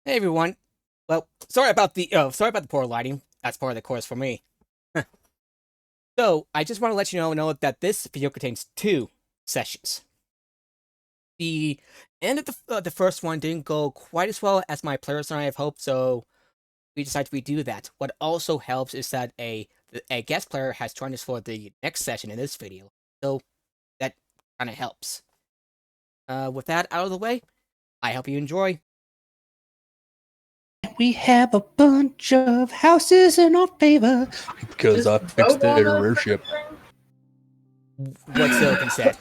Hey everyone. Well, sorry about the poor lighting. That's part of the course for me. So, I just want to let you know that this video contains two sessions. The end of the first one didn't go quite as well as my players and I have hoped, so we decided to redo that. What also helps is that a guest player has joined us for the next session in this video, so that kind of helps. With that out of the way, I hope you enjoy. We have a bunch of houses in our favor because I fixed the worship. What Silicon said.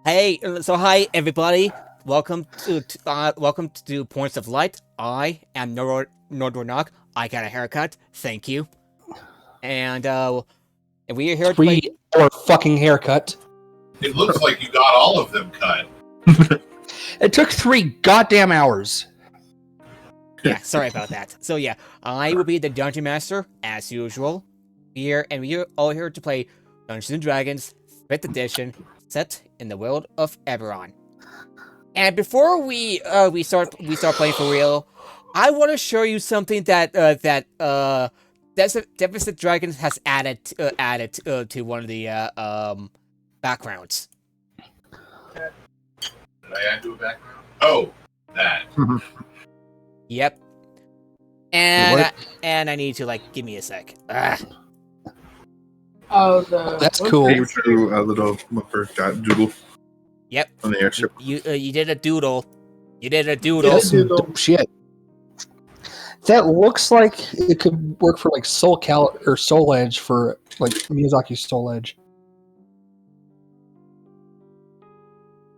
Hi everybody. Welcome to Points of Light. I am Nordornog. I got a haircut. Thank you. And we are here to play. 3 hour fucking haircut. It looks like you got all of them cut. It took 3 goddamn hours. Yeah, sorry about that. So yeah, I will be the Dungeon Master as usual. We are all here to play Dungeons and Dragons 5th edition, set in the world of Eberron. And before we start playing for real, I want to show you something that Deficit Dragons has added to one of the backgrounds. Did I add to a background? Oh, that. Yep. And I need to give me a sec. Oh, that's cool. You drew a little bumper doodle. Yep. On the airship. You did a doodle. You did a doodle. That's some dope shit. That looks like it could work for Soul Edge for Miyazaki's Soul Edge.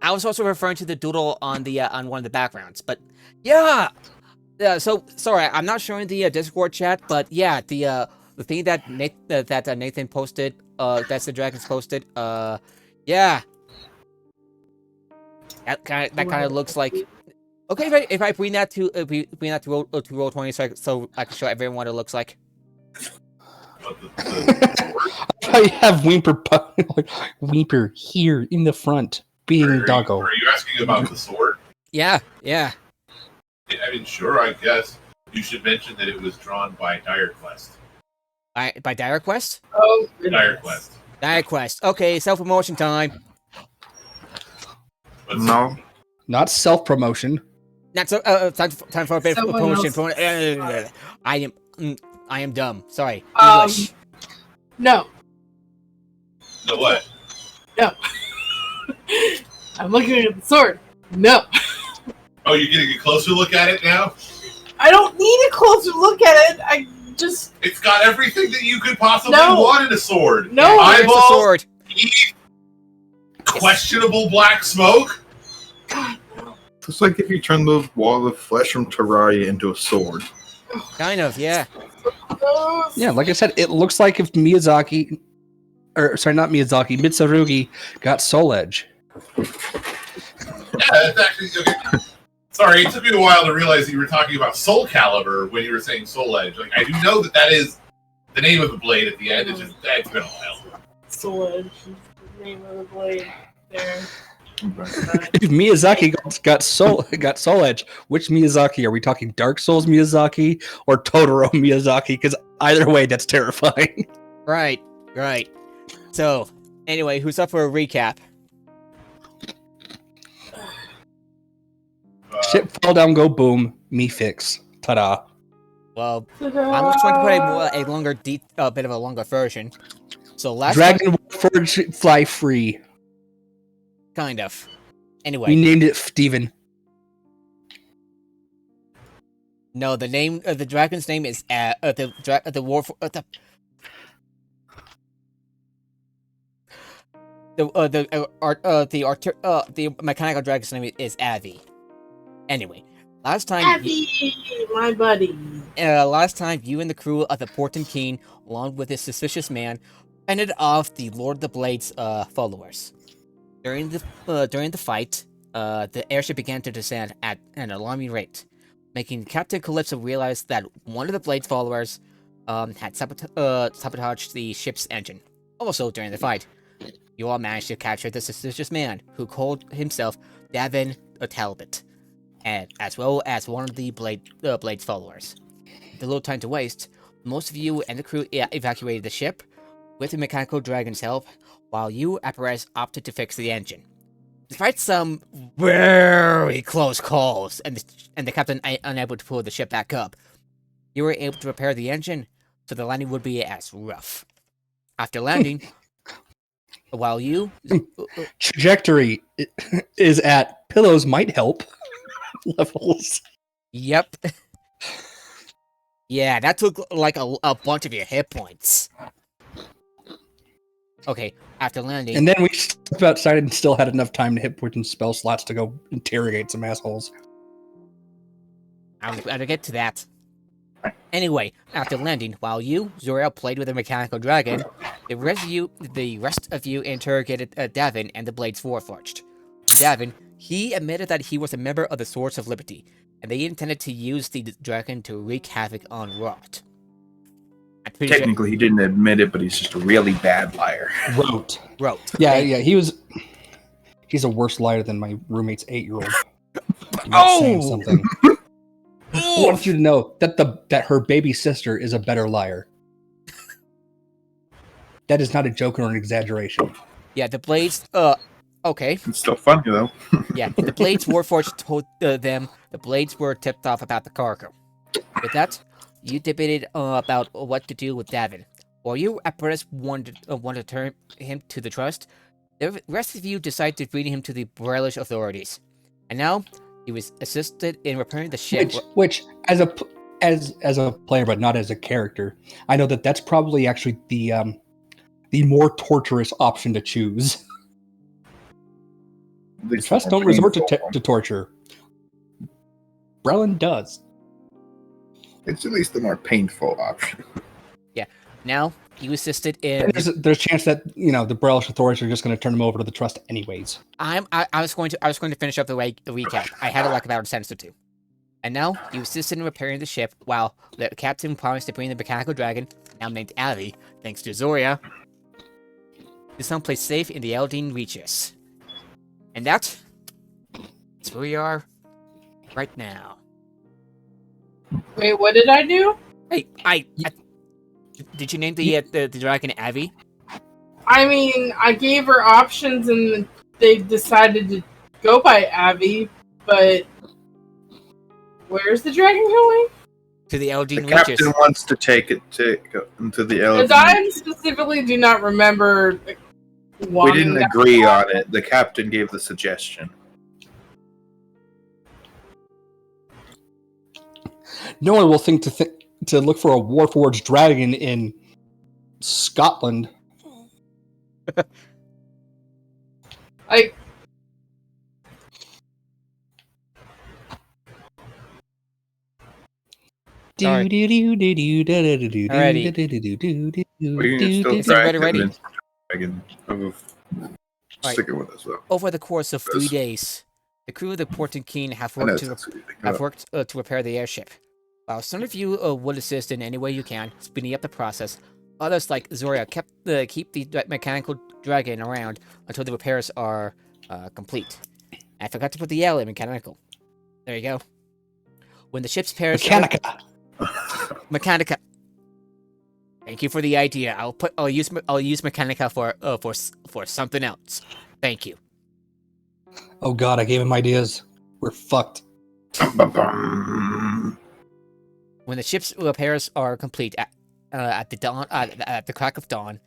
I was also referring to the doodle on the on one of the backgrounds, but yeah. So sorry, I'm not showing the Discord chat, but yeah, the thing that Nathan posted, that's the Dragons posted, yeah, that kind of looks like. Okay, if I bring that to Roll20, so I can show everyone what it looks like. I have Whimper here in the front, being doggo. Are you asking about the sword? Yeah. I mean, sure, I guess. You should mention that it was drawn by Dire Quest. By Dire Quest? Oh, Dire Quest. Dire Quest. Okay, self-promotion time. No. Not self-promotion. Not so. Time for a bit of promotion. I am dumb. Sorry. English. No. No what? No. I'm looking at the sword. No. Oh, you're getting a closer look at it now? I don't need a closer look at it. I just. It's got everything that you could possibly No. want in a sword. No. Here's the Eyeball, sword. teeth, questionable black smoke. It's like if you turn the wall of flesh from Terraria into a sword. Kind of, yeah. Yeah, like I said, it looks like if Mitsurugi got Soul Edge. Yeah, it's actually okay. Sorry, it took me a while to realize that you were talking about Soul Calibur when you were saying Soul Edge. Like, I do know that is the name of the blade at the end. It's just it's been a while. Soul Edge is the name of the blade there. If Miyazaki got Soul Edge, which Miyazaki are we talking? Dark Souls Miyazaki or Totoro Miyazaki? Because either way, that's terrifying. Right. So, anyway, who's up for a recap? Shit fall down, go boom. Me fix. Ta-da. Well, I'm just going to put a longer, bit of a longer version. So last Dragon Warforged fly free. kind of. Anyway, We named it Steven. no, the name of the dragon's name is the mechanical dragon's name is Avi. Anyway, last time Abby, my buddy. last time you and the crew of the Portent King, along with his suspicious man, fended off the Lord of the Blades followers. During the fight, the airship began to descend at an alarming rate, making Captain Calypso realize that one of the Blades followers had sabotaged the ship's engine. Also, during the fight, you all managed to capture the suspicious man, who called himself Davin Talbot. and as well as one of the Blade's followers. With little time to waste, most of you and the crew evacuated the ship with the mechanical dragon's help, while you, apparatus, opted to fix the engine. Despite some very close calls and the captain unable to pull the ship back up, you were able to repair the engine, so the landing would be as rough. After landing, while you... Trajectory is at pillows might help levels. Yep. Yeah, that took like a bunch of your hit points. Okay, after landing... And then we stepped outside and still had enough time to hit points and spell slots to go interrogate some assholes. I'm gonna get to that. Anyway, after landing, while you, Zoriel, played with a mechanical dragon, the rest of you interrogated Davin and the Blades Warforged. Davin, he admitted that he was a member of the Swords of Liberty, and they intended to use the dragon to wreak havoc on Rot. Technically, he didn't admit it, but he's just a really bad liar. Wrote. Yeah, he's a worse liar than my roommate's 8-year-old. Oh! Something. I want you to know that her baby sister is a better liar. That is not a joke or an exaggeration. Yeah, the Blades, okay. It's still funny, though. Yeah, the Blades Warforged told them the Blades were tipped off about the cargo. With that, you debated about what to do with Davin. While you, apparatus, wanted to turn him to the trust, the rest of you decided to bring him to the Brellish authorities. And now, he was assisted in repairing the ship. Which as a player, but not as a character, I know that's probably actually the more torturous option to choose. The trust don't resort to torture. Brelin does. It's at least the more painful option. Yeah. Now you assisted in. There's a chance that the Brellish authorities are just going to turn him over to the trust anyways. I was going to finish up the recap. I had like about a sentence or two. And now you assisted in repairing the ship, while the captain promised to bring the mechanical dragon, now named Avi, thanks to Zoria, to someplace safe in the Eldine Reaches. And that's where we are right now. Wait, what did I do? Hey, did you name the dragon Avi? I mean, I gave her options and they decided to go by Abby, but where's the dragon going? To the Eldine The Reaches. captain wants to take it to the Because Eldine. I specifically do not remember We didn't agree on it. The captain gave the suggestion. No one will think to look for a Warforged dragon in Scotland. I We can still Is try everybody ready? convince the dragon of sticking with us, though. Over the course of 3 days, the crew of the Porton Keen have I know worked it's not sweet. to repair the airship. While some of you would assist in any way you can, speeding up the process, others like Zoria keep the mechanical dragon around until the repairs are complete. I forgot to put the L in mechanical. There you go. When the ship's repairs Mechanica. Thank you for the idea. I'll use Mechanica for something else. Thank you. Oh god, I gave him ideas. We're fucked. Bum-bum-bum. When the ship's repairs are complete at the crack of dawn,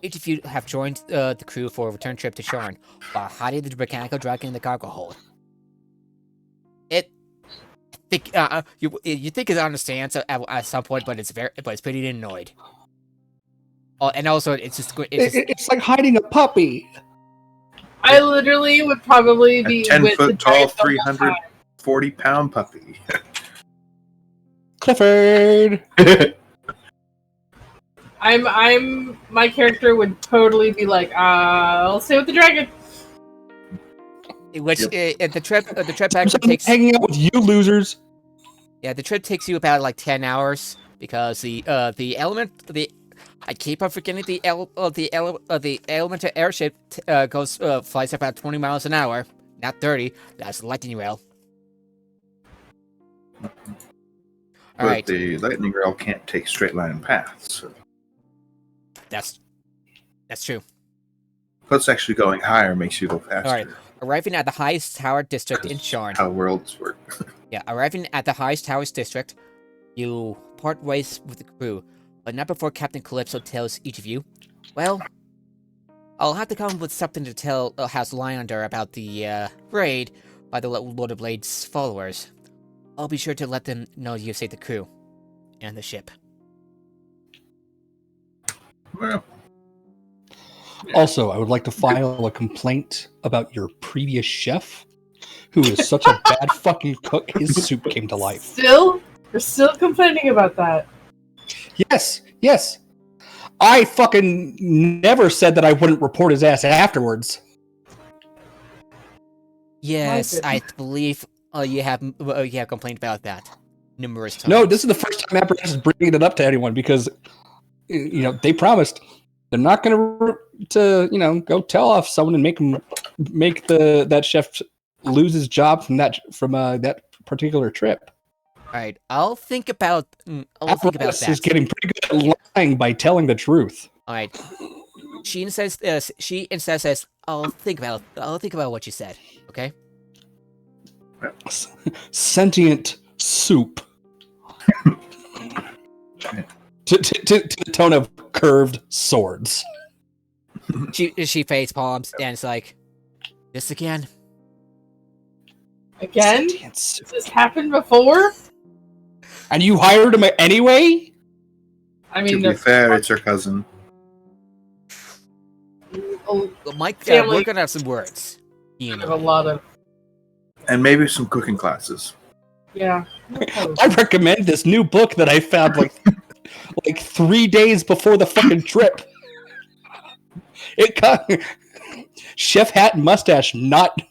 each of you have joined the crew for a return trip to Sharn, while hiding the mechanical dragon in the cargo hold. You think it understands at some point, but it's pretty annoyed. Oh, and also It's like hiding a puppy. I literally would probably be A with the 10-foot tall, dragon the whole time. 340-pound puppy. Clifford. My character would totally be like, I'll stay with the dragon. which the trip actually takes Hanging out with you losers. Yeah, the trip takes you about like 10 hours because the I keep on forgetting the elemental airship flies about 20 miles an hour, not 30. That's lightning rail. But Alright, the lightning rail can't take straight line paths. So. that's true. Plus, actually going higher makes you go faster. Alright, arriving at the highest tower district in Sharn. How worlds work. Yeah, arriving at the highest towers district, you part ways with the crew, but not before Captain Calypso tells each of you, well, I'll have to come up with something to tell House Lyonder about the raid by the Lord of Blade's followers. I'll be sure to let them know you saved the crew and the ship. Well, Also, I would like to file a complaint about your previous chef, who is such a bad fucking cook. His soup came to life. Still? We're still complaining about that. Yes. I fucking never said that I wouldn't report his ass afterwards. Yes, My I believe you have complained about that numerous times. No, this is the first time Apparatus is bringing it up to anyone because, they promised they're not going to, go tell off someone and make that chef lose his job from that particular trip. All right, I'll think about Apparatus that. is getting pretty good at lying by telling the truth. All right. She instead says, I'll think about what you said. Okay. Sentient soup. to the tone of curved swords. She face palms and it's like, this again. Again? Sentient soup. Has this happened before? And you hired him anyway? I mean, to be fair, it's her cousin. Mike, Family- we're gonna have some words. You have a know. lot of, And maybe some cooking classes. yeah. I recommend this new book that I found like 3 days before the fucking trip. It got chef hat and mustache not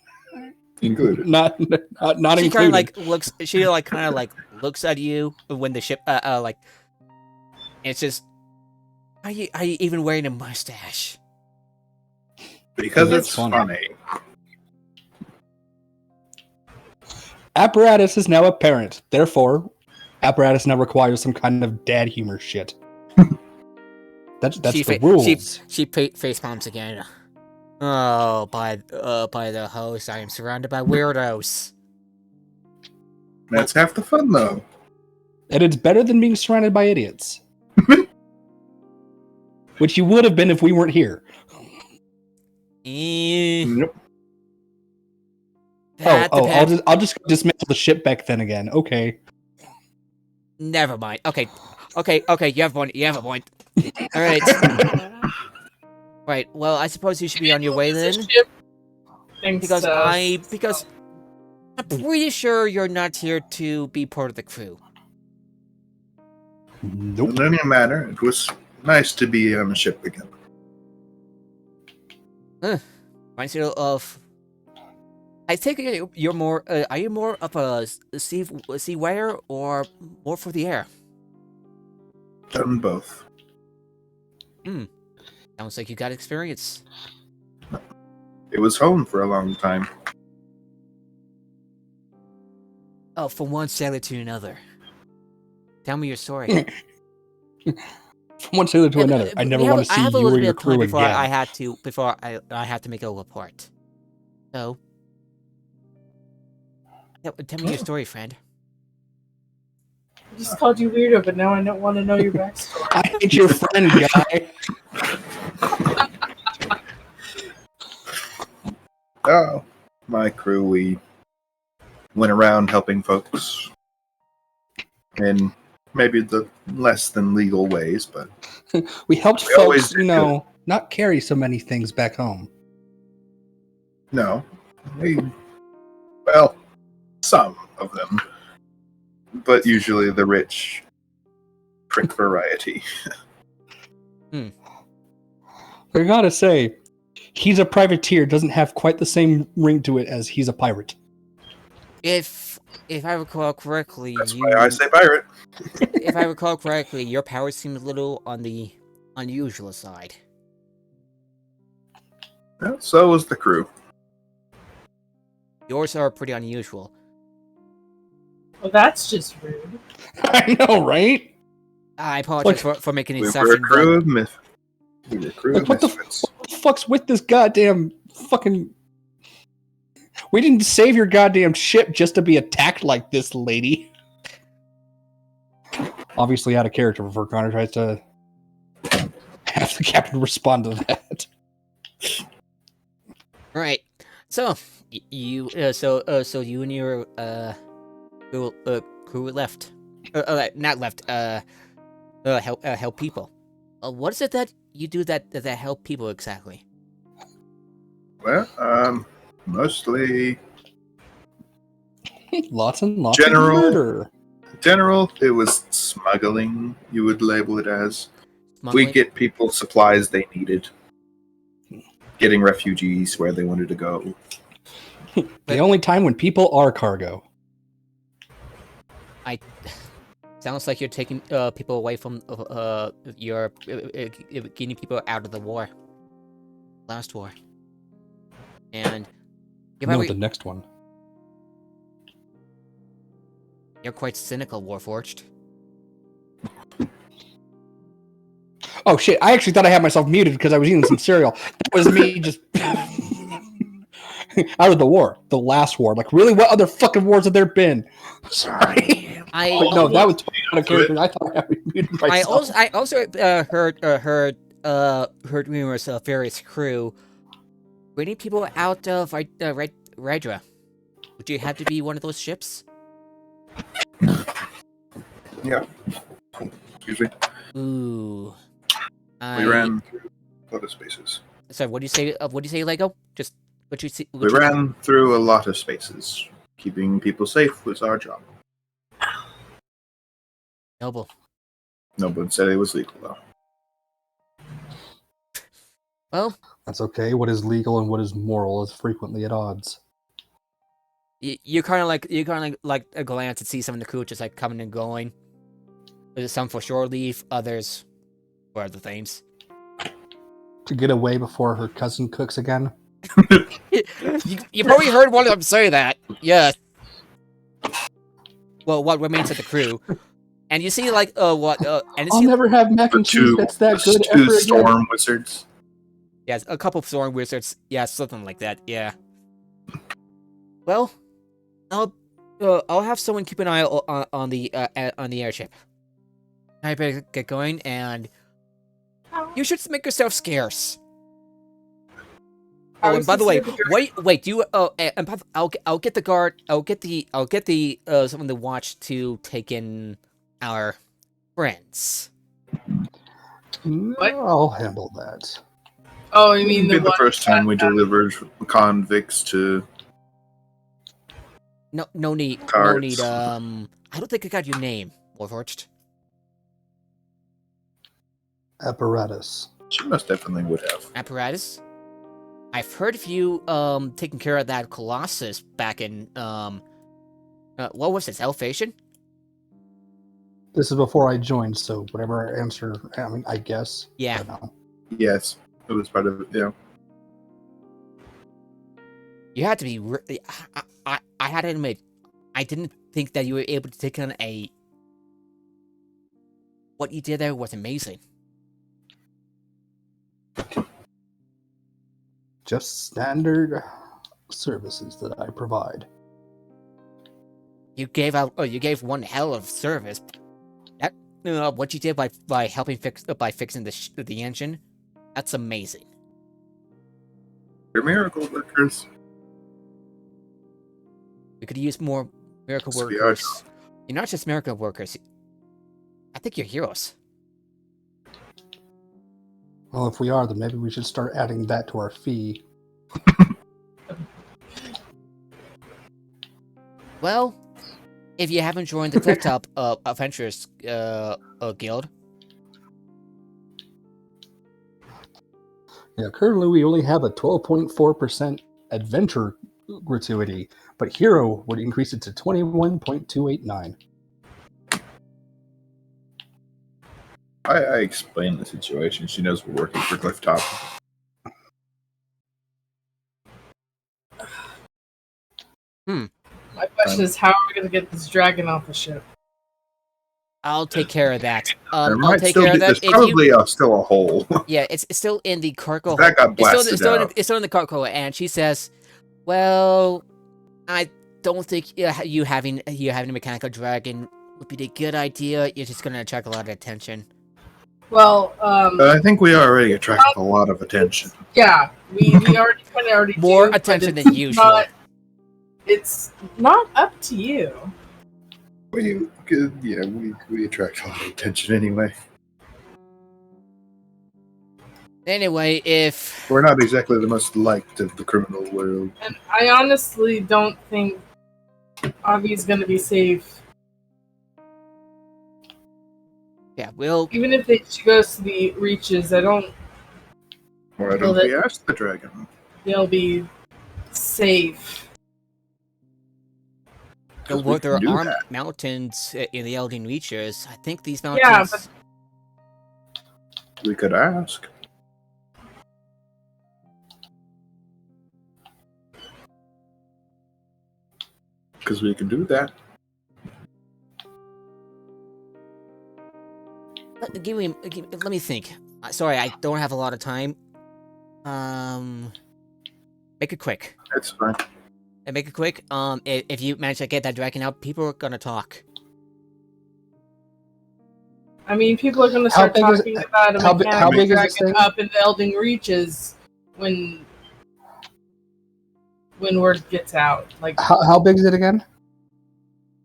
Included. not She included. kind of like looks. She like kind of like looks at you when the ship like. And it's just, are you even wearing a mustache? Because That's it's funny. funny. Apparatus is now a parent. Therefore, Apparatus now requires some kind of dad humor shit. That's the rules. She face palms again. Oh, by the host, I am surrounded by weirdos. That's half the fun, though. And it's better than being surrounded by idiots. Which you would have been if we weren't here. Nope. I'll just dismantle the ship back then again. Okay. Never mind. Okay. You have a point. All right. Right. Well, I suppose you should be on your way then, because I'm pretty sure you're not here to be part of the crew. Nope. In any matter, it was nice to be on the ship again. Reminds you of. I take it you're more. Are you more of a sea wearer or more for the air? Done both. Sounds like you got experience. It was home for a long time. Oh, from one sailor to another. Tell me your story. From one sailor to another. I never want to see I have a you little or bit your of time crew before again. I had to make a report. So, tell me your story, friend. I just called you weirdo, but now I don't want to know your backstory. I hate your friend, guy. Oh, my crew, we went around helping folks in maybe the less than legal ways, but We helped We always folks, did good. not carry so many things back home. no. Well, some of them. But usually the rich prick variety. I gotta say, he's a privateer doesn't have quite the same ring to it as he's a pirate. If I recall correctly, That's why I say pirate. if I recall correctly, your power seems a little on the unusual side. Well, so was the crew. Yours are pretty unusual. Well, that's just rude. I know, right? I apologize for making an We were a exception. crew of myth. We were a crew Like, of what the misfits. fuck's with this goddamn fucking? We didn't save your goddamn ship just to be attacked like this, lady. Obviously, out of character before Connor tries to have the captain respond to that. Right. So you so you and your crew left. Not left. Help people. What is it that you do that help people exactly? Well, mostly Lots and lots General- of murder. general. It was smuggling. You would label it as. Smuggling? We get people supplies they needed. Getting refugees where they wanted to go. The only time when people are cargo. Sounds like you're taking people away from you're getting people out of the war, last war, and No, the next one. you're quite cynical, Warforged. Oh shit! I actually thought I had myself muted because I was eating some cereal. That was me just out of the war, the last war. Like, really, what other fucking wars have there been? Sorry. But no, that was out of character. I thought I had muted myself. I also heard rumors of various crew bringing people out of Rydra. Would you have to be one of those ships? Yeah. Excuse me. Ooh. We ran through a lot of spaces. Sorry, what do you say, Lego? Just what you see? We ran through a lot of spaces. Keeping people safe was our job. Noble. No one said it was legal, though. Well, That's okay. What is legal and what is moral is frequently at odds. you kind of like a glance and see some of the crew just like coming and going. There's some for shore leave, others for other things. To get away before her cousin cooks again. You probably heard one of them say that. Yes. Well, what remains of the crew, and you see like and you I'll see never have mac and cheese that's that good ever two again. storm wizards. yes, a couple of storm wizards, yeah, something like that, yeah. Well, I'll have someone keep an eye on the airship. I better get going, and you should make yourself scarce. Oh, and by the way, wait. Do you? And I'll get the guard. I'll get the someone to watch to take in our friends. What? I'll handle that. Oh, you mean It'd be the one first time we that- delivered convicts to. No need. No Cards. need. I don't think I got your name, Warforged. Apparatus. She most definitely would have. Apparatus. I've heard of you taking care of that Colossus back in what was this, Elfation? This is before I joined, so whatever answer, I mean, I guess. Yeah. I don't know. Yes, it was part of it. Yeah. You had to be. I had to admit, I didn't think that you were able to take on a. What you did there was amazing. Just standard services that I provide. You gave out. Oh, you gave one hell of service. That what you did by helping fixing the engine, that's amazing. You're miracle workers. We could use more miracle Yes, we are. workers. You're not just miracle workers. I think you're heroes. Well, if we are, then maybe we should start adding that to our fee. Well, if you haven't joined the Clifftop Adventurers Guild, Yeah, currently we only have a 12.4% adventure gratuity, but hero would increase it to 21.289. I explained the situation. She knows we're working for Clifftop. My question is, how are we going to get this dragon off the ship? I'll take care of that. There I'll might take still care be, of that. there's If you, probably still a hole. yeah, it's still in the cargo. That got It's blasted out. it's still in the cargo, and she says, "Well, I don't think you having a mechanical dragon would be a good idea. You're just going to attract a lot of attention." Well, I think we already attracted a lot of attention. yeah, we already kind of already More do, but attention it's than usual. It's not up to you. We attract a lot of attention anyway. Anyway, if We're not exactly the most liked of the criminal world. And I honestly don't think Avi's going to be safe. yeah, we'll Even if she goes to the reaches, I don't Why Well, don't that- we ask the dragon? they'll be safe. Because we there can do are that. mountains in the Elden Reaches. I think these Yeah, mountains. but- We could ask. Because we can do that. Let me think. Sorry, I don't have a lot of time. Make it quick. That's fine. And make it quick. If you manage to get that dragon out, people are gonna talk. I mean, people are going to How start big is- talking about a how big mechanical is this dragon thing? up in the Elden Reaches when word gets out. Like, How big is it again?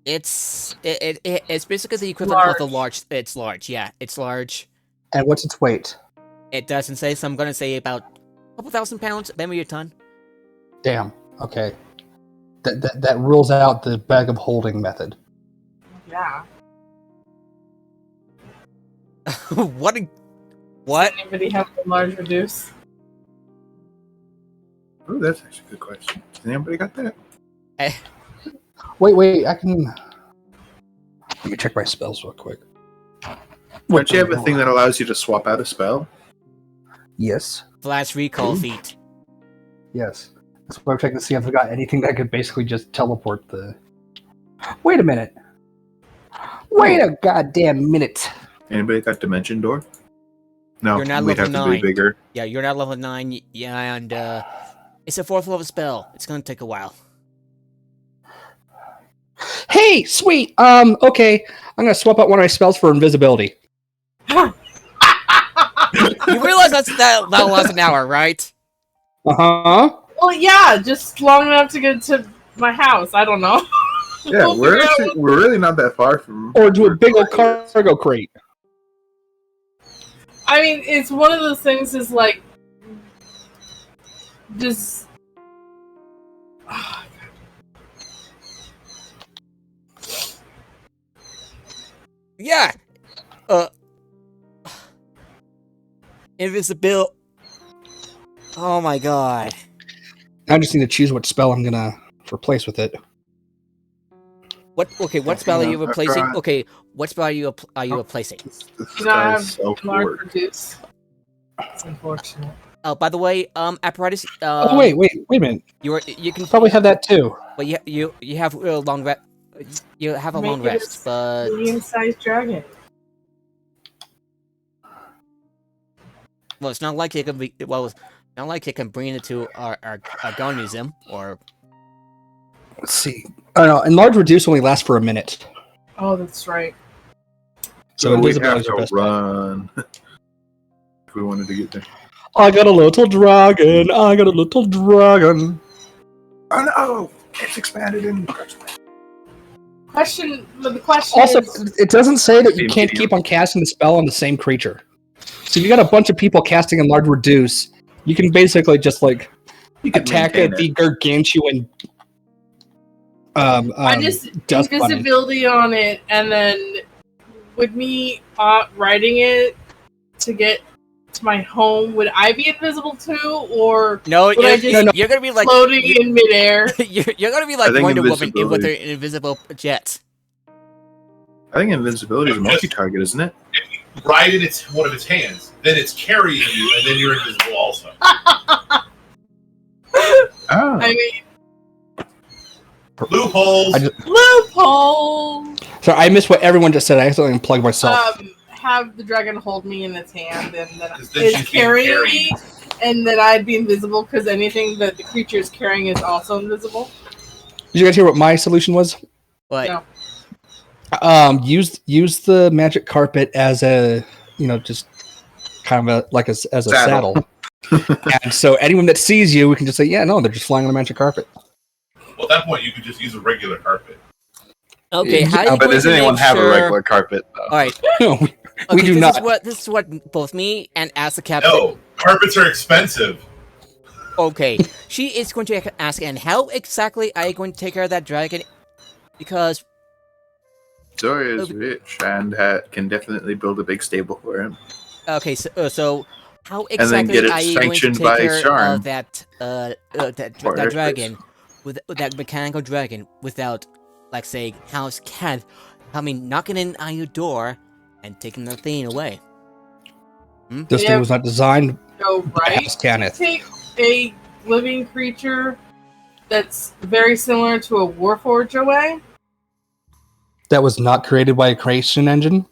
It's basically the equivalent of the large. It's large. Yeah, it's large. And what's its weight? It doesn't say, so I'm gonna say about a couple thousand pounds, maybe a ton. Damn. Okay. That rules out the bag of holding method. yeah. What? Does anybody have a large reduce? Oh, that's actually a good question. Has anybody got that? Wait, I can. Let me check my spells real quick. Don't you have a thing that allows you to swap out a spell? Yes. Flash recall feat. Yes. That's why I'm checking to see if I got anything that could basically just teleport the. Wait a minute. Wait a goddamn minute. Anybody got Dimension Door? No, You're not we'd have level to be 9. bigger. Yeah, you're not level 9. Yeah, and it's a 4th level spell. It's gonna take a while. Hey, sweet. Okay. I'm gonna swap out one of my spells for invisibility. You realize that'll last an hour, right? Uh-huh. Well, yeah, just long enough to get to my house. I don't know. Yeah, We'll we're figure out actually, we're really not that far from. Or do a big old cargo crate. I mean, it's one of those things is like, just. Yeah. Invisible. Oh my god. I just need to choose what spell I'm gonna replace with it. What? Okay, what spell are you I've replacing? tried. Okay, what spell are you replacing? This You know, I guy's so have large bored. reduce. It's unfortunate. Oh, by the way, apparatus. Oh wait a minute. You can Probably have that too. but you have a long rest. You have a long Maybe rest, it's but medium-sized dragon. well, it's not like you can be. Well, it's not like you can bring it to our gun museum or. Let's see. Oh no, enlarge reduce only lasts for a minute. Oh, that's right. So we have invisibility is our to best bet. run if we wanted to get there. I got a little dragon. I got a little dragon. Oh no! It's expanded in. The question Also, is, it doesn't say that you Same can't video. keep on casting the spell on the same creature. So if you got a bunch of people casting enlarge reduce, you can basically just like You can attack maintain the gargantuan. I just dust bunny. invisibility on it, and then with me riding it to get to my home, would I be invisible too, or No, Would I just- you're gonna be like floating in midair? you're gonna be like I think Wonder Woman with her invisibility- invisible jet. I think invincibility is a multi-target, isn't it? Ride in one of its hands, then it's carrying you, and then you're invisible also. Oh, I mean, Loopholes. Loophole. So I missed what everyone just said. I accidentally unplugged myself. Have the dragon hold me in its hand, and then Then it's she's being carrying carried. me, and that I'd be invisible because anything that the creature is carrying is also invisible. Did you guys hear what my solution was? But No. Use the magic carpet as a, just kind of as a Saddle. saddle. And so anyone that sees you, we can just say, yeah, no, they're just flying on the magic carpet. Well, at that point, you could just use a regular carpet. okay, how are Yeah, you But going does to anyone make have a sure- regular carpet? Though? All right. No, we Okay, do not. This is what both me and as the captain. No, carpets are expensive. Okay, she is going to ask, and how exactly are you going to take care of that dragon? Because Zoria is rich and can definitely build a big stable for him. okay, so how then exactly get it are you going to sanctioned take by care Sharn. of that For that airspace. dragon with that mechanical dragon without, like, say, House Cat knocking in on your door and taking the thing away? This thing was not designed Go right. as Kenneth. Take a living creature that's very similar to a Warforged away. That was not created by a creation engine.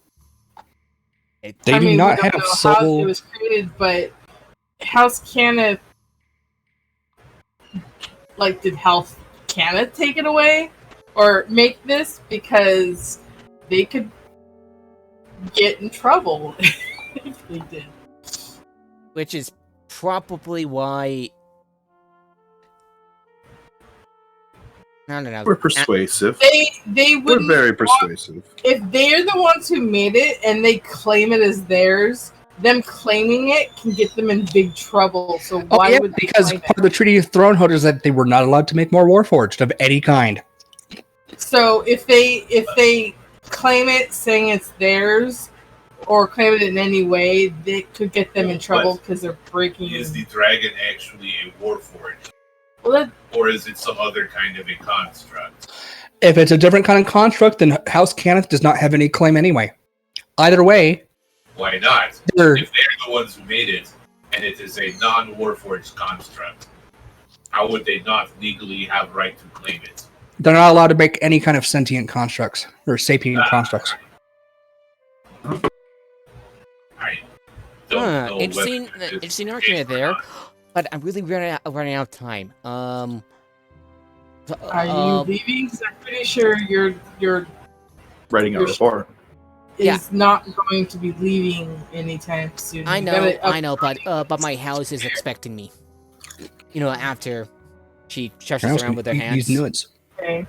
They I do mean, not we don't have know how soul. it was created, but House Kenneth, did House Kenneth take it away or make this because they could get in trouble if they did. Which is probably why. I don't know. We're persuasive. They We're wouldn't very persuasive. if they're the ones who made it and they claim it as theirs. Them claiming it can get them in big trouble. So why would they because claim part of the Treaty of Thronehold is that they were not allowed to make more Warforged of any kind. it? So if they claim it saying it's theirs or claim it in any way, they could get them in trouble because they're breaking. Is the dragon actually a warforged? Well, Or is it some other kind of a construct? If it's a different kind of construct, then House Kenneth does not have any claim anyway. Either way, Why not? they're If they're the ones who made it, and it is a non-warforged construct, how would they not legally have right to claim it? they're not allowed to make any kind of sentient constructs or sapient constructs. I don't know. Interesting whether it's interesting the argument case or there. not. But I'm really running out of time. are you leaving? 'Cause I'm pretty sure your Writing a You're- report. Yeah. is not going to be leaving anytime soon. I You know, gotta but my house is expecting me. After she shuffles House around with her use hands. nudes. Okay.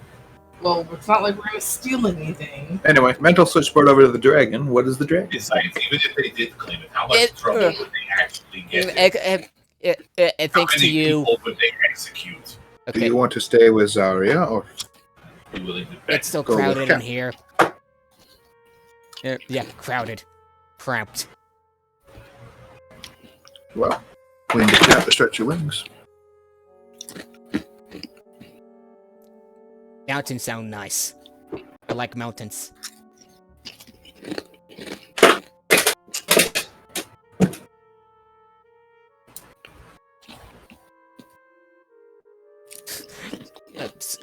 Well, it's not like we're gonna steal anything. Anyway, mental switchboard over to the dragon. What is the dragon? Besides, even if they did claim it, how much It- trouble would they actually get in? Thanks How to many you. people would they execute? Do Okay, you want to stay with Zarya or Be willing to bet? it's so go with crowded in Cat? here. Yeah, crowded, cramped. well, we need a cat to stretch your wings? Mountains sound nice. I like mountains.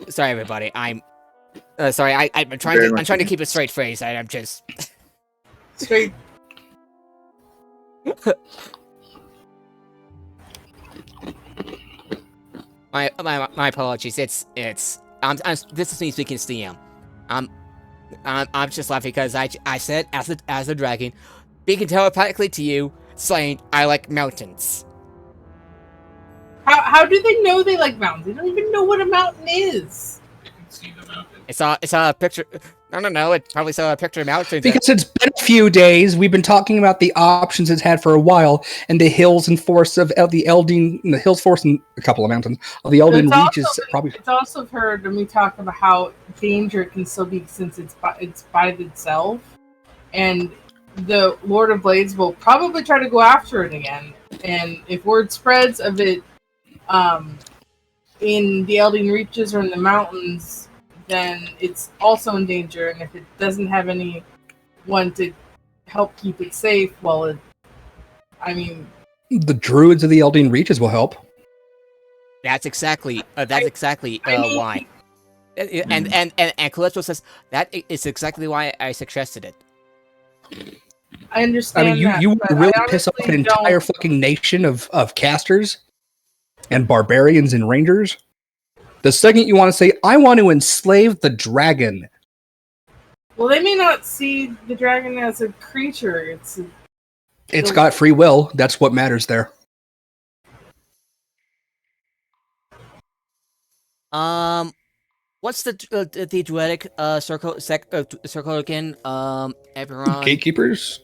Sorry, everybody. I'm sorry. I'm trying Very to. I'm much trying to okay. keep a straight face. I'm just. Straight. My apologies. It's. This is me speaking to CM. I'm just laughing because I said as a dragon, speaking telepathically to you, saying I like mountains. How do they know they like mountains? They don't even know what a mountain is. You can see the mountain. It's a picture. I don't know. It probably saw a picture of mountains. Because it's been a few days, we've been talking about the options it's had for a while, and the hills and forests of the Eldin, the hills, forests, and a couple of mountains of the Eldin It's also reaches. Probably It's also heard when we talk about how danger can still be since it's by itself, and the Lord of Blades will probably try to go after it again. And if word spreads of it, in the Eldin reaches or in the mountains, then it's also in danger. And if it doesn't have anyone to help keep it safe, well, the druids of the Eldin reaches will help. That's exactly I mean, why. And Calypso says that is exactly why I suggested it. I understand. I mean, that, you would but really I piss off an honestly entire don't- fucking nation of casters and barbarians and rangers. The second you want to say, I want to enslave the dragon. Well, they may not see the dragon as a creature. It's got free will. That's what matters there. What's the druidic circle again? Eberron. Gatekeepers?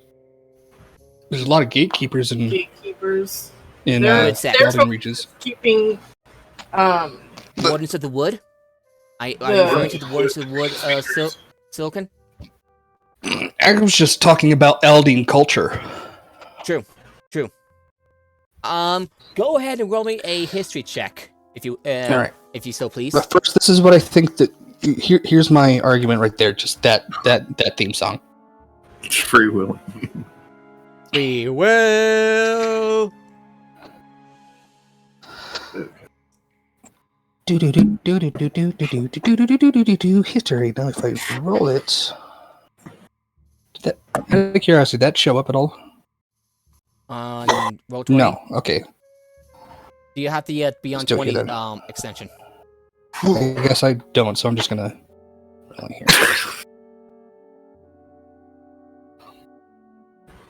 There's a lot of gatekeepers in gatekeepers. They're Elden Reaches. Keeping Wardens of the Wood. Are you The- referring to the Wardens of the Wood? Silken. I was just talking about Eldin culture. True. Go ahead and roll me a history check, if you All right. if you so please. But first, this is what I think that here's my argument right there. Just that theme song. It's free will. Free will. History. Now, if I roll it, did that, out of curiosity, did that show up at all? On roll 20. No. Okay. Do you have the Beyond Still 20 get it. extension? I guess I don't. So I'm just gonna roll here.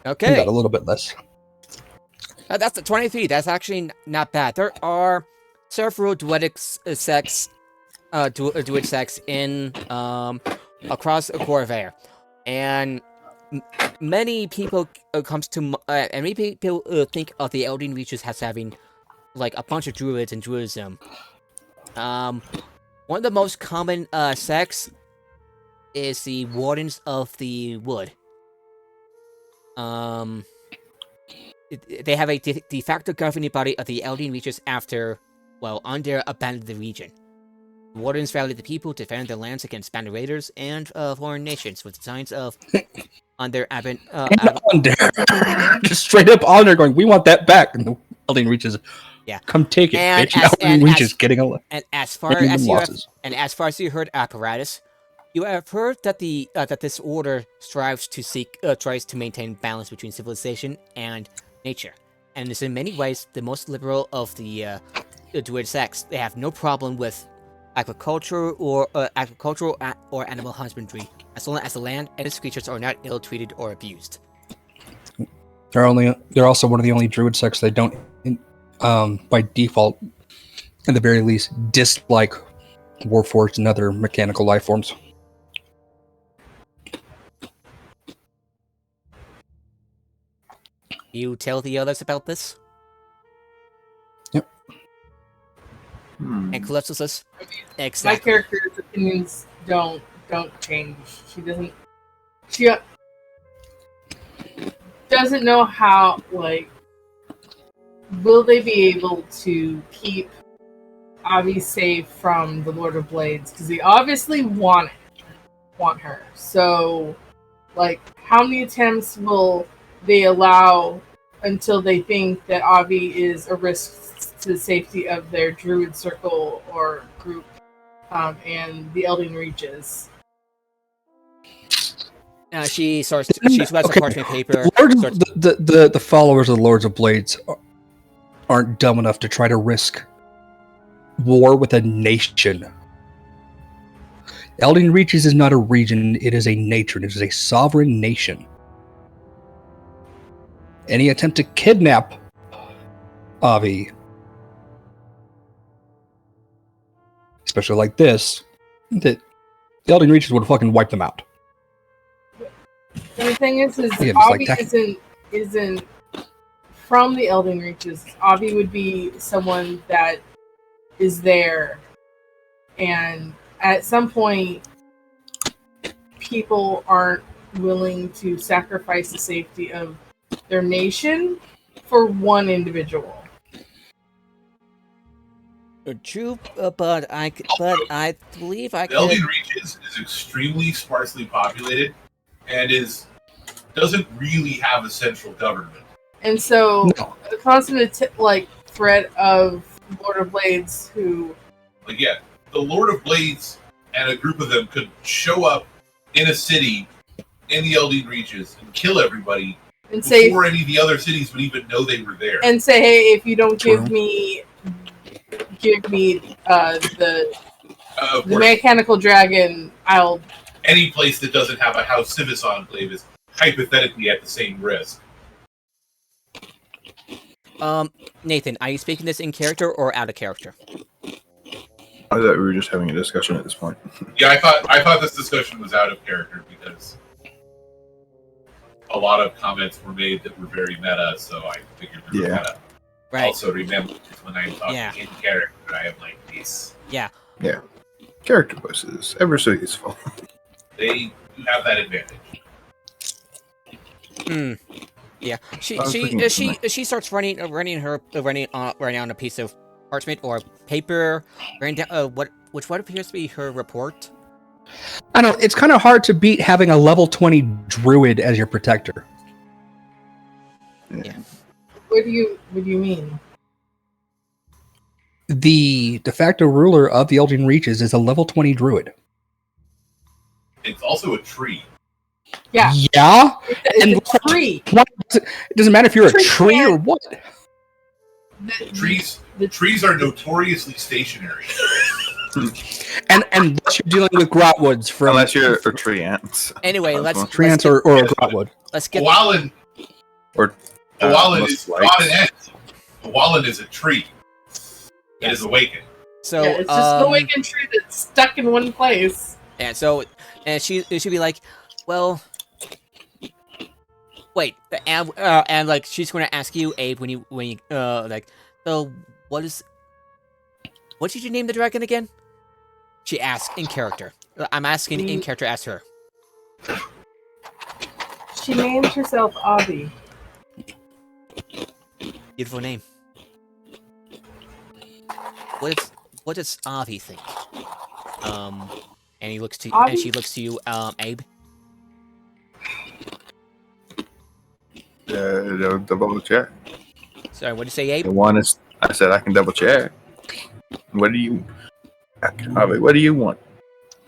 I Okay. got a little bit less. That's the 23. That's actually not bad. There are several druid sects in across Corvair, and many people many people think of the Elden Reaches as having like a bunch of druids and druidism. One of the most common sects is the Wardens of the Wood. They have a de facto governing body of the Elden Reaches under abandoned the region. Wardens rally the people to defend their lands against bandit raiders and foreign nations with designs of on their Just straight up on there going, we want that back. And the Elden Reaches, Yeah. come take it, And bitch. as- Elden and Reaches as- getting a and as far taking as them you have, losses. and as far as you heard apparatus, you have heard that that this order tries to maintain balance between civilization and nature, and is in many ways the most liberal of the druid sects. They have no problem with agricultural or animal husbandry, as long as the land and its creatures are not ill-treated or abused. They're also one of the only druid sects they don't, by default, at the very least, dislike Warforged and other mechanical life forms. You tell the others about this, and Calypso says, my "Exactly." character's opinions don't change. She doesn't know how, like, will they be able to keep Avi safe from the Lord of Blades, because they obviously want her. So, like, how many attempts will they allow until they think that Avi is a risk to the safety of their druid circle or group, and the Elden Reaches? She starts a parchment paper. The followers of the Lords of Blades aren't dumb enough to try to risk war with a nation. Elden Reaches is not a region, it is a nation. It is a sovereign nation. Any attempt to kidnap Avi, especially like this, the Elden Reaches would have fucking wiped them out. And the thing is Yeah, it's Avi like isn't from the Elden Reaches. Avi would be someone that is there, and at some point, people aren't willing to sacrifice the safety of their nation for one individual. True, but I believe I The Elden could. Reaches is extremely sparsely populated and doesn't really have a central government. And so, No. the constant threat of Lord of Blades, who Like, yeah, the Lord of Blades and a group of them could show up in a city in the Eldeen Reaches and kill everybody And say, before any of the other cities would even know they were there. and say, hey, if you don't True. give me the Of course, mechanical dragon, I'll. any place that doesn't have a House Civis enclave is hypothetically at the same risk. Nathan, are you speaking this in character or out of character? I thought we were just having a discussion at this point. Yeah, I thought this discussion was out of character because a lot of comments were made that were very meta, so I figured we were Yeah. meta. Right. Also, remember, when I'm talking in character, I have like these. Yeah. Character voices, ever so useful. They do have that advantage. Yeah. She I was looking at she starts writing on a piece of parchment or paper, writing down what appears to be her report. I don't know. It's kind of hard to beat having a level 20 druid as your protector. Yeah. What do you mean? The de facto ruler of the Eldin Reaches is a level 20 druid. It's also a tree. Yeah? It's a tree. It doesn't matter if you're a Tree tree or can't- what. Trees are notoriously stationary. And unless you're dealing with grotwoods from Unless you're a tree ants. Anyway, let's tree ants or a grotwood. let's get Wallen Most is likely. not an ant. Wallen is a tree. It is awakened. so Yeah, it's just an awakened tree that's stuck in one place. and she should be like, well, wait, and like she's going to ask you, Abe, when you like, so what did you name the dragon again? She asked in character. I'm asking in character. Ask her. She named herself Avi. Beautiful name. What does Avi think? And he looks to Avi? and she looks to you, Abe. Double check. Sorry, what did you say, Abe? The one is. I said I can double check. What do you? Avi, what do you want?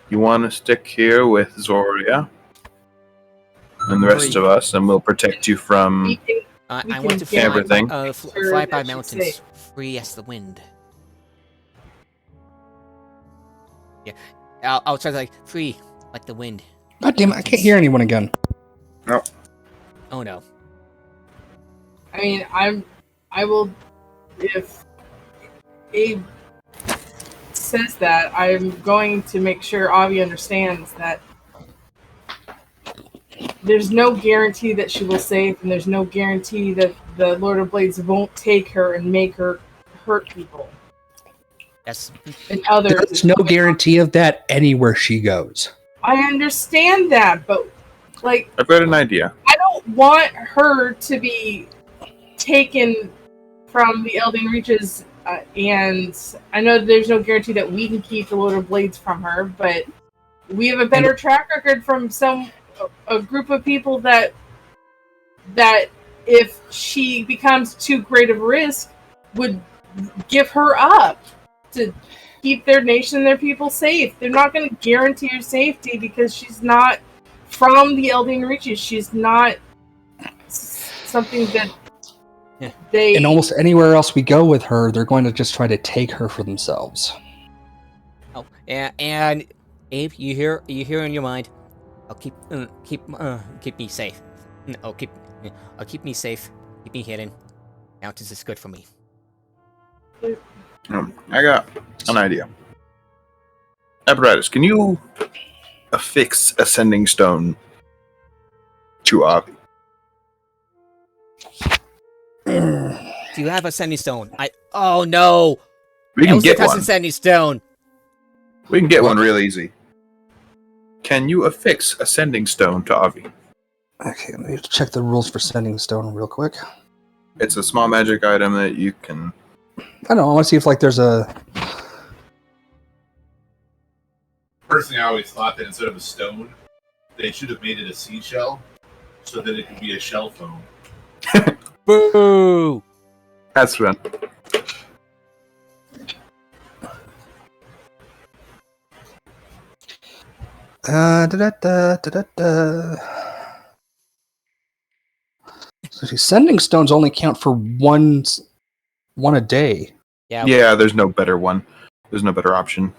You want to stick here with Zoria and the rest of us, and we'll protect you from. We can- I We want can to get everything. fly by that she's mountains, safe. free as the wind. Yeah, I'll try to like free like the wind. God damn it, I can't hear anyone again. Oh no. I mean, I will, if Abe says that, I'm going to make sure Avi understands that there's no guarantee that she will save, and there's no guarantee that the Lord of Blades won't take her and make her hurt people That's and others. There's no guarantee of that anywhere she goes. I understand that, but like, I've got an idea. I don't want her to be taken from the Eldin Reaches, and I know there's no guarantee that we can keep the Lord of Blades from her, but we have a better track record from a group of people that if she becomes too great of a risk, would give her up to keep their nation and their people safe. They're not going to guarantee her safety because she's not from the Eldin Reaches. She's not something that they... And almost anywhere else we go with her, they're going to just try to take her for themselves. oh and Abe, you hear in your mind. I'll keep me safe. I'll keep me safe. Keep me hidden. Mountains is good for me. I got an idea. Apparatus, can you affix a sending stone to Avi? Do you have a sending stone? Oh no! We can get has one. a sending stone. We can get one real easy. Can you affix a sending stone to Avi? Okay, let me check the rules for sending stone real quick. It's a small magic item that you can. I don't know, I want to see if like there's a... Personally, I always thought that instead of a stone, they should have made it a seashell so that it could be a shell phone. Boo! That's fun. So see, sending stones only count for one a day. Yeah, there's no better one. There's no better option.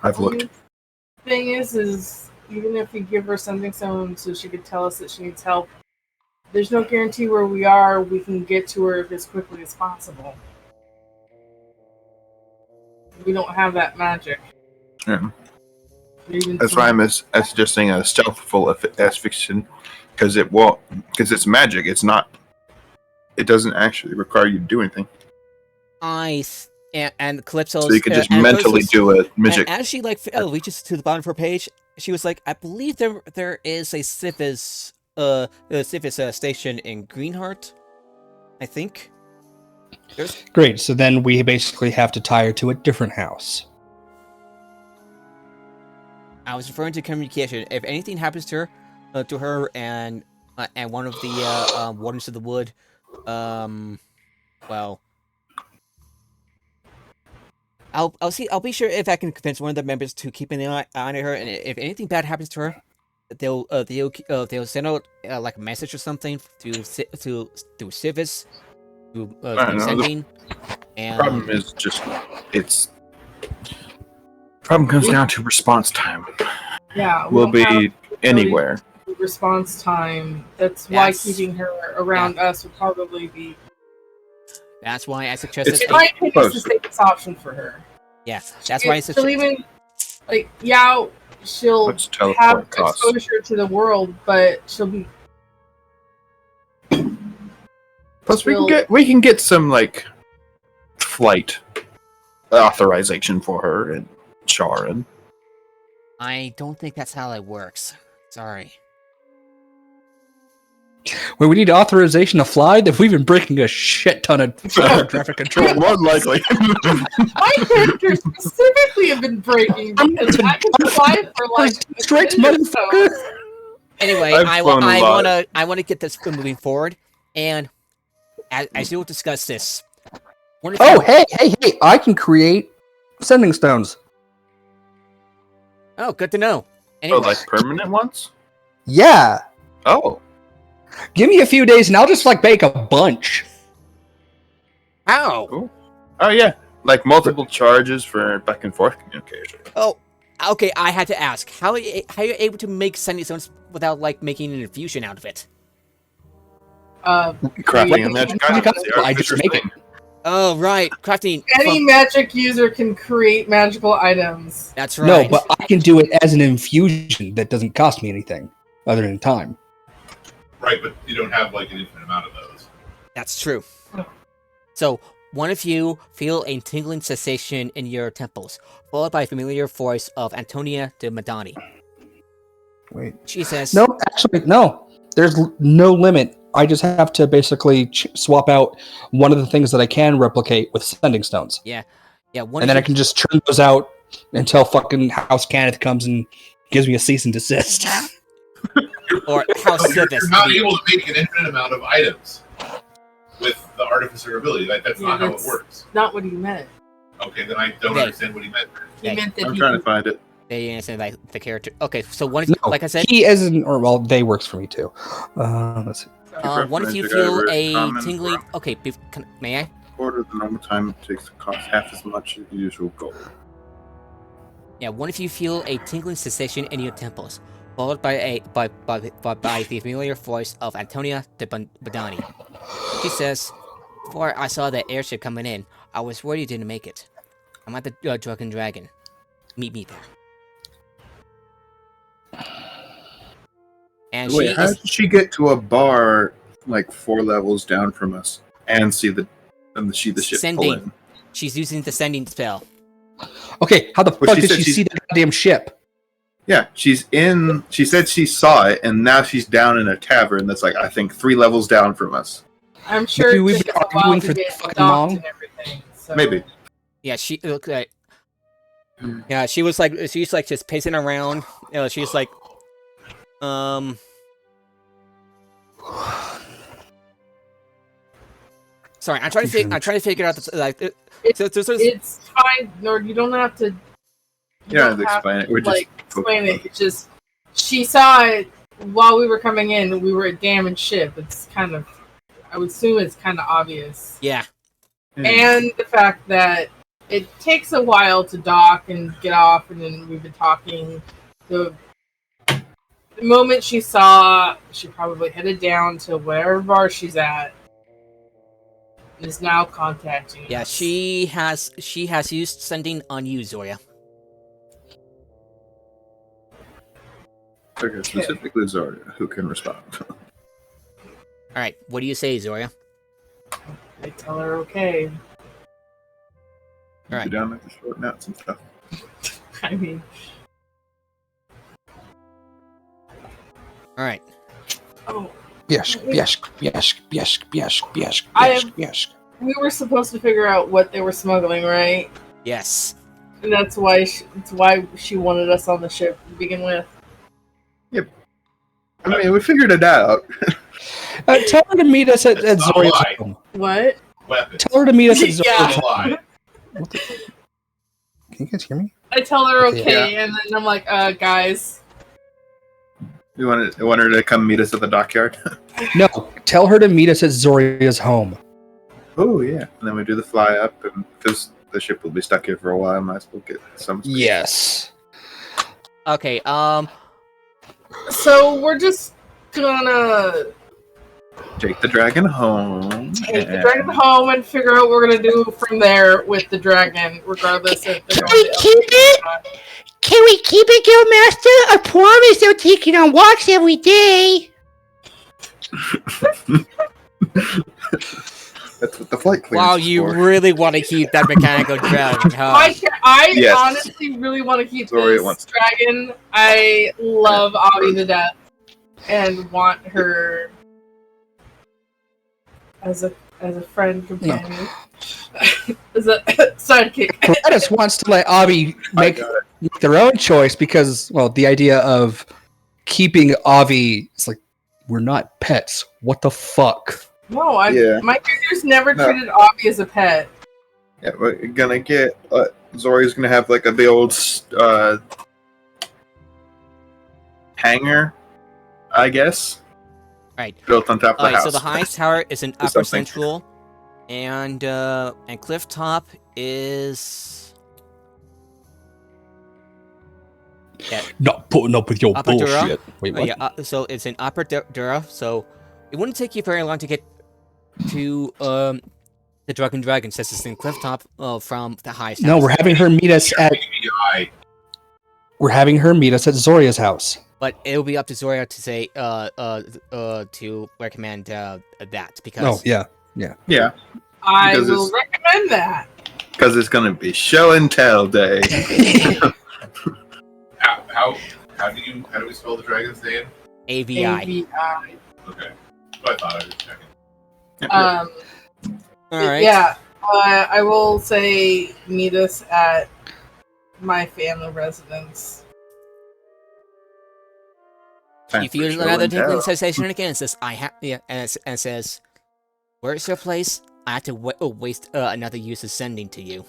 I've looked. Thing is even if we give her sending stone so she could tell us that she needs help, there's no guarantee where we are we can get to her as quickly as possible. We don't have that magic. Yeah. That's why I'm suggesting a stealthful asphyxiation, because it's magic. It's not. It doesn't actually require you to do anything. And Calypso's... So you could just mentally do a magic. And as she reaches to the bottom of her page, she was like, I believe there is a Sivis station in Greenheart, I think. Great, so then we basically have to tie her to a different house. I was referring to communication. If anything happens to her and one of the Wardens of the Wood, well, I'll be sure if I can convince one of the members to keep an eye on her, and if anything bad happens to her, they'll send out like a message or something to Civis, to sending. And the problem is problem comes down to response time. Yeah, we'll be anywhere. Response time. That's why keeping her around us would probably be. That's why I suggested. In my opinion, it's the safest option for her. Yeah, that's why I suggested. She'll even she'll have exposure to the world, but she'll be. Plus, we can get some like flight authorization for her and Sharon. I don't think that's how that works. Sorry. Wait, we need authorization to fly? If we've been breaking a shit ton of traffic control. More likely. My characters specifically have been breaking because I can fly for like straight motherfucker. Anyway, I want to get this moving forward, and as you'll discuss this. Hey! I can create sending stones. Oh, good to know. Anyway. Oh, like permanent ones? Yeah. Oh. Give me a few days and I'll just bake a bunch. How? Cool. Oh yeah, like multiple charges for back and forth communication. Oh, okay. I had to ask, how are you able to make sending stones without making an infusion out of it? Crafting a magic item. I just make it. Oh right, crafting. Any magic user can create magical items. That's right. No, but I can do it as an infusion that doesn't cost me anything other than time. Right, but you don't have an infinite amount of those. That's true. So, one of you feel a tingling sensation in your temples, followed by a familiar voice of Antonia de Madani. Wait. She says... No, actually, no. There's no limit. I just have to basically swap out one of the things that I can replicate with sending stones. Yeah. And then I can just churn those out until fucking House Kenneth comes and gives me a cease and desist. Or House Civis. You're not able to make an infinite amount of items with the artificer ability. That's not how it works. Not what he meant. Okay, then I don't understand what he meant. He meant that I'm trying to find it. They understand the character. Okay, so one like I said, he isn't, or well, they works for me too. Let's see. One of you feel a tingling. Okay, may I? Quarter the normal time it takes to cost half as much as the usual gold. Yeah, one of you feel a tingling sensation in your temples, followed by the familiar voice of Antonia de Badani. She says, "Before I saw the airship coming in, I was worried you didn't make it. I'm at the Drunken Dragon. Meet me there." And wait, how did she get to a bar 4 levels down from us and see the ship pull in? She's using the sending spell. Okay, how the fuck did she see the goddamn ship? Yeah, she's in. She said she saw it, and now she's down in a tavern that's I think 3 levels down from us. I'm sure maybe we've been arguing for fucking long. And everything, so. Maybe. Yeah, she looked like. Yeah, she's just pacing around. She's like, Sorry, I'm trying to figure out it's fine, Nord. You don't have to You don't have to explain it. We're just explain it. It's just she saw it while we were coming in. We were a damaged ship. It's kind of, I would assume it's kind of obvious. Yeah. And the fact that it takes a while to dock and get off, and then we've been talking. The moment she saw, she probably headed down to wherever bar she's at, and is now contacting Yeah, us. she has used sending on you, Zoria. Okay, specifically Zoria, who can respond. Alright, what do you say, Zoria? I tell her okay. Alright. Go down like the short nuts and stuff. I mean, Alright. oh, Yes, yes, yes, yes, yes, yes, I yes, am- yes. we were supposed to figure out what they were smuggling, right? Yes. And that's why she wanted us on the ship to begin with. I mean, we figured it out. Tell her to meet us at That's not Zoria's why. home. What? Weapons. Tell her to meet us at Yeah. Zoria's Don't home. lie. Can you guys hear me? I tell her Okay. okay, and then I'm like, guys. You want her to come meet us at the dockyard? No, tell her to meet us at Zoria's home. Oh yeah, and then we do the fly up, and because the ship will be stuck here for a while, might as well get some. Space. Yes. Okay, So we're just gonna Take the dragon home. take the dragon home and figure out what we're gonna do from there with the dragon, regardless if they're going to keep it? Can we keep it, Guildmaster? I promise they'll take it on walks every day. That's what the flight clearance wow, is you for. really want to keep that mechanical dragon, huh? I Yes. honestly really want to keep Sorry, it this wants- dragon. I love Avi to death and want her as a friend companion. As a sidekick. Paratus wants to let Avi make their own choice because, well, the idea of keeping Avi is like, we're not pets. What the fuck? No, Yeah. my character's never No. treated Avi as a pet. Yeah, we're gonna get. Zori's gonna have like a big old hangar, I guess. Right. Built on top of the Alright, house. so the highest tower is in Or Upper something. Central, and Cliff Top is Not putting up with your Upper Dura? bullshit. Wait, what? yeah. So it's in Upper Dura. So it wouldn't take you very long to get to the Dragon since it's in Cliff Top from the highest. No, house. we're having her meet us at Zoria's house. But it'll be up to Zoria to say to recommend that because Oh, yeah. Yeah, I Because will it's- recommend that. because it's gonna be show and tell day. How do we spell the dragon's name? AVI. AVI. Okay. So I thought I was checking. All right. Yeah, I will say meet us at my family residence. Time If for you show another and tell. tinkling sensation again, it says I have and it says, "Where's your place? I have to waste another user sending to you."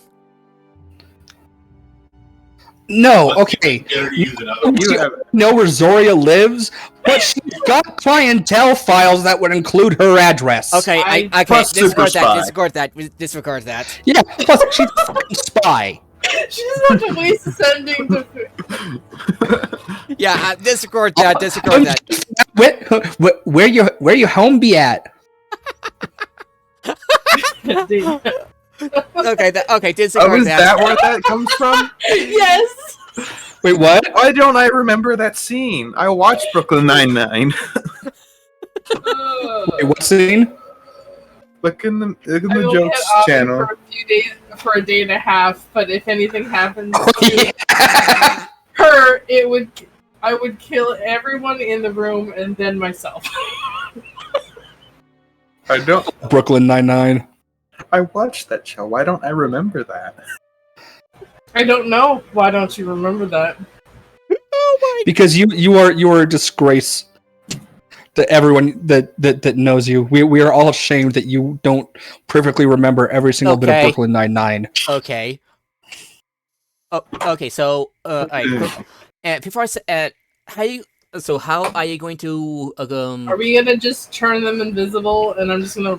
No, okay. Get her to use another You You have know where Zoria lives, but she's got clientele files that would include her address. Okay, I- okay. plus super Disregard that. spy. Disregard that. Yeah, plus she's a fucking spy. She doesn't have to waste sending to. Yeah, disregard that. Disregard that. Where your home be at? Okay, okay. Oh, Disregard is that. that where that comes from? Yes. Wait, what? Why don't I remember that scene? I watched Brooklyn Nine-Nine. Wait, what scene? Look in the I only jokes had Avi channel. for a few days, for a day and a half. But if anything happens Oh, to yeah. her, I would kill everyone in the room and then myself. I don't. Brooklyn Nine-Nine. I watched that show. Why don't I remember that? I don't know. Why don't you remember that? Because you are a disgrace to everyone that knows you. We are all ashamed that you don't perfectly remember every single bit of Okay. Brooklyn Nine-Nine. Okay. Oh, okay. So, alright. And before I said, how are you going to Are we gonna just turn them invisible? And I'm just gonna.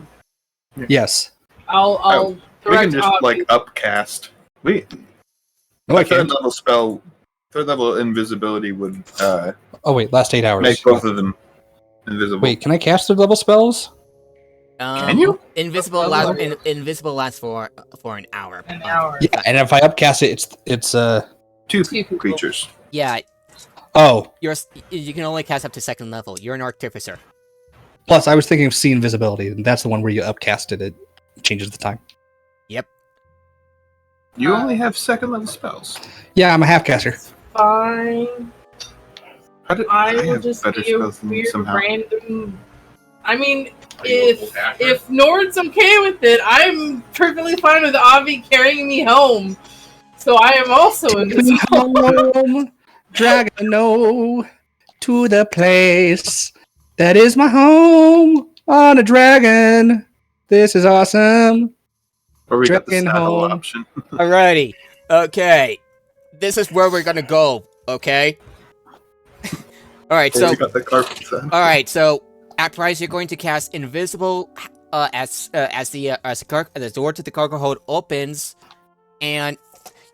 Yes. I'll We direct can just Avi. like upcast. No, I A third can't. level spell, third level invisibility would Oh wait, last 8 hours. make both of them invisible. Wait, can I cast third level spells? Can you? Invisible Level lasts. are you? Invisible lasts for an hour. An hour. Yeah, and if I upcast it, it's Two Two people. creatures. Yeah, Oh. you can only cast up to second level. You're an artificer. Plus, I was thinking of see invisibility, and that's the one where you upcast it. It changes the time. Yep. You only have second level spells. Yeah, I'm a half caster. Fine. How did I will have just better be a spells than you weird somehow? random. I mean, Are you a full if caster? Nord's okay with it, I'm perfectly fine with Avi carrying me home. So I am also invisible. Home, dragon, no, to the place that is my home on a dragon. This is awesome. Or we got the Dragon saddle home. option. Alrighty. Okay. This is where we're gonna go. Okay. All right. Or So. we got the carpet set. All right. So at price, you're going to cast invisible as the door to the cargo hold opens, and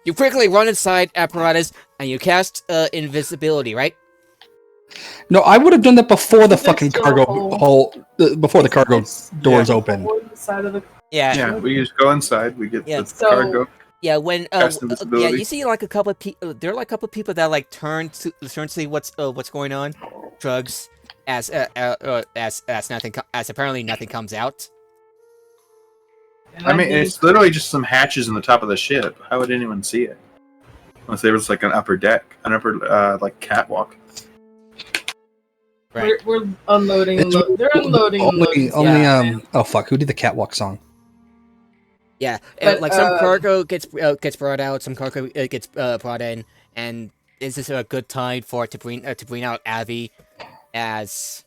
you quickly run inside apparatus and you cast invisibility. Right. No, I would have done that before the There's fucking still cargo a hole. hole. Before the cargo doors Yeah. open. On the side of the- Yeah. Yeah, we just go inside. We get Yeah, the so- cargo. Yeah, when Cast yeah, invisibility. you see like a couple of people. There are like a couple of people that like turn to see what's going on. Drugs, as nothing as apparently nothing comes out. and I mean, think- it's literally just some hatches in the top of the ship. How would anyone see it? Unless there was like an upper deck, an upper like catwalk. Right. We're unloading. It's They're unloading. and loading. Only Yeah. oh fuck, who did the catwalk song? Yeah, But, like some cargo gets brought out, some cargo gets brought in, and this is a good time to bring out Avi, as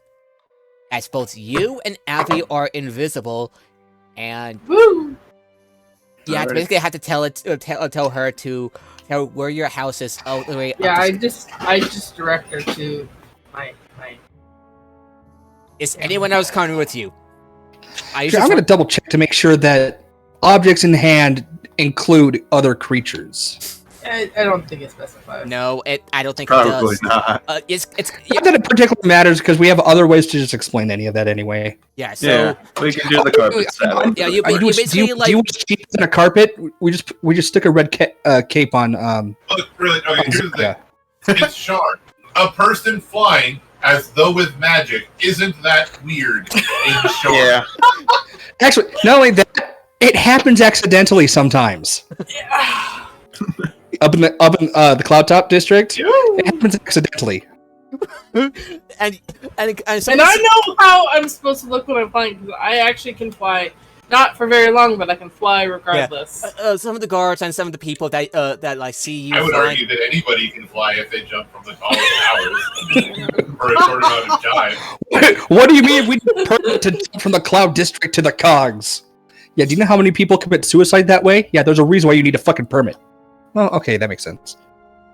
both you and Avi are invisible, and Woo! you have to Alright. basically have to tell her to tell where your house is. Oh, the way. Yeah, I just direct her to my. Is anyone else coming with you? I I'm gonna double check to make sure that objects in hand include other creatures. I don't think it's specified. No, I don't think it Probably does. not. It's Not that it particularly matters because we have other ways to just explain any of that anyway. yeah. So Yeah, we can do the carpet saddle. yeah, you Do basically you like want cheap than a carpet? We just stick a red cape on. Look, really, okay, here's the thing. Yeah. It's Shard. A person flying as though with magic isn't that weird in Shard. Yeah, Actually, not only that, it happens accidentally sometimes. Yeah. Up in the Cloud Top district, Yeah. it happens accidentally. and And I know how I'm supposed to look when I'm flying because I actually can fly, not for very long, but I can fly regardless. some of the guards and some of the people that like see you I would flying. argue that anybody can fly if they jump from the tallest towers for a short amount of time. What do you mean we permit to jump from the Cloud district to the Cogs? Yeah, do you know how many people commit suicide that way? Yeah, there's a reason why you need a fucking permit. Well, okay, that makes sense.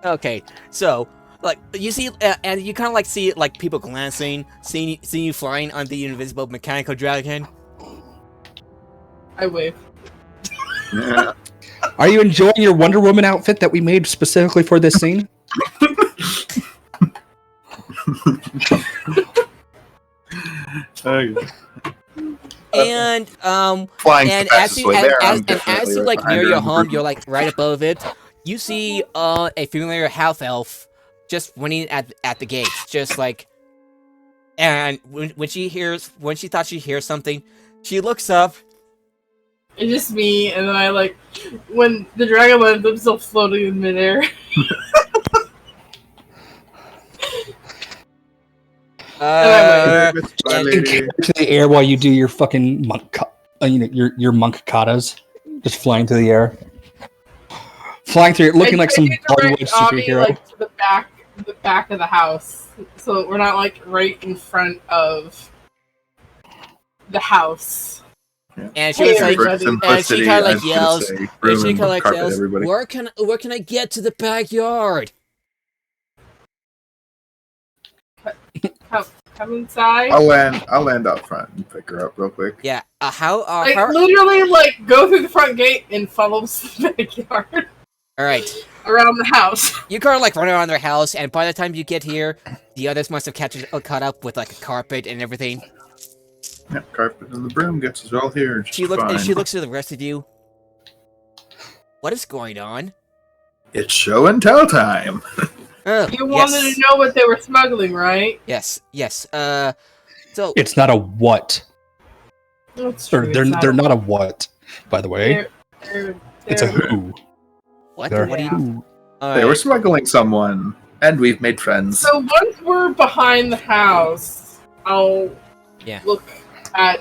Okay, so like you see, and you kind of like see like people glancing, seeing you flying on the invisible mechanical dragon. I wave. yeah. Are you enjoying your Wonder Woman outfit that we made specifically for this scene? Okay. And Flying and the as fastest you way there. I'm as definitely you like behind near her your in the home, group. you're like right above it. You see a familiar half elf just running at the gates, just like. And when she thought she hears something, she looks up. It's just me, and then I like when the dragon lands, I'm still floating in midair. Bye, and- lady. To the air while you do your fucking monk, your monk katas, just flying through the air, flying through, looking like some I do Bollywood direct Avi, superhero. like to the back of the house, so that we're not like right in front of the house. And she Hey, was like, everybody. and she kind of like yells, and and she kind of like carpet yells, everybody. where can I get to the backyard? Come inside. I'll land out front and pick her up real quick. Yeah. Like How? literally, like go through the front gate and follow the backyard All right. around the house. You kind of like run around their house, and by the time you get here, the others must have caught up with like a carpet and everything. Yeah, carpet and the broom gets us all here. She looks to the rest of you. What is going on? It's show and tell time. Oh, You wanted to know what they were smuggling, right? Yes. So It's not a what. That's Or true. they're not a what, by the way. It's a they're- who. what? They're What do you? who. They were smuggling someone, and we've made friends. So once we're behind the house, I'll look at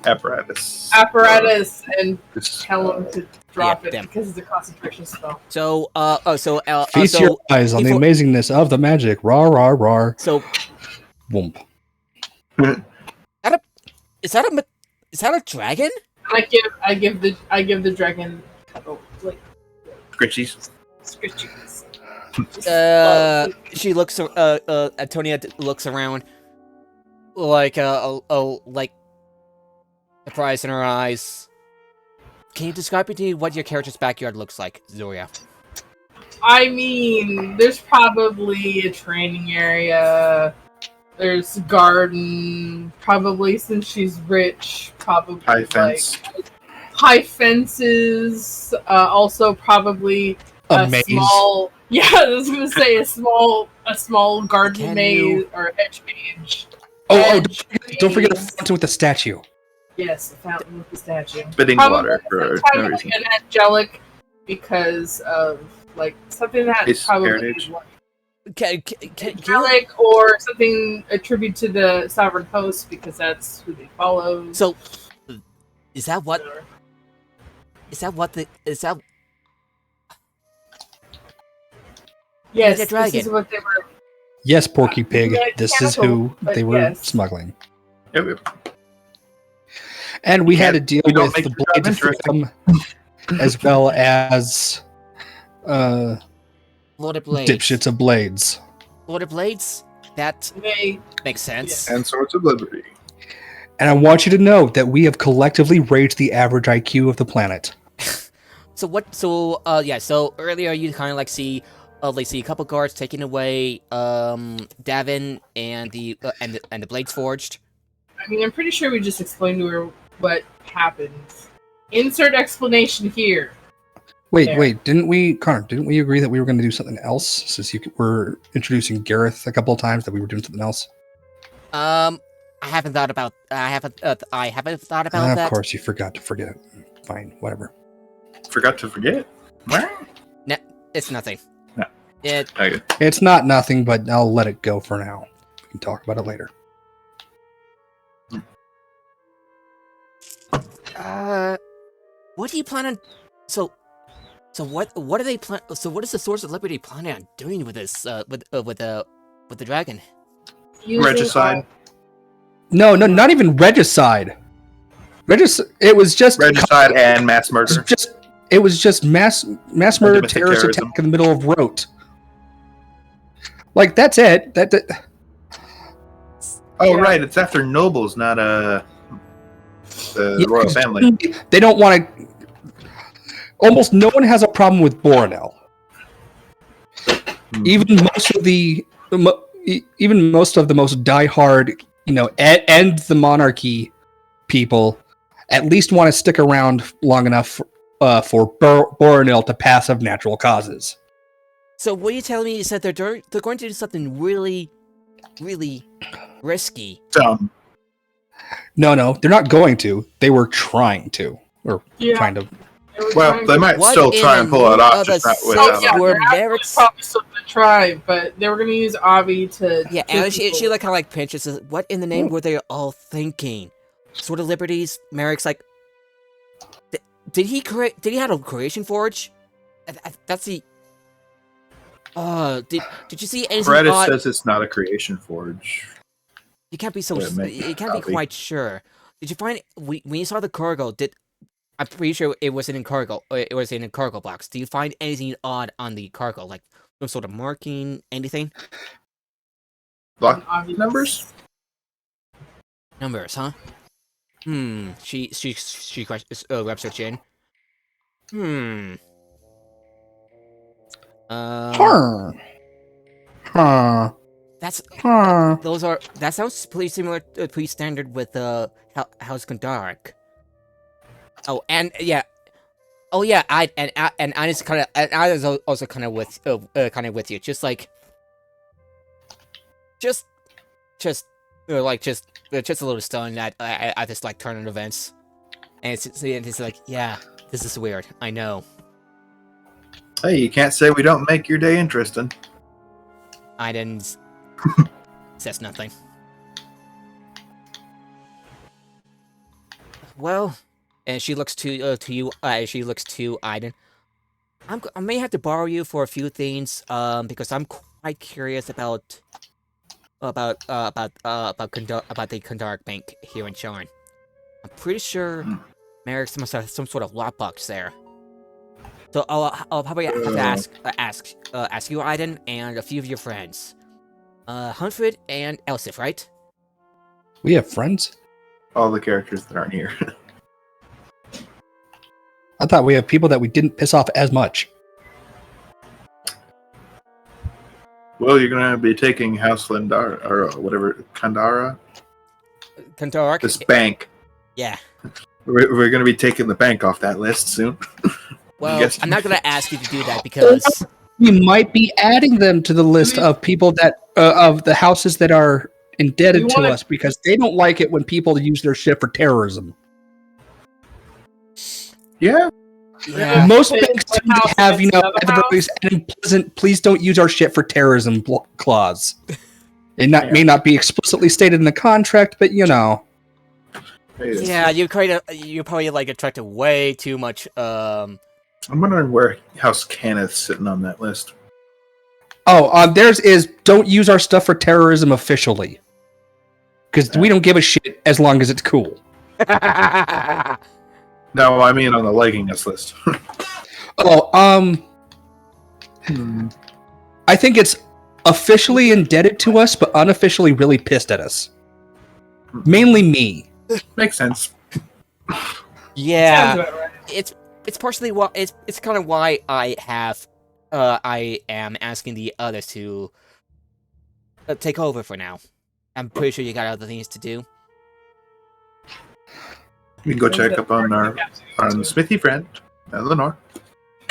Apparatus. apparatus and Just- tell them to drop Yeah, it them. because it's a concentration spell. So Feast your eyes on the before- amazingness of the magic. Rar, rar, rar. So Whoomp. is that a dragon? I give the dragon like Scritchies. scritchies. She looks. Antonia looks around, like like surprise in her eyes. Can you describe to me what your character's backyard looks like, Zoria? I mean, there's probably a training area. There's a garden. Probably since she's rich, probably High like fence. high fences. Also, probably A maze. small. Yeah, I was gonna say a small garden Can maze you- or edge page. Oh, Edge don't forget a maze. fountain with a statue. Yes, the fountain with the statue. Spitting Probably water for kind no of reason. like an angelic because of like something that His probably heritage. Can you? angelic or something attributed to the sovereign host because that's who they follow. So, is that what? Is that? Yes, the dragon. this is what they were. Yes, Porky Pig. Yeah, This is who mechanical, but they were yes. smuggling. Yep. And we had to deal we don't with make the the job Blades of interesting. Freedom, as well as Lord of Blades. dipshits of Blades. Lord of Blades. That They makes sense. And Swords of Liberty. And I want you to know that we have collectively raised the average IQ of the planet. So what? So yeah. So earlier you kind of like see a couple guards taking away Davin and the Blades Forged. I mean, I'm pretty sure we just explained to her what happened. Insert explanation here. Wait, didn't we agree that we were going to do something else? Since you were introducing Gareth a couple of times, that we were doing something else. I haven't thought about. I haven't thought about that. Of course, you forgot to forget. Fine, whatever. Forgot to forget. What? It's nothing. No. It. Okay. It's not nothing, but I'll let it go for now. We can talk about it later. What do you plan on? So what are they plan? So what is the Swords of Liberty planning on doing with this? With the dragon? Using Regicide. No, not even regicide. It was just Regicide and mass murder. It was just mass murder, domestic terrorist terrorism. attack in the middle of Rote. Like that's it. Oh, Yeah. right. It's after nobles, not the royal family. They don't want to. Almost no one has a problem with Boronel. Even most of the most diehard, end the monarchy people, at least want to stick around long enough for Boronel to pass of natural causes. So what you're telling me is that they're going to do something really, really risky. Dumb. No, they're not going to. They were trying to, or Yeah. kind of. Well, they might What still in try and pull it the off, name just of not the with Oh, Oh, yeah, We're they're actually very- probably something to try, but they were going to use Avi to. Yeah, kill and she people. like kind of like pinches. Says, what in the name were they all thinking? Sword of Liberties. Merrick's like, did he have a creation forge? That's the. Did you see anything Redis odd? says it's not a creation forge. You can't be so. Yeah, make You can't be copy. quite sure. Did you find when you saw the cargo? I'm pretty sure it wasn't in cargo. It was in a cargo box. Do you find anything odd on the cargo, like some sort of marking, anything? Block Obvious. numbers? Numbers, huh? She questions. Webs her chin. Huh. That's Huh. that sounds pretty similar, pretty standard with House Gondaric. Oh, and yeah. Oh yeah, I was also kind of with you. Just a little stunned at this like turn of events, and it's like, yeah, this is weird. I know. Hey, you can't say we don't make your day interesting. Aiden says nothing. Well, and she looks to you. She looks to Aiden. I may have to borrow you for a few things. Because I'm quite curious about the Kandaric Bank here in Sharn. I'm pretty sure Merrick's must have some sort of lockbox there. So I'll probably have to ask you, Aiden, and a few of your friends. Huntford and Elsif, right? We have friends? All the characters that aren't here. I thought we have people that we didn't piss off as much. Well, you're going to be taking House Lindar, or whatever, Kandara? Kandaric? This bank. Yeah. We're going to be taking the bank off that list soon. Well, I'm not going to ask you to do that because... We might be adding them to the list of people that, of the houses that are indebted to us because they don't like it when people use their shit for terrorism. Yeah. Yeah. Most banks seem to have, at the very least, an unpleasant, please don't use our shit for terrorism clause. It may not be explicitly stated in the contract, but Yeah, you're probably like attracted way too much. I'm wondering where House Kenneth's sitting on that list. Theirs is don't use our stuff for terrorism officially. Because we don't give a shit as long as it's cool. No, I mean on the liking us list. I think it's officially indebted to us, but unofficially really pissed at us. Mainly me. Makes sense. Yeah, Right. it's partially why it's kind of why I am asking the others to take over for now. I'm pretty sure you got other things to do. We can go check up on our Smithy friend, Eleanor.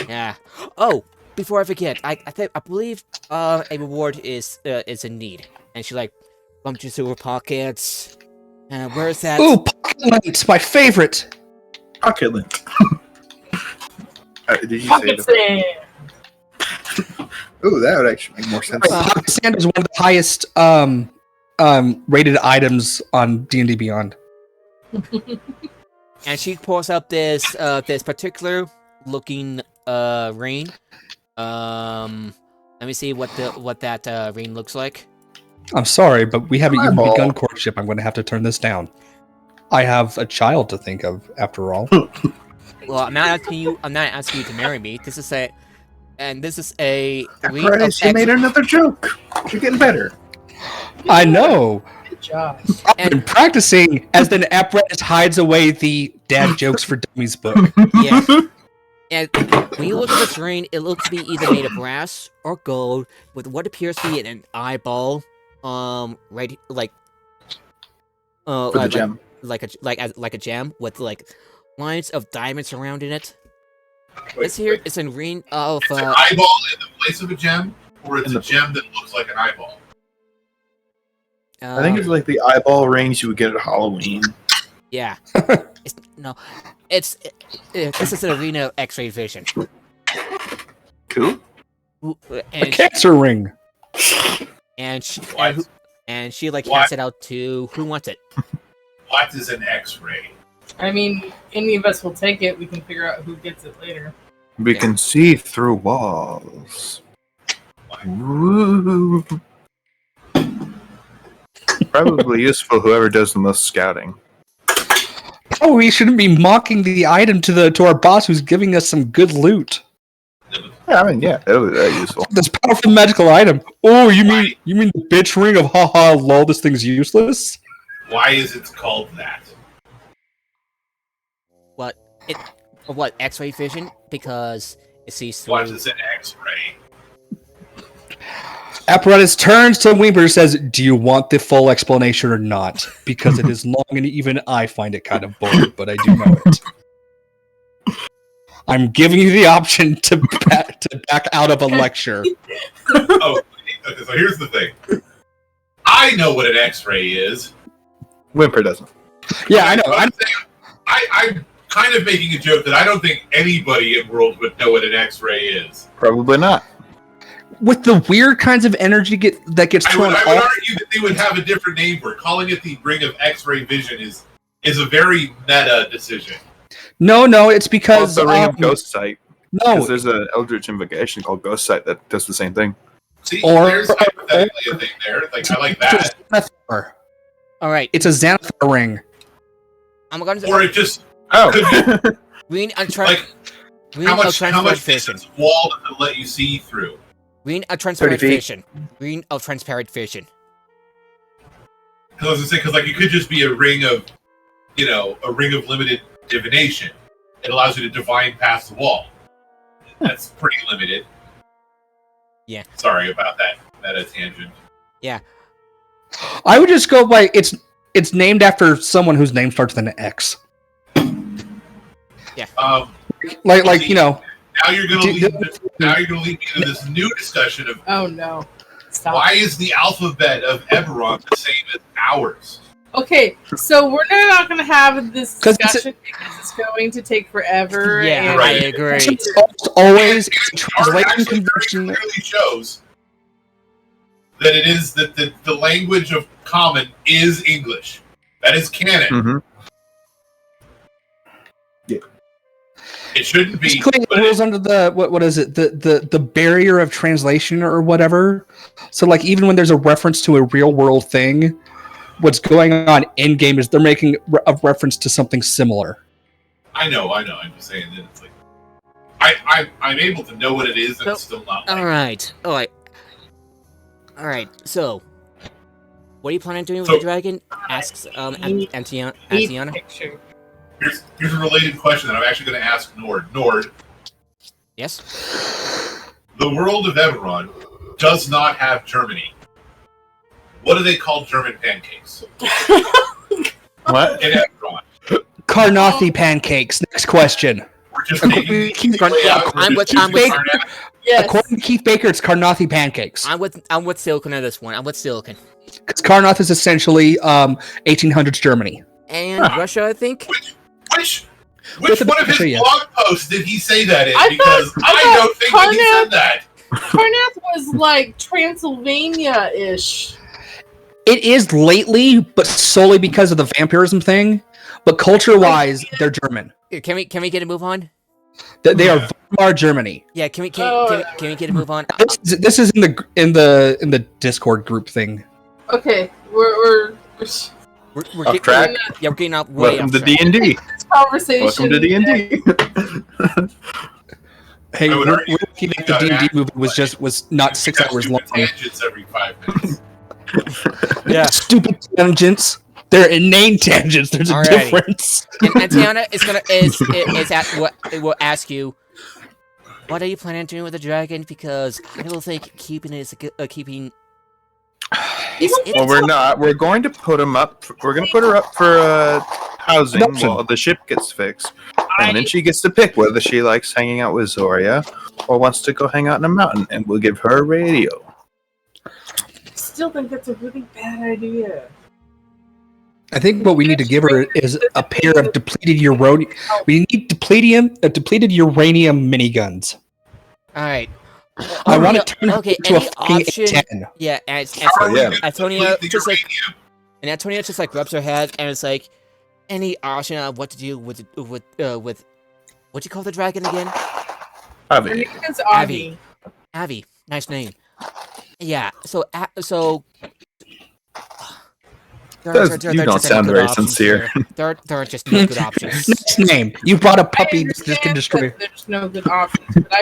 Yeah. Oh, before I forget, I believe a reward is in need, and she like bumped through her pockets. Where is that? Ooh, pocket lint, my favorite. Pocket lint. Did you Pocket say sand. Ooh, that would actually make more sense. Pocket sand is one of the highest rated items on D&D Beyond. And she pulls up this particular looking ring. Let me see what that ring looks like. I'm sorry, but we haven't even begun courtship. I'm going to have to turn this down. I have a child to think of, after all. Well, I'm not asking you to marry me. This is a ring Christ, you made another joke. You're getting better. I know. Good job. I've been practicing as the apparatus hides away the Dad Jokes for Dummies book. Yeah. And when you look at this ring, it looks to be either made of brass or gold with what appears to be an eyeball. Right, like For the gem. like a gem with like lines of diamonds surrounding it. Wait, This here wait. is a ring of It's an eyeball in the place of a gem, or it's a gem that looks like an eyeball. I think it's like the eyeball rings you would get at Halloween. Yeah. This is an arena of X-ray vision. Cool. A And cancer ring. What? she like What? hands it out to who wants it. What is an X-ray? I mean, any of us will take it. We can figure out who gets it later. We can see through walls. Woo. Probably useful whoever does the most scouting. No, we shouldn't be mocking the item to our boss who's giving us some good loot. Yeah, I mean, yeah, it was useful. This powerful magical item. Oh, you mean the bitch ring of haha lol, this thing's useless? Why is it called that? What X-ray vision? Because it sees through. Watch this in X-ray. Apparatus turns to Weeper and says, "Do you want the full explanation or not? Because it is long and even I find it kind of boring, but I do know it. I'm giving you the option to back out of a lecture." Oh, okay, so here's the thing. I know what an X-ray is. Whimper doesn't. Yeah, I know. I'm kind of making a joke that I don't think anybody in World would know what an X-ray is. Probably not. With the weird kinds of energy that gets I thrown would off. argue that they would have a different name for it. Calling it the Ring of X-ray Vision is a very meta decision. No, it's because Also, Ring of Ghost Sight. No, Because there's an Eldritch Invocation called Ghost Sight that does the same thing. See, Or- there's hypothetically a thing there. Like, I like that. Xanathar. All right, It's a Xanathar ring. I'm going to Or it just Oh. could be Green like Green how of much transparent vision. distance wall does it let you see through? Green of transparent 30 feet. vision. Green of transparent vision. Because I was gonna say, because like it could just be a ring of limited divination. It allows you to divine past the wall. That's pretty limited. Yeah. Sorry about that. That a tangent. I would just go by it's named after someone whose name starts with an X. Like you know. Now you're gonna lead me into this new discussion of Oh no. Stop. why is the alphabet of Eberron the same as ours? Okay, so we're not going to have this 'Cause it's- discussion because it's going to take forever. Yeah, and right. I agree. It's always a Our translation actually very convention. clearly shows that it is that the language of common is English. That is canon. Mm-hmm. It shouldn't be. Basically, it but rules under the what is it? The barrier of translation or whatever. So like even when there's a reference to a real world thing, what's going on in game is they're making a reference to something similar. I know. I'm just saying that it's like I'm able to know what it is, and it's still not. All right. So, what are you planning on doing with So- the dragon? Asks Antiana. Picture. Here's a related question that I'm actually going to ask Nord. Nord, Yes. the world of Eberron does not have Germany. What do they call German pancakes What? in Eberron? Karnathi pancakes. Next question. We're just taking Keith- I'm with Yes. According to Keith Baker, it's Karnathi pancakes. I'm with Silicon on this one. I'm with Silicon. Because Karnath is essentially 1800s Germany. And Russia, I think. Which With the one of his picture, yeah. blog posts did he say that in? I Because thought I don't think that he Karnak- said that. Karnath was like Transylvania-ish. It is lately, but solely because of the vampirism thing. But culture-wise, they're German. Can we get a move on? They are Weimar Germany. Yeah. Can we get a move on? This is in the Discord group thing. Okay, we're We're Off track. Yeah, we're getting off way Welcome off to track. D&D. this conversation. Welcome to D&D. Hey, I would we're argue looking at the D&D movie was not 6 We have hours long. stupid tangents every 5 minutes. Yeah. Stupid tangents. They're inane tangents. There's a Alrighty. difference. And Antiana will ask you, what are you planning on doing with the dragon? Because I don't think keeping it is keeping. Well, we're not. We're going to put him up. We're going to put her up for housing Adoption. while the ship gets fixed. And then she gets to pick whether she likes hanging out with Zoria or wants to go hang out in a mountain, and we'll give her a radio. Still think that's a really bad idea. I think what we need to give her is a pair of depleted uranium. We need depleted uranium miniguns. All right. I want to turn her Okay. into a Any fucking option? A10. Yeah. As How are we yeah. gonna Antonia complete the just like uranium? and Antonia just like rubs her head and it's like any option on what to do with what do you call the dragon again? Her Avi. name is Avi. You don't sound very sincere. There are just no good options. Next name. You brought a puppy I that understand can destroy. that there's no good options, but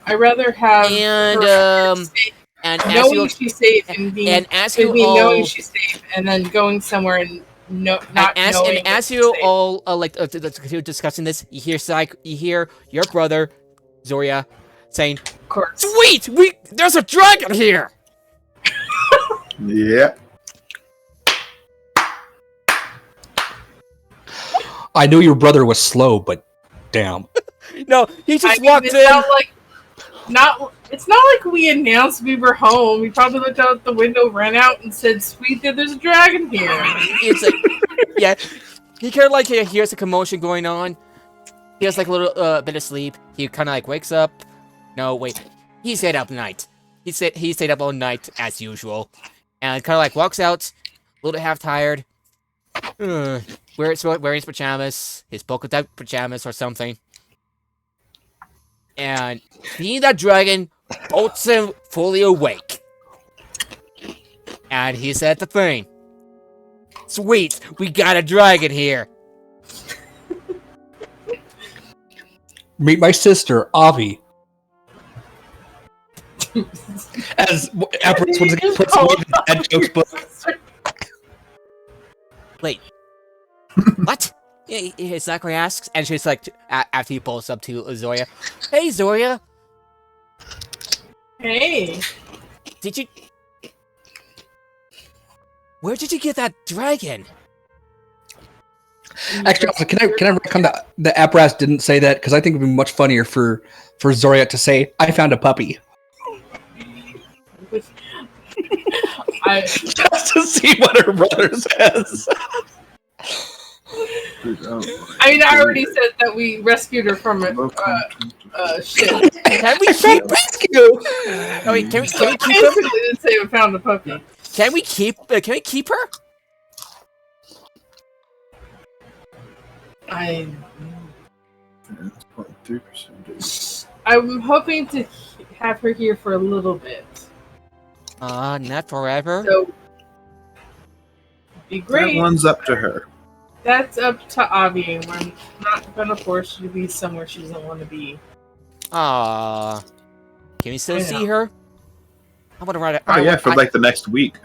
I'd rather have And her safe, and as knowing you she's safe and being and as with you me knowing all she's safe, and then going somewhere and not as knowing. and as that you she's safe. all continue discussing this, you hear your brother Zoria saying, Of course. "Sweet, there's a dragon here." Yeah. I knew your brother was slow, but damn. No, he just I mean, walked it's in. It's not like we announced we were home. We probably looked out the window, ran out, and said, "Sweet, there's a dragon here." It's like, yeah, he kind of like hears a commotion going on. He has like a little bit of sleep. He kind of like wakes up. No, wait, he stayed up night. He stayed up all night as usual, and kind of like walks out, a little half tired. Wearing his pajamas, his polka dot pajamas or something. And seeing that dragon bolts him fully awake. And he said the thing. Sweet, we got a dragon here. Meet my sister, Avi. As Eberron once again puts away the dad jokes book. Wait. What? He Zachary asks, and she's like, after he pulls up to Zoria. Hey, Zoria. Hey, Did you... Where did you get that dragon? Actually, also, can I come that the apparatus didn't say that, because I think it would be much funnier for Zoria to say, "I found a puppy," just to see what her brother says. I mean, I already said that we rescued her from a ship. Can we keep... Rescue. Oh, wait, can we keep her? Basically, didn't say we found a puppy. Can we keep her? I'm hoping to have her here for a little bit. Not forever. So, be That great. one's up to her. That's up to Avi. We're not gonna force her to be somewhere she doesn't want to be. Can we still I see know. her? I want to write it. Oh yeah, for like the next week.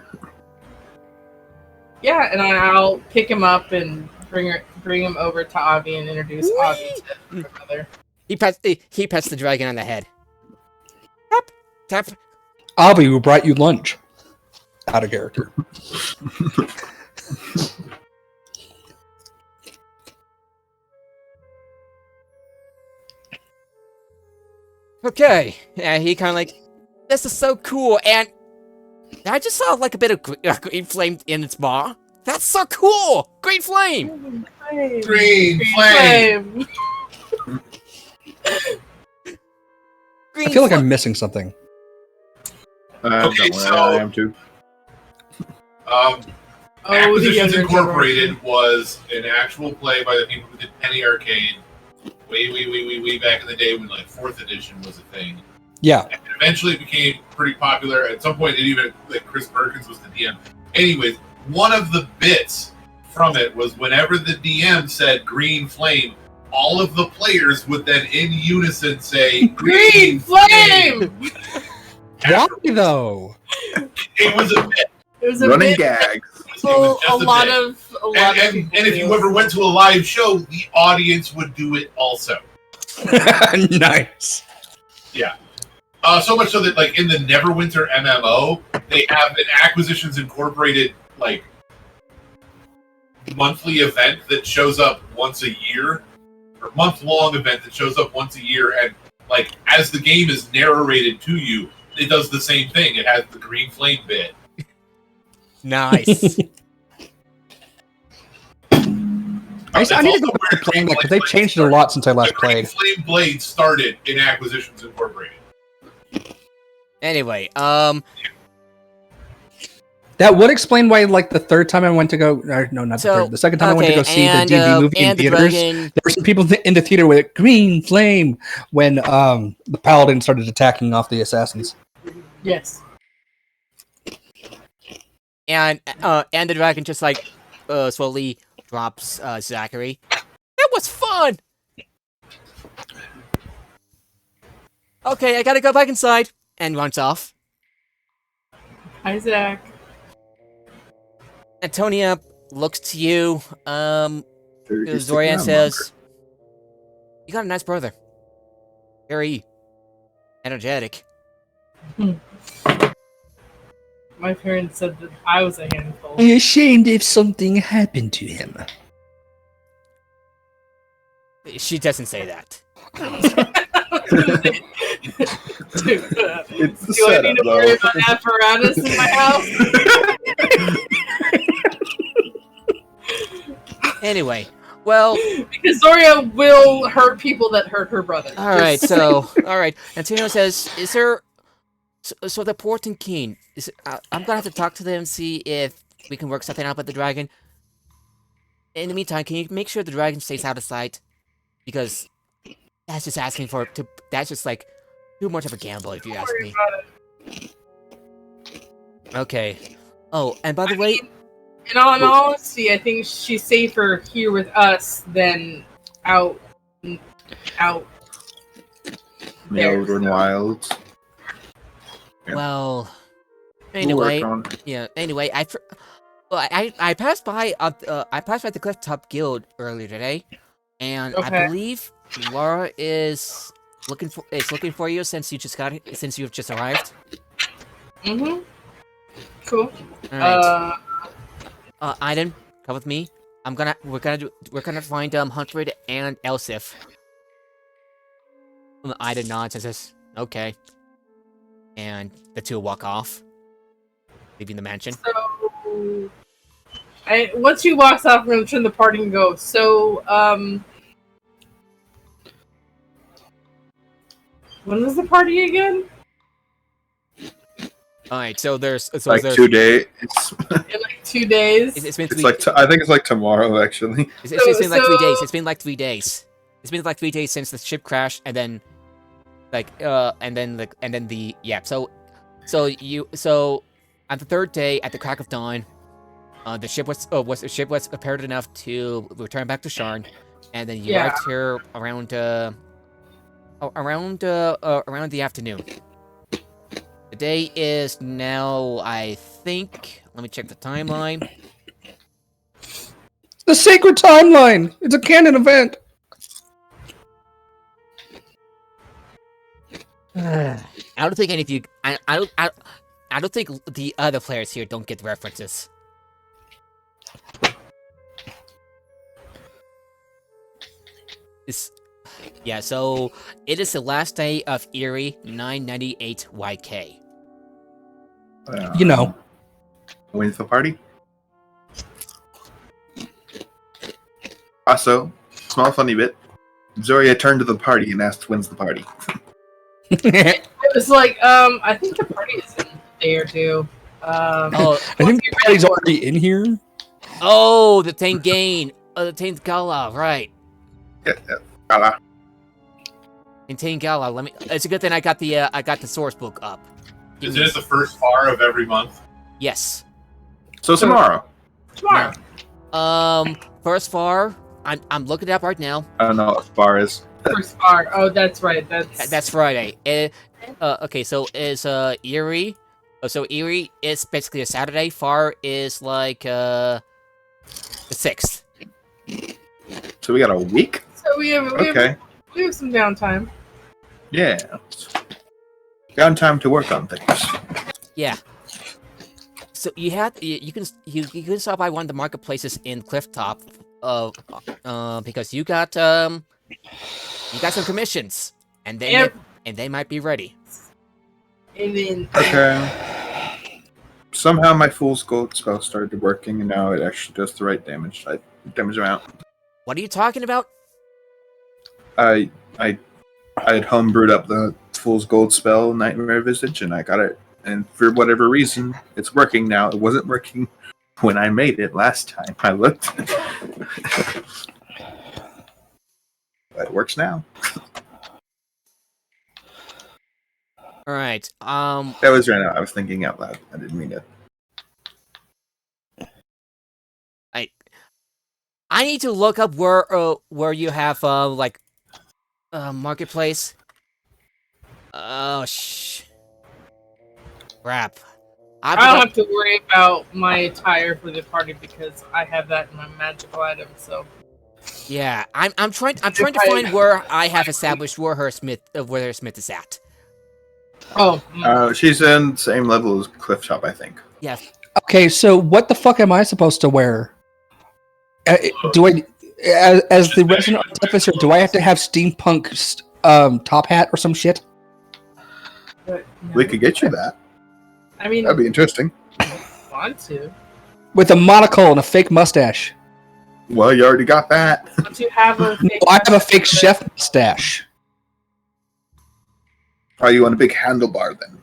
Yeah, and I'll pick him up and bring him over to Avi and introduce Avi to her mother. He pets the dragon on the head. Tap, tap. Avi, who brought you lunch? Out of character. Okay, and he kind of like, this is so cool, and I just saw like a bit of green flame in its maw. That's so cool! Green flame! Green flame. Green I feel like flame. I'm missing something. Okay, Don't worry, so- I am too. The Acquisitions younger Incorporated generation. was an actual play by the people who did Penny Arcade way back in the day when like 4th edition was a thing. Yeah. And eventually it became pretty popular. At some point, it even like Chris Perkins was the DM. Anyways, one of the bits from it was whenever the DM said "green flame," all of the players would then in unison say Green flame! Why though? It was a bit. It was a Running bit, gags. so just a a lot bit. of And people if you do. ever went to a live show, the audience would do it also. Nice. So much so that, like, in the Neverwinter MMO, they have an Acquisitions Incorporated, like, monthly event that shows up once a year, or month-long event that shows up once a year, and, like, as the game is narrated to you, it does the same thing. It has the green flame bit. Nice. I need to go back to playing that because they changed it a lot since I last The green played. flame blade started in Acquisitions Incorporated. Anyway, That would explain why, like, the third time I went to go, no, not the so third, the second time I went to go see the and, D&D movie in and the theaters, dragon. there were some people in the theater with green flame when the paladin started attacking off the assassins. Yes. And the dragon just like slowly drops Zachary. That was fun. Okay, I gotta go back inside, and runs off. Hi, Zach. Antonia looks to you. Sure, he's sticking Zorian around says, "You got a nice brother. Very energetic." My parents said that I was a handful. I'm ashamed if something happened to him. She doesn't say that. Dude, It's the do I setup, need to though. worry about apparatus in my house? Anyway, well, Because Zoria will hurt people that hurt her brother. all right. So, all right. Antonio says, "Is there so the port and Keen? Is I'm gonna have to talk to them and see if we can work something out with the dragon. In the meantime, can you make sure the dragon stays out of sight? Because that's just asking for to. That's just like too much of a gamble, if you ask Worry me." about it. Okay. Oh, and by the way, In all honesty, I think she's safer here with us than out. The Eberron Wilds. Yeah. well, We'll work anyway, on it. yeah. Anyway, I passed by the Clifftop Guild earlier today, and I Okay. believe Laura is looking for you since you've just arrived. Mm-hmm. Cool. All right. Aiden, come with me. We're gonna find Huntred and Elsif. Aiden nods and says, "Okay," and the two walk off, leaving the mansion. So, once she walks off, I'm gonna turn the party and go. So, when is the party again? All right, so there's Like 2 days. In like 2 days. It's been It's three. like I think it's like tomorrow actually. It's been like 3 days. so- It's been like 3 days. It's been like 3 days since the ship crashed, and then, So on the third day, at the crack of dawn, the ship was prepared enough to return back to Sharn, and then you Yeah. arrived here around the afternoon. The day is now, I think. Let me check the timeline. The sacred timeline. It's a canon event. I don't think any of you. I don't think the other players here don't get the references. Yeah, so it is the last day of Erie 998 YK. You know. When's the party? Also, small funny bit. Zoria turned to the party and asked, "When's the party?" It was like, I think the party is in a day or two. Oh, I think the party's already in here. oh, the Tangain, the Tangala, right? Gala. In Tangala, let me. It's a good thing I got the source book up. Give Is me- it the first bar of every month? Yes. So tomorrow. Tomorrow. First far, I'm looking it up right now. I don't know what bar is. First bar. Oh, that's right. That's Friday. Okay, so is Erie. So Erie is basically a Saturday. Far is like the 6th. So we got a week? So we have Okay. some downtime. Yeah. Downtime to work on things. Yeah. So you can stop by one of the marketplaces in Clifftop, because you got some commissions, and they might be ready. And then Okay. Somehow my Fool's Gold spell started working, and now it actually does the right damage amount. What are you talking about? I had homebrewed up the Fool's Gold spell, Nightmare Visage, and I got it. And for whatever reason, it's working now. It wasn't working when I made it last time. I looked. But it works now. All right. That was right now. I was thinking out loud. I didn't mean to. I need to look up where you have like marketplace. Oh crap. I don't have to worry about my attire for the party because I have that in my magical item. So Yeah, I'm trying to find where I have established where her smith is at. She's in the same level as Clifftop, I think. Yeah. Okay, so what the fuck am I supposed to wear? Do I, as the resident artificer, do I have to have steampunk top hat or some shit? but, no. We could get you that. I mean, That'd be interesting. I want to. With a monocle and a fake mustache. Well, you already got that. Don't you have a? No, I have a fake chef mustache. Oh, you want a big handlebar then?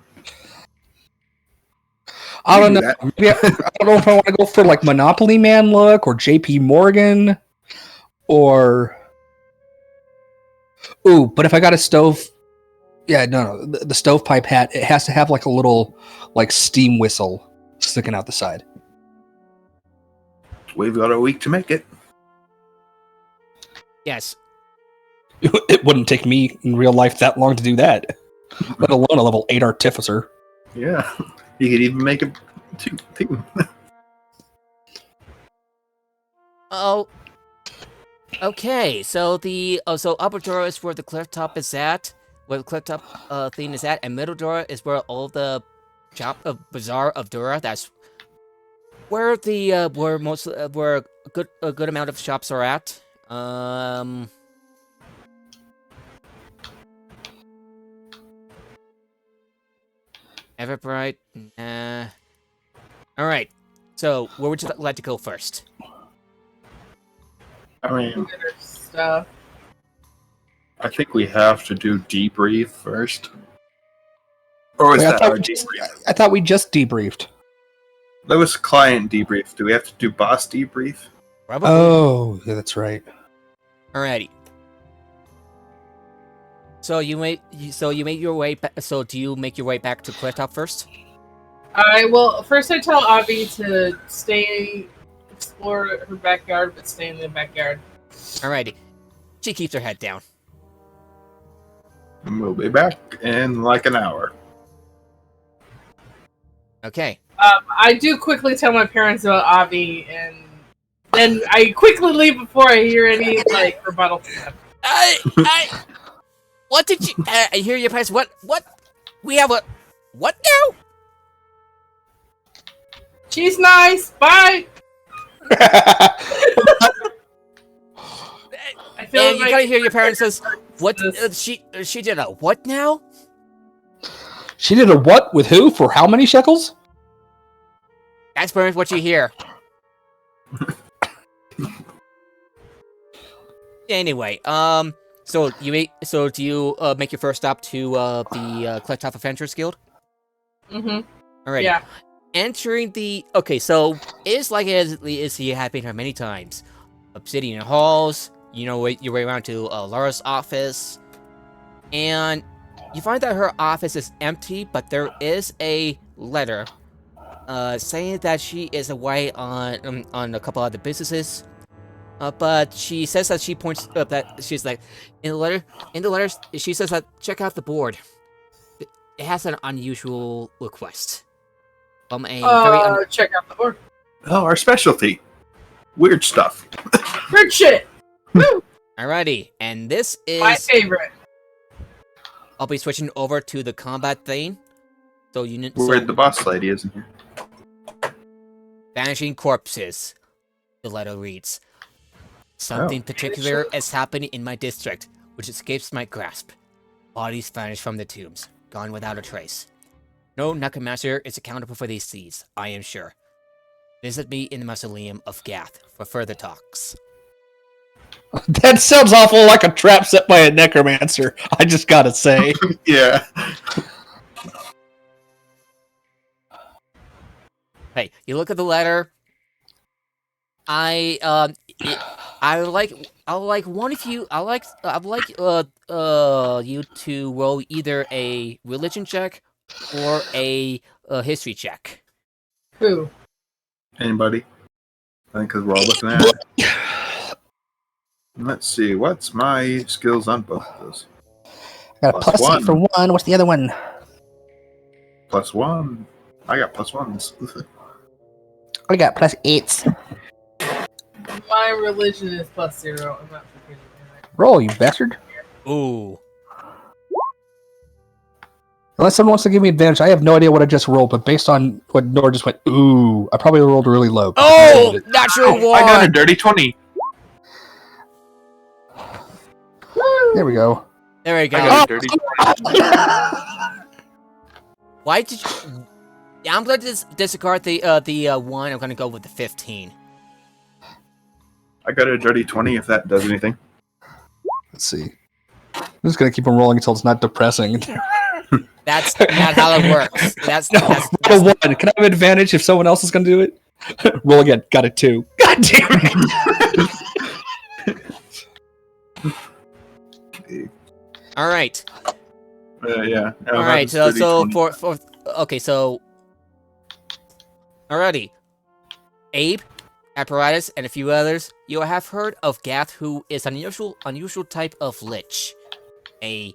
I don't You know. do that. Maybe I don't know if I want to go for like Monopoly Man look or JP Morgan or. Ooh, but if I got a stove. Yeah, no. The stovepipe hat, it has to have like a little like steam whistle sticking out the side. We've got a week to make it. Yes. It wouldn't take me in real life that long to do that, let alone a level 8 artificer. Yeah. You could even make a team. Oh. Okay, so so upper door is where the cliff top is at, where the cliff top thing is at, and middle door is where all the bazaar of Dura. That's where the where a good amount of shops are at. Everbright. All right. So where would you like to go first? I mean, Stuff. I think we have to do debrief first. Or is Wait, that our debrief? I thought we just debriefed. That was client debrief. Do we have to do boss debrief? Probably. Oh, yeah, that's right. Alrighty. So you make your way back. So do you make your way back to Clifftop first? First I tell Avi to explore her backyard, but stay in the backyard. Alrighty. She keeps her head down. And we'll be back in like an hour. Okay. I do quickly tell my parents about Avi, and then I quickly leave before I hear any like rebuttal from them. What did you? I hear your parents. What? We have a. What now? She's nice. Bye. I feel And you like gotta hear your parents says, "What? She did a what now?" She did a what with who for how many shekels? That's pretty much what you hear. Anyway, so do you make your first stop to the Clifftop Adventurers Guild? Mm-hmm. Alright. Yeah. Entering the so it's like as you have been here many times. Obsidian halls, you know your way around to Laura's office, and you find that her office is empty, but there is a letter saying that she is away on a couple other businesses. But she says that she points that she's like in the letter she says that check out the board. It has an unusual request from a very Check out the board. Oh, our specialty. Weird stuff. Good shit. Woo! Alrighty, and this is My favorite. I'll be switching over to the combat thing. So you need Where the boss lady isn't here. vanishing corpses. The letter reads. Something particular is happening in my district, which escapes my grasp. Bodies vanish from the tombs, gone without a trace. No necromancer is accountable for these deeds, I am sure. Visit me in the mausoleum of Gath for further talks. That sounds awful like a trap set by a necromancer. I just gotta say. Yeah. Hey, you look at the letter. I would like you to roll either a religion check or a history check. Who? Anybody? I think because we're all looking at it. Let's see. What's my skills on both of those? I got a Plus +8 for one. What's the other one? +1. I got +1s. I got +8s. My religion is +0. I'm not forgetting that. Roll, you bastard. Ooh. Unless someone wants to give me advantage, I have no idea what I just rolled, but based on what Nora just went, ooh, I probably rolled really low. Oh, natural one. I got a dirty 20. There we go. There we go. I got a dirty 20. Why did you? Yeah, I'm going to disregard the one. I'm going to go with the 15. I got a dirty 20 if that does anything. Let's see. I'm just going to keep on rolling until it's not depressing. That's not how it works. Roll 1. Can I have advantage if someone else is going to do it? Roll again. Got a 2. God damn it. All right. Yeah. All right. So okay. So alrighty. Abe, Apparatus, and a few others. You have heard of Gath, who is an unusual type of lich. A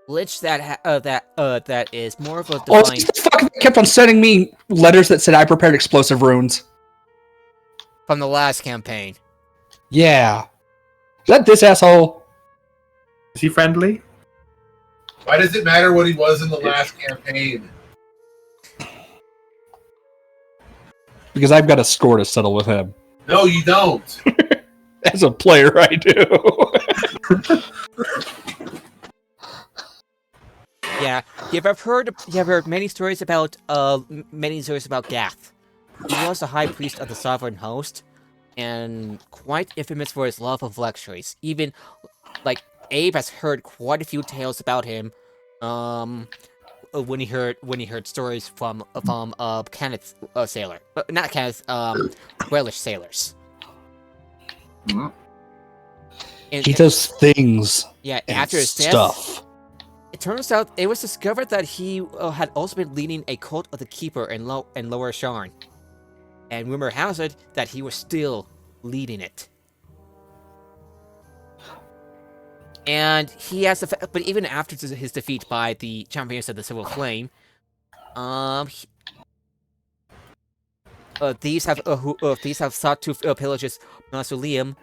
lich that is more of a Oh, divine. the fuck kept on sending me letters that said I prepared explosive runes. From the last campaign. Yeah. Is that this asshole? Is he friendly? Why does it matter what he was in the last campaign? Because I've got a score to settle with him. No, you don't. As a player, I do. Yeah, you have heard many stories about Gath. He was the high priest of the sovereign host, and quite infamous for his love of luxuries. Even like Abe has heard quite a few tales about him. When he heard stories from Kenneth's sailor, not Kenneth, Welsh sailors. Mm. And, He does things. Yeah, and after his death, stuff. it turns out it was discovered that he had also been leading a cult of the Keeper in Lower Sharn. And rumor has it that he was still leading it. And he has but even after his defeat by the champions of the Silver Flame, thieves have sought to pillage his mausoleum,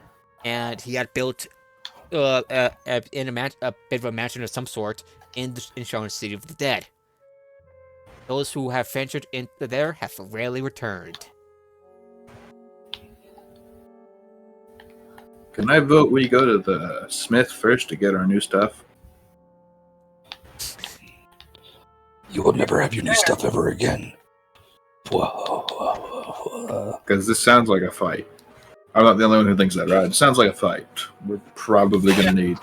and he had built a bit of a mansion of some sort in Sharn City of the Dead. Those who have ventured in there have rarely returned. Can I vote we go to the Smith first to get our new stuff? You will never have your new stuff ever again. Because this sounds like a fight. I'm not the only one who thinks that, right? It sounds like a fight. We're probably going to need.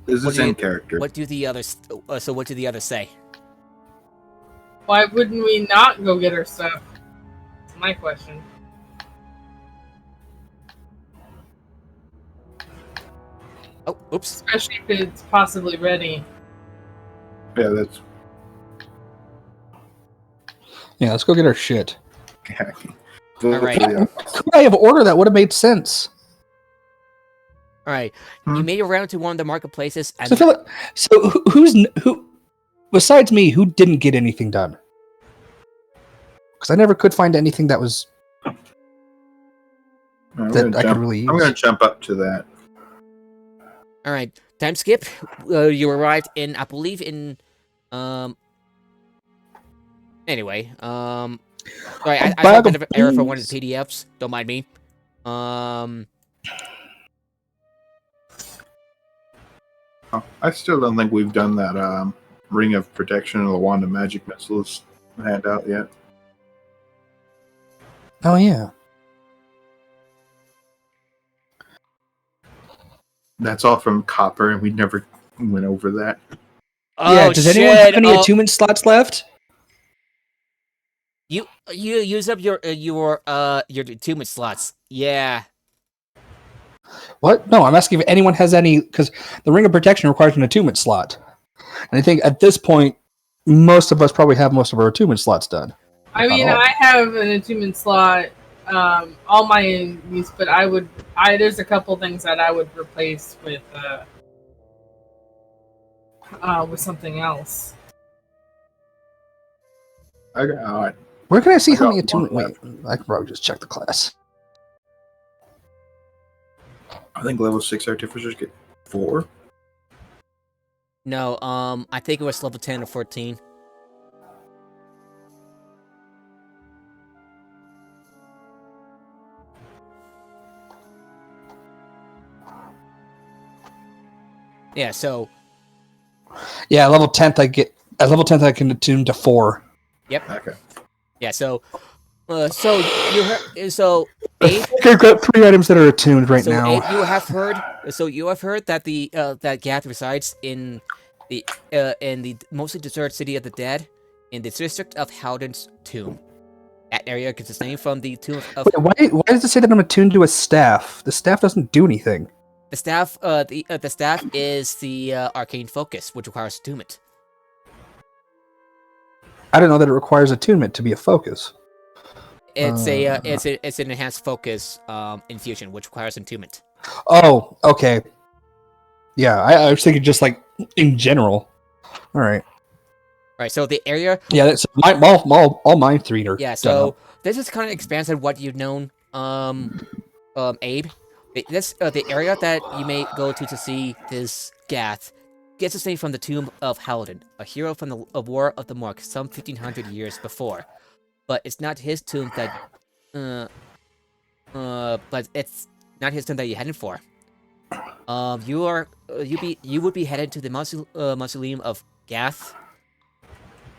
This is in character. What do the others? So what do the others say? Why wouldn't we not go get our stuff? That's my question. Oh, oops. Especially if it's possibly ready. Yeah, that's. Yeah, let's go get our shit. All right. Could I have ordered that? Would have made sense. All right. You made your round to one of the marketplaces, and So, who besides me, who didn't get anything done? Because I never could find anything that was that I could really use. I'm going to jump up to that. all right. Time skip. You arrived in, I believe, in Anyway, sorry, I had a bit of an error for one of the PDFs. Don't mind me. I still don't think we've done that Ring of Protection and the Wand of Magic Missiles handout yet. Oh yeah. That's all from Copper, and we never went over that. Oh, Yeah. Does anyone have any Oh, attunement slots left? You use up your attunement slots. Yeah. What? No, I'm asking if anyone has any, because the Ring of Protection requires an attunement slot, and I think at this point, most of us probably have most of our attunement slots done. I mean, all. I have an attunement slot, all my use, but there's a couple things that I would replace with something else. Okay, all right. Where can I see I how got many one attunement? Wait, I can probably just check the class. I think level 6 artificers get 4. No, I think it was level 10 or 14. Yeah, so Yeah, level 10th I get. At level 10th I can attune to 4. Okay. yeah, so you heard, so I Abe, think I've got 3 items that are attuned right so now. Abe, you have heard that the that Gath resides in the mostly deserted city of the dead, in the district of Howden's tomb. That area gets its name from the tomb of Wait, why does it say that I'm attuned to a staff? The staff doesn't do anything. the staff. The staff is the arcane focus, which requires attunement. I don't know that it requires attunement to be a focus. It's it's an enhanced focus infusion, which requires attunement. Oh, okay. Yeah, I was thinking just like in general. All right. Right, so the area. Yeah, that's all mine 3 are. Yeah, done so up. this is kind of expands on what you've known, Abe. The area that you may go to see this Gath gets its name from the tomb of Halden, a hero from the War of the Mark some 1500 years before. But it's not his tomb that, but it's not his tomb that you're heading for. You would be headed to the mausoleum of Gath,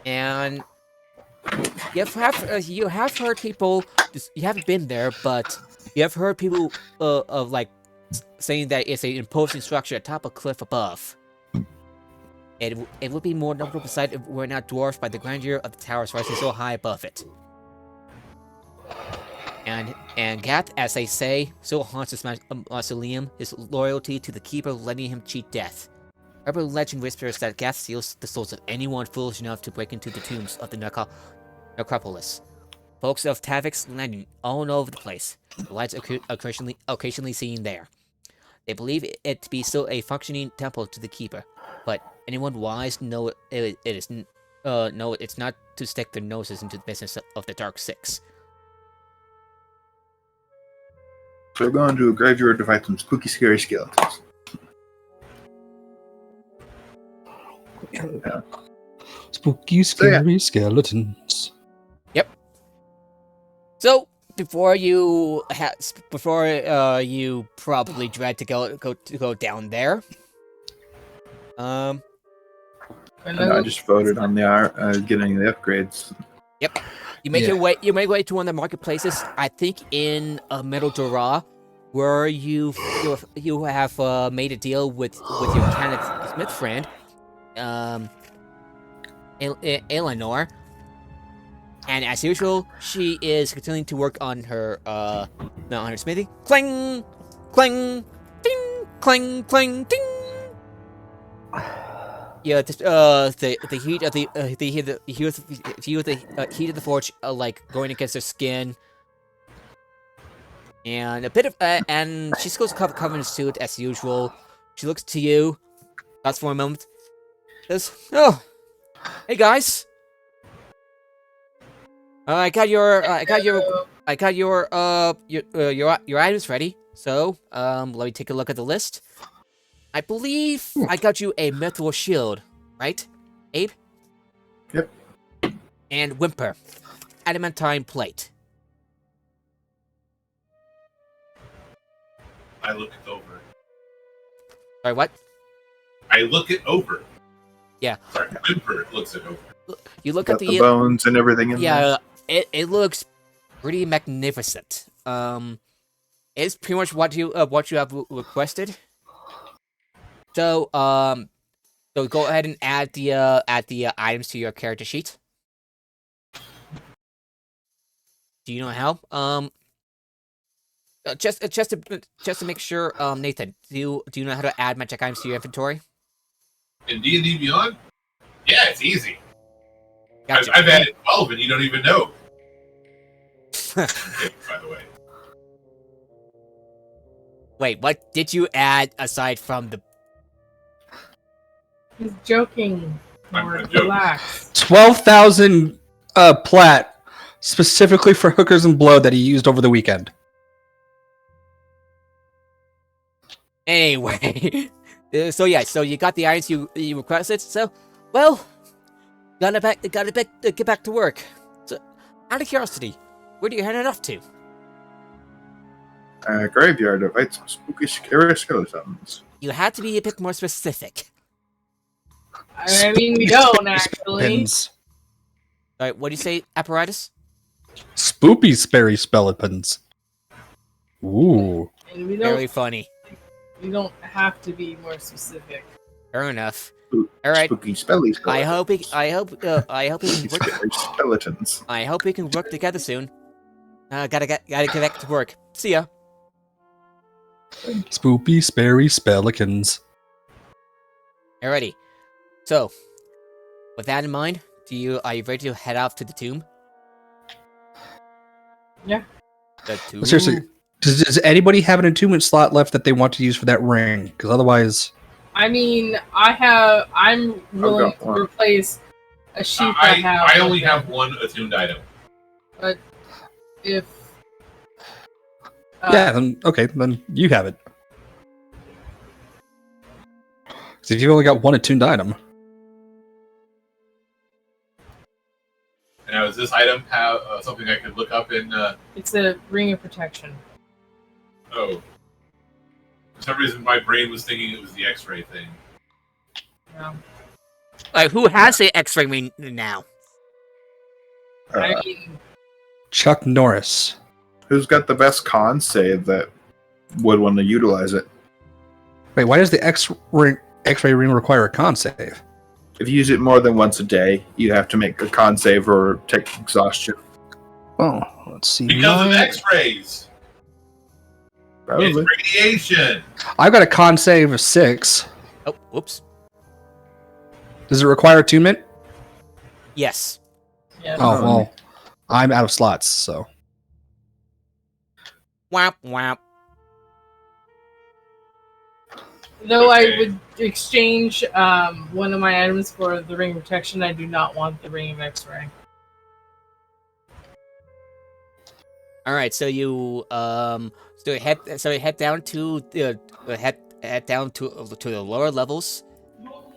and you have heard people. You haven't been there, but you have heard people of like saying that it's an imposing structure atop a cliff above. It would be more notable sight if it were not dwarfed by the grandeur of the towers rising so high above it. And Gath, as they say, so haunts this mausoleum, his loyalty to the keeper letting him cheat death. Urban legend whispers that Gath steals the souls of anyone foolish enough to break into the tombs of the necropolis. Folks of Tavik's Landing all over the place, the lights occasionally seen there. They believe it to be still a functioning temple to the keeper, but anyone wise know it's not to stick their noses into the business of the Dark Six. So we're going to a graveyard to fight some spooky, scary skeletons. Yeah. Spooky, scary skeletons. Yep. So before you probably dread to go down there. And I just voted on the getting the upgrades. Yep. You make your way to one of the marketplaces. I think in Middle Dora, where you have made a deal with your Kenneth Smith friend, Eleanor, and as usual, she is continuing to work on her smithy. Clang, clang, ding, clang, clang, ding. Yeah, the heat of the heat of the forge, like going against her skin, and a bit of and she goes covered in suit as usual. She looks to you, thoughts for a moment, says, "Oh, hey guys, I got your items ready. So, let me take a look at the list. I believe I got you a mithril shield, right, Abe? Yep. And whimper, adamantine plate. I look it over. Sorry, what? I look it over. Yeah. Sorry, Whimper looks it over. You look Got at the bones and everything in there. Yeah, it looks pretty magnificent. It's pretty much what you have requested. So so go ahead and add the items to your character sheet. Do you know how? Just to make sure, Nathan, do you know how to add magic items to your inventory? In D&D Beyond? Yeah, it's easy. Gotcha. I've added 12 and you don't even know. By the way. Wait, what did you add aside from the? He's joking. I'm Or joking. relax. 12,000 plat specifically for hookers and blow that he used over the weekend. Anyway, so you got the items you requested. So, well, gotta get back to work. So, out of curiosity, where do you headed off to? Graveyard to fight some spooky, scary skeletons. You had to be a bit more specific. I mean, we don't actually. Skeletons. All right, what do you say, apparatus? Spoopy sperry skeletons. Ooh. And we Very don't. funny. We don't have to be more specific. Fair enough. Spook- All right. Spooky, spelly I skeletons. hope we can work. Scary skeletons. I hope we can work together soon. Gotta get back to work. See ya. Spoopy sperry skeletons. Alrighty. So, with that in mind, are you ready to head off to the tomb? Yeah. The tomb. Seriously, does anybody have an attunement slot left that they want to use for that ring? Because otherwise, I mean, I'm willing got to one. replace a sheep I have. I only have one attuned item. But if yeah, then okay, then you have it. Because if you've only got one attuned item, Now, does this item have something I could look up in? it's a ring of protection. Oh, for some reason my brain was thinking it was the X-ray thing. Yeah. Who has the X-ray ring now? I mean, Chuck Norris. Who's got the best con save that would want to utilize it? Wait, why does the X-ray ring require a con save? If you use it more than once a day, you have to make a con save or take exhaustion. Oh, let's see. Because of X-rays. Probably. It's radiation. I've got a con save of 6. Oh, whoops. Does it require attunement? Yes. yeah. Oh, well, I'm out of slots, so. Whap whap. Though Okay. I would exchange one of my items for the ring of protection, I do not want the ring of X-ray. All right, so you head down to the head down to the lower levels,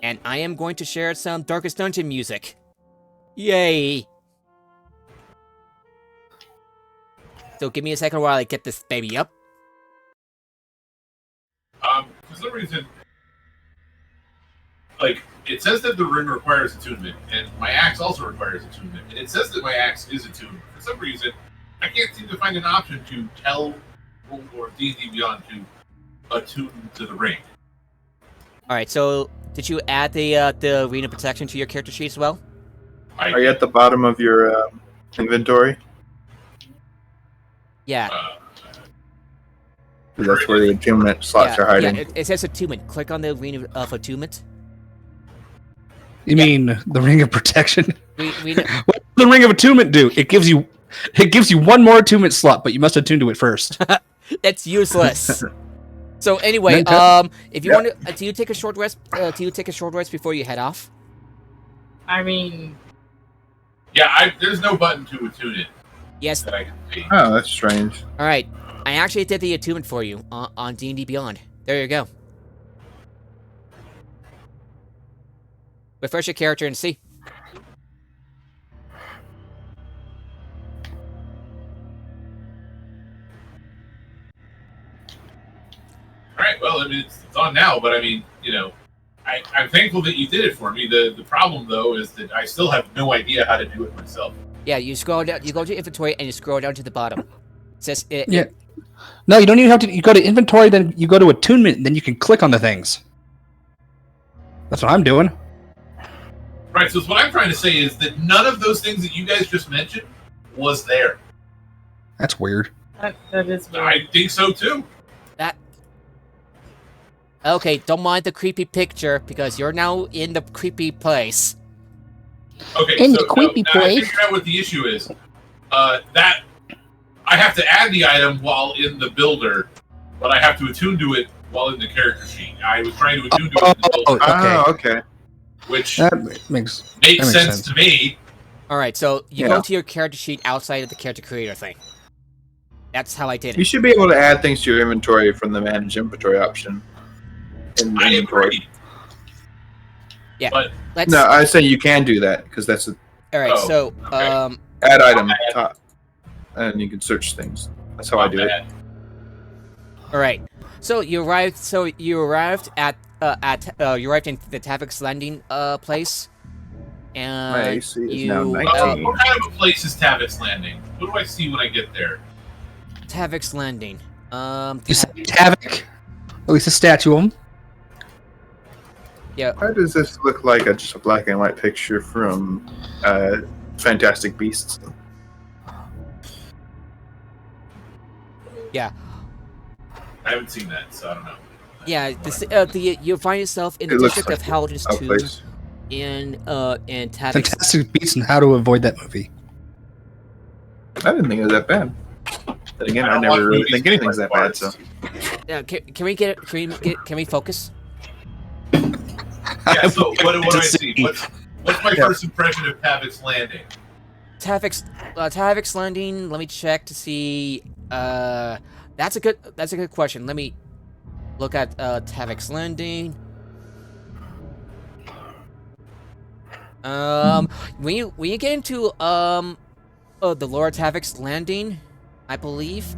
and I am going to share some Darkest Dungeon music. Yay! So give me a second while I get this baby up. For some reason, like, it says that the ring requires attunement, and my axe also requires attunement, and it says that my axe is attuned. For some reason, I can't seem to find an option to tell or D&D Beyond to attune to the ring. All right, so did you add the arena protection to your character sheet as well? Are you at the bottom of your inventory? Yeah. That's where the attunement slots are hiding. Yeah, it says attunement. Click on the arena of attunement. You mean the ring of protection? We What does the ring of attunement do? It gives you one more attunement slot, but you must attune to it first. It's useless. So anyway, if you want to, do you take a short rest? Do you take a short rest before you head off? I mean, Yeah, there's no button to attune it Yes. that I can see. Oh, that's strange. All right. I actually did the attunement for you on D&D Beyond. There you go. Refresh your character and see. All right, well, I mean, it's on now, but I mean, I'm thankful that you did it for me. The problem, though, is that I still have no idea how to do it myself. Yeah, you scroll down. You go to inventory and you scroll down to the bottom. It says Yeah. No, you don't even have to. You go to inventory, then you go to attunement, and then you can click on the things. That's what I'm doing. Right, so what I'm trying to say is that none of those things that you guys just mentioned was there. That's weird. that is weird. I think so, too. that. Okay, don't mind the creepy picture because you're now in the creepy place. Okay, In so the creepy now I place. figured out what the issue is. That I have to add the item while in the builder, but I have to attune to it while in the character sheet. I was trying to attune to it in the builder, Oh, okay. which That makes sense to me. All right, so you Yeah. go to your character sheet outside of the character creator thing. That's how I did You it. should be able to add things to your inventory from the manage inventory option. In I inventory. agree. Yeah. But Let's. No, I say you can do that because that's a All right, Oh, so okay. add item top, and you can search things. That's how I do it. bad. all right, so you arrived. So you arrived at you arrived in the Tavix Landing place, and My AC is you now 19. What kind of a place is Tabit's Landing? What do I see when I get there? Tavix Landing. You said Havoc. At least a statue of him. Yeah. Why does this look like just a black and white picture from Fantastic Beasts? Yeah. I haven't seen that, so I don't know. Yeah, you find yourself in the It looks district like of Haldin's a Tomb place. in Tavix. Fantastic Beasts and How to Avoid That Movie. I didn't think it was that bad. But again, I don't never watch really movies think made anything's by that bad. bards. So Yeah, can we get it? Can we focus? Yeah, so what do I see? What's my first impression of Tabit's Landing? Tavix Landing. Let me check to see. That's a good question. Let me look at Tavix Landing. When you get into the Lower Tavix Landing, I believe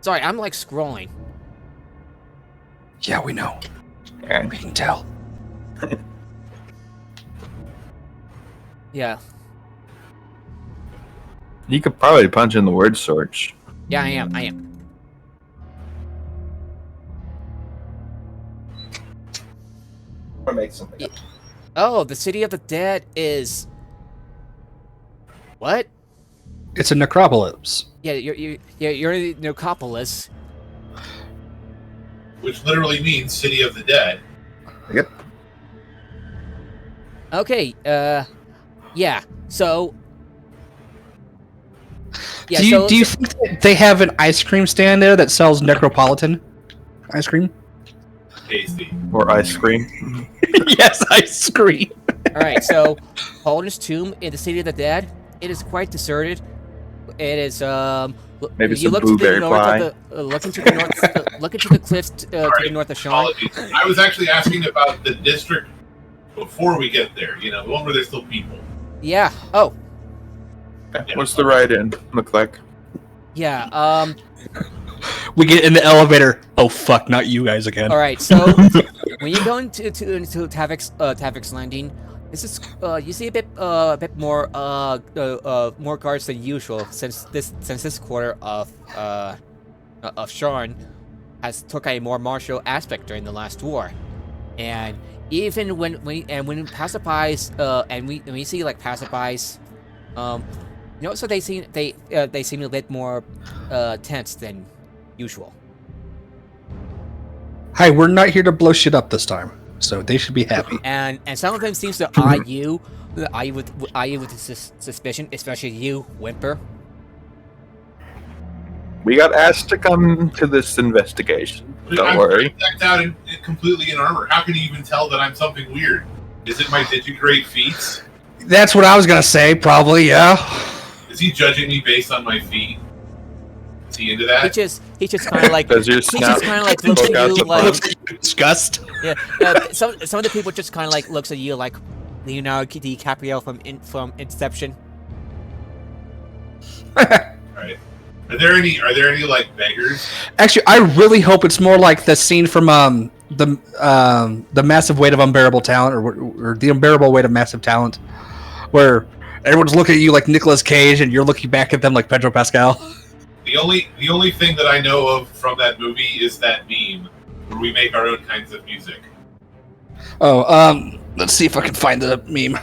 sorry, I'm like scrolling. Yeah, we know. yeah. We can tell. Yeah, You could probably punch in the word search. yeah, I am. Or make something. Oh, the City of the Dead is what? It's a necropolis. Yeah, you're in the Necropolis. Which literally means City of the Dead. Yep. Okay, yeah. So, yeah. Do you think that they have an ice cream stand there that sells Necropolitan ice cream? Tasty. Or ice cream. Yes, ice cream. All right, so Haldin's Tomb in the City of the Dead. It is quite deserted. It is Maybe you some look to the blueberry north pie. of the look into the north look into the cliffs to the north of Sean. Apologies. I was actually asking about the district before we get there. You know, the one where there's still people. Yeah. Oh, What's the ride in look like? yeah. We get in the elevator. Oh fuck, not you guys again. All right. So when you go into Tavix Landing, this is you see a bit more more guards than usual since this quarter of Sharn has took a more martial aspect during the last war, and even when passerbys and we see like passerbys, so they seem a bit more tense than usual. Hi, we're not here to blow shit up this time, so they should be happy. And some of them seems to eye you with suspicion, especially you, Whimper. We got asked to come to this investigation. Don't I'm worry. decked out and completely in armor. How can you even tell that I'm something weird? Is it my digigrade feats? That's what I was gonna say. Probably, yeah. Is he judging me based on my feet? Is he into that? He just kind of like Does your he snout just kind of like looks poke at out you the like Disgust. yeah. Some of the people just kind of like looks at you like Leonardo DiCaprio from Inception. Right. Are there any like beggars? Actually, I really hope it's more like the scene from the massive weight of unbearable talent, or the unbearable weight of massive talent, where everyone's looking at you like Nicolas Cage, and you're looking back at them like Pedro Pascal. The only thing that I know of from that movie is that meme where we make our own kinds of music. Oh, let's see if I can find the meme.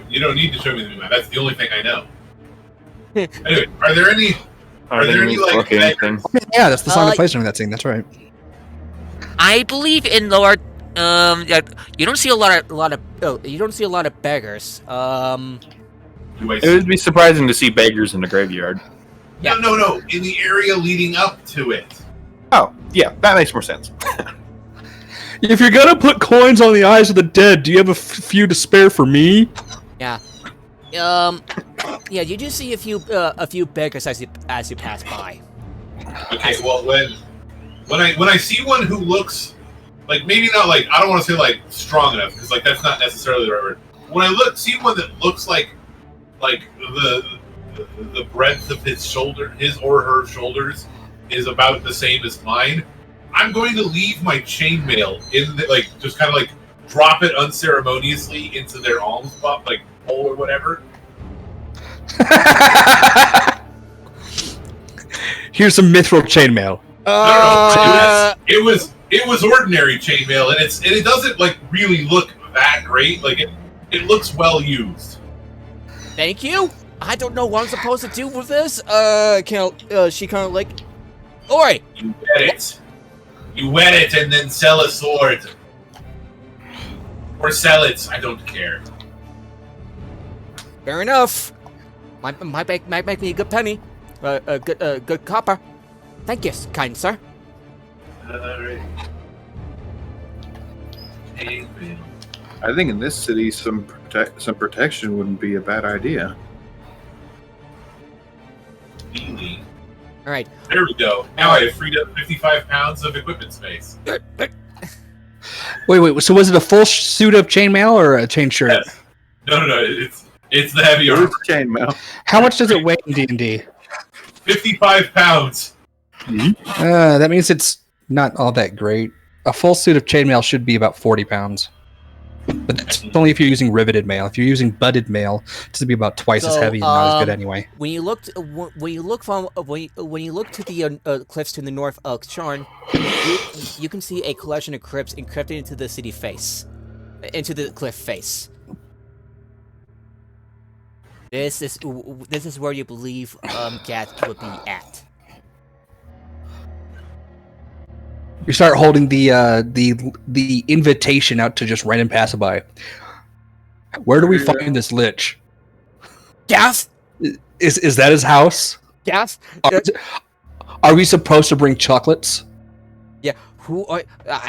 You don't need to show me the meme. That's the only thing I know. Anyway, are there any like anything? beggars? Yeah, that's the song that like- plays during that scene. That's right. I believe in Lord Yeah, you don't see a lot of beggars. Do I It see? would be surprising to see beggars in the graveyard. Yeah. No. In the area leading up to it. Oh, yeah, that makes more sense. If you're gonna put coins on the eyes of the dead, do you have a few to spare for me? Yeah. Yeah, you do see a few beggars as you pass by. Okay, well when I see one who looks like maybe not like I don't want to say like strong enough because like that's not necessarily the right word. When I see one that looks like the breadth of his or her shoulders is about the same as mine, I'm going to leave my chainmail in the, like just kind of like drop it unceremoniously into their alms box, like hole or whatever. Here's some mithril chainmail. No, it was ordinary chainmail, and it doesn't like really look that great. Like it looks well used. Thank you. I don't know what I'm supposed to do with this. She kind of like, oi. You wet it, and then sell a sword, or sell it. I don't care. Fair enough. Might make me a good penny. Good copper. Thank you, kind sir. Alright. I think in this city, some protection wouldn't be a bad idea. Really? All right. There we go. Now I have freed up 55 pounds of equipment space. Wait. So was it a full suit of chainmail or a chain shirt? Yes. No. It's the heavy armor. Chainmail. How much does it weigh in D&D? 55 pounds. That means it's not all that great. A full suit of chainmail should be about 40 pounds. But that's only if you're using riveted mail. If you're using budded mail, it's gonna be about twice as heavy and not as good anyway. When you look to the cliffs to the north of Charn, you can see a collection of crypts encrypted into the city face, into the cliff face. This is where you believe Gath would be at. You start holding the invitation out to just random passerby. Where do we find this lich? Gath? Is that his house? Gath? Are we supposed to bring chocolates? Yeah. Who are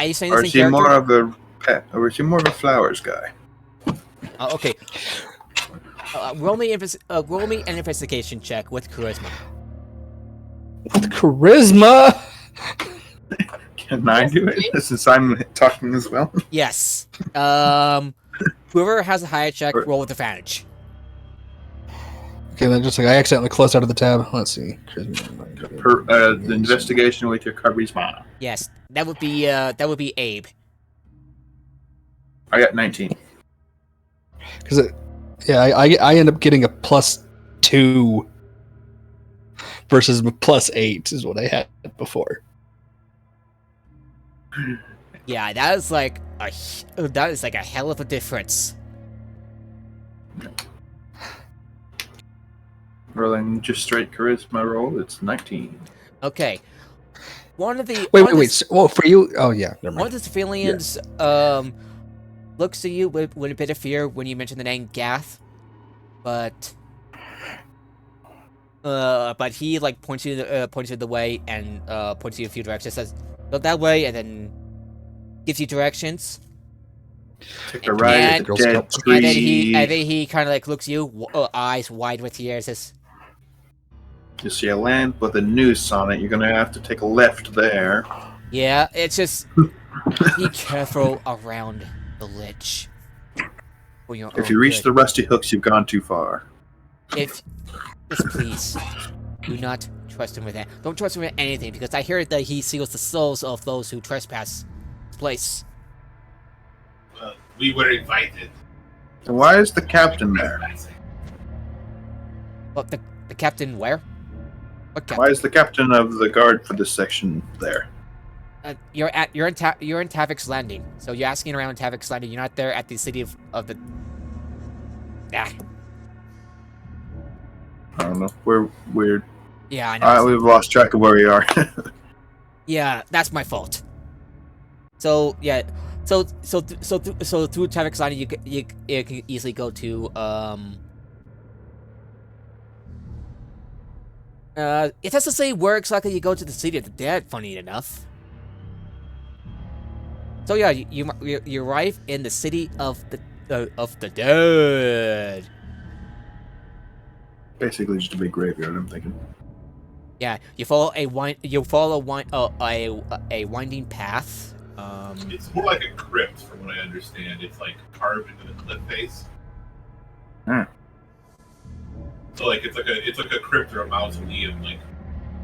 you saying Or this is in he more character? of a pet? Or is he more of a flowers guy? Okay. Roll me an investigation check with charisma. With charisma? Can I do it since I'm talking as well? Yes. Whoever has a higher check, roll with advantage. Okay, then just like I accidentally closed out of the tab. Let's see. The investigation with your charisma. Yes, that would be Abe. I got 19. Because I end up getting a +2 versus a +8 is what I had before. Yeah, that is like a hell of a difference. Rolling just straight charisma roll, it's 19. Okay. One of the Wait. Well, for you, oh yeah, never one of mind. the civilians looks at you with a bit of fear when you mention the name Gath, but he like points you the way and points you a few directions. Says go that way, and then gives you directions. Take a ride at the dead tree. And then he kind of like looks at you, eyes wide with tears. Says, You see a lamp with a noose on it. You're gonna have to take a left there. yeah, it's just be careful around the lich. If you reach the rusty hooks, you've gone too far. Just please, do not trust him with that. Don't trust him with anything, because I hear that he seals the souls of those who trespass this place. We were invited. And why is the captain there? Well, the captain where? What captain? Why is the captain of the guard for this section there? You're in Tavik's Landing, so you're asking around Tavik's Landing. You're not there at the city of the. Ah. I don't know. We're Yeah, I know. we've lost track of where we are. Yeah, that's my fault. So yeah, So through traffic sign, you can easily go to it doesn't say where exactly you go to the city of the dead. Funny enough. So yeah, you arrive in the city of the dead. Basically, just a big graveyard. I'm thinking. Yeah, you follow a winding path. It's more like a crypt, from what I understand. It's like carved into the cliff face. Hmm. So like it's like a crypt or a mausoleum. Like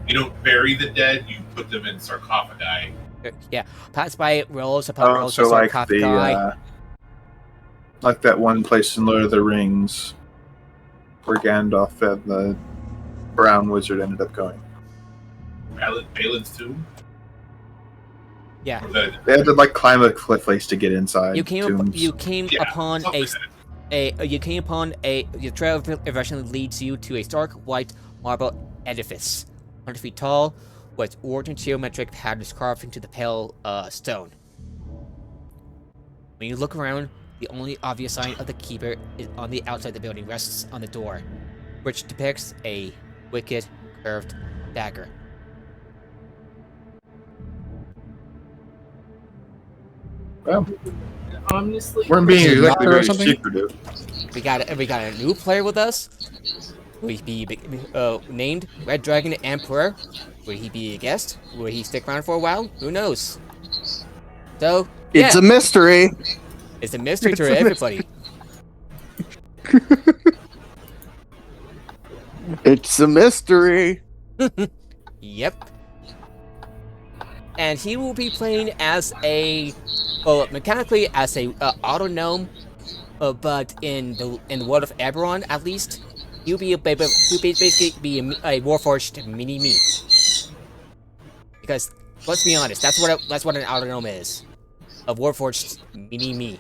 you don't bury the dead, you put them in sarcophagi. Yeah, pass by rows upon Oh, rows so of like sarcophagi. like that one place in Lord of the Rings where Gandalf and the Brown Wizard ended up going. Balin's tomb. Yeah. Or the- They had to like climb a cliff face to get inside. You came Yeah, upon something like that. your trail eventually leads you to a stark white marble edifice, 100 feet tall, with ornate geometric patterns carved into the pale stone. When you look around, the only obvious sign of the keeper is on the outside of the building rests on the door, which depicts a wicked curved dagger. Well, Honestly, we're being Is it exactly Doctor or very something? secretive. We got a new player with us. Will he be named Red Dragon Emperor? Will he be a guest? Will he stick around for a while? Who knows? So yeah, It's a mystery. it's a mystery it's to a everybody. It's a mystery. Yep. And he will be playing as mechanically as a auto gnome, but in the world of Eberron, at least, you'll basically be a warforged mini me. Because let's be honest, that's what an auto gnome is, a warforged mini me.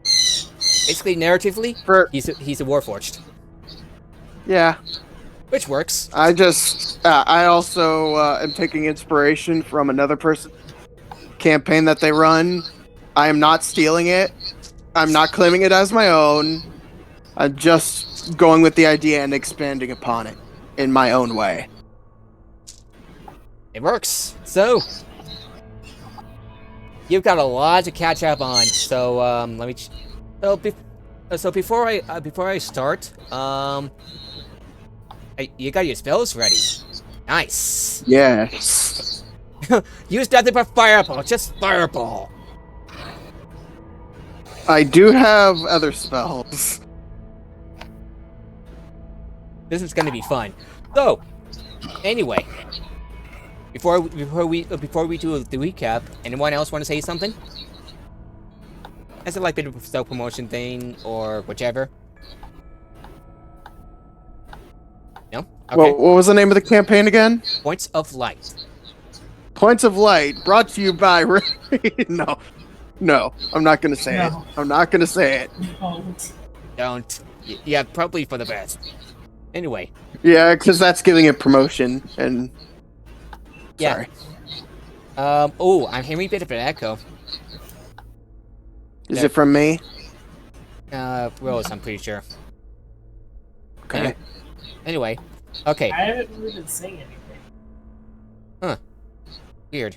Basically, narratively, he's a warforged, Yeah, which works. I also am taking inspiration from another person campaign that they run. I am not stealing it. I'm not claiming it as my own. I'm just going with the idea and expanding upon it in my own way. It works. So you've got a lot to catch up on. So let me. So before I start, you got your spells ready. Nice. Yes. Use nothing but fireball. Just fireball. I do have other spells. This is gonna be fun. So, anyway, before we do the recap, anyone else want to say something? Is it like a bit of a self promotion thing or whichever? No. Okay. What was the name of the campaign again? Points of light. Points of Light, brought to you by... No, I'm not going to say it. No. I'm not going to say it. Don't. Yeah, probably for the best. Anyway. Yeah, because that's giving it promotion, and... Yeah. Sorry. Oh, I'm hearing a bit of an echo. Is it from me? Rose, I'm pretty sure. Okay. Anyway. Okay. I haven't really been saying anything. Weird.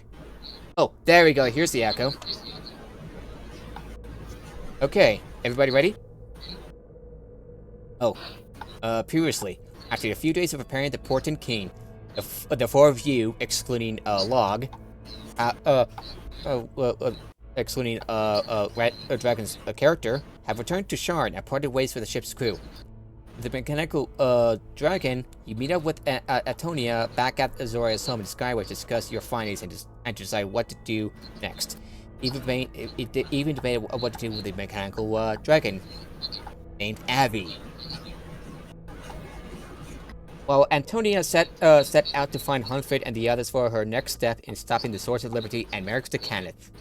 Oh, there we go. Here's the echo. Okay, everybody ready? Oh, previously, after a few days of preparing the Portent King, the four of you, excluding Log, excluding Red Dragon's character, have returned to Sharn and parted ways with the ship's crew. The mechanical dragon, you meet up with Atonia back at Azoria's home in Skyway to discuss your findings and decide what to do next. Even debated what to do with the mechanical dragon named Avi. While Antonia set out to find Huntford and the others for her next step in stopping the Swords of Liberty and Merrick's to Kenneth.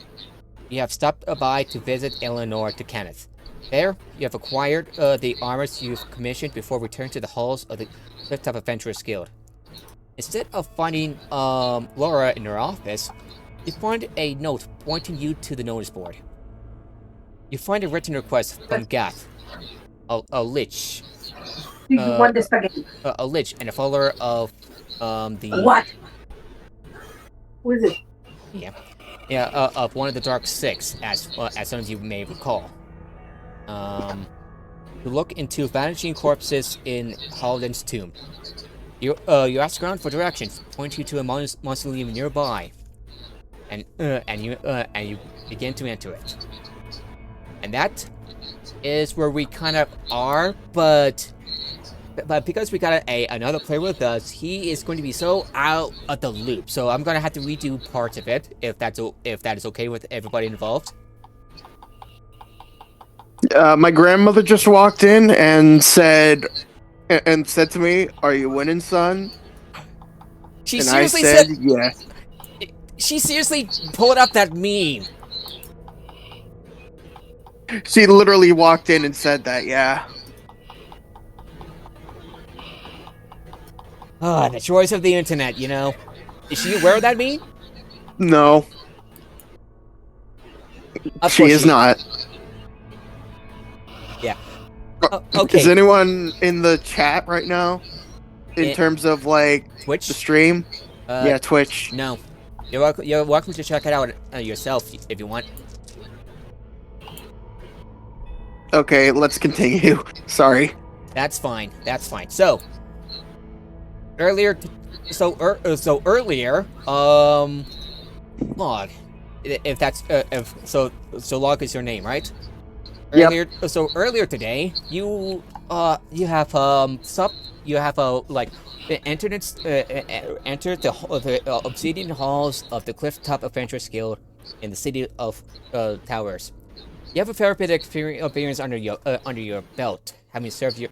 You have stopped by to visit Eleanor to Kenneth. There, you have acquired the armors you've commissioned before returning to the halls of the Clifftop Adventurers Guild. Instead of finding Laura in her office, You find a note pointing you to the notice board. You find a written request from Gath, a lich. Do you want the spaghetti? A lich and a follower of the What? Who is it? of one of the Dark Six, as some of you may recall. You look into vanishing corpses in Haldan's tomb. You ask around for directions, point you to a mausoleum nearby, and you begin to enter it. And that is where we kind of are, but because we got another player with us, he is going to be so out of the loop. So I'm gonna have to redo parts of it, if that is okay with everybody involved. My grandmother just walked in and said to me, "Are you winning, son?" She And I seriously said, "Yeah." She seriously pulled up that meme. She literally walked in and said that. Yeah. Ah, the joys of the internet, you know. Is she aware of that meme? No, Of she course is not. Yeah. Okay. Is anyone in the chat right now? In terms of like Twitch? the stream? Yeah, Twitch. No. You're welcome to check it out yourself if you want. Okay, let's continue. Sorry. That's fine. That's fine. So earlier, Log. If that's so Log is your name, right? Yep. Earlier today, you have entered the obsidian halls of the Clifftop Adventurers Guild in the city of Towers. You have a fair bit of experience under your belt, having served your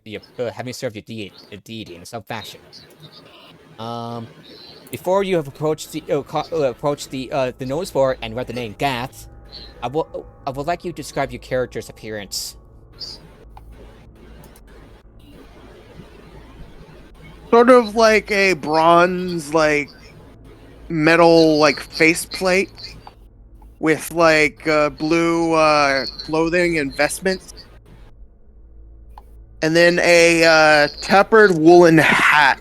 deity in some fashion. Before you have approached the notice board and read the name Gath, I would like you to describe your character's appearance. Sort of like a bronze, like metal, like faceplate with like blue clothing and vestments, and then a tapered woolen hat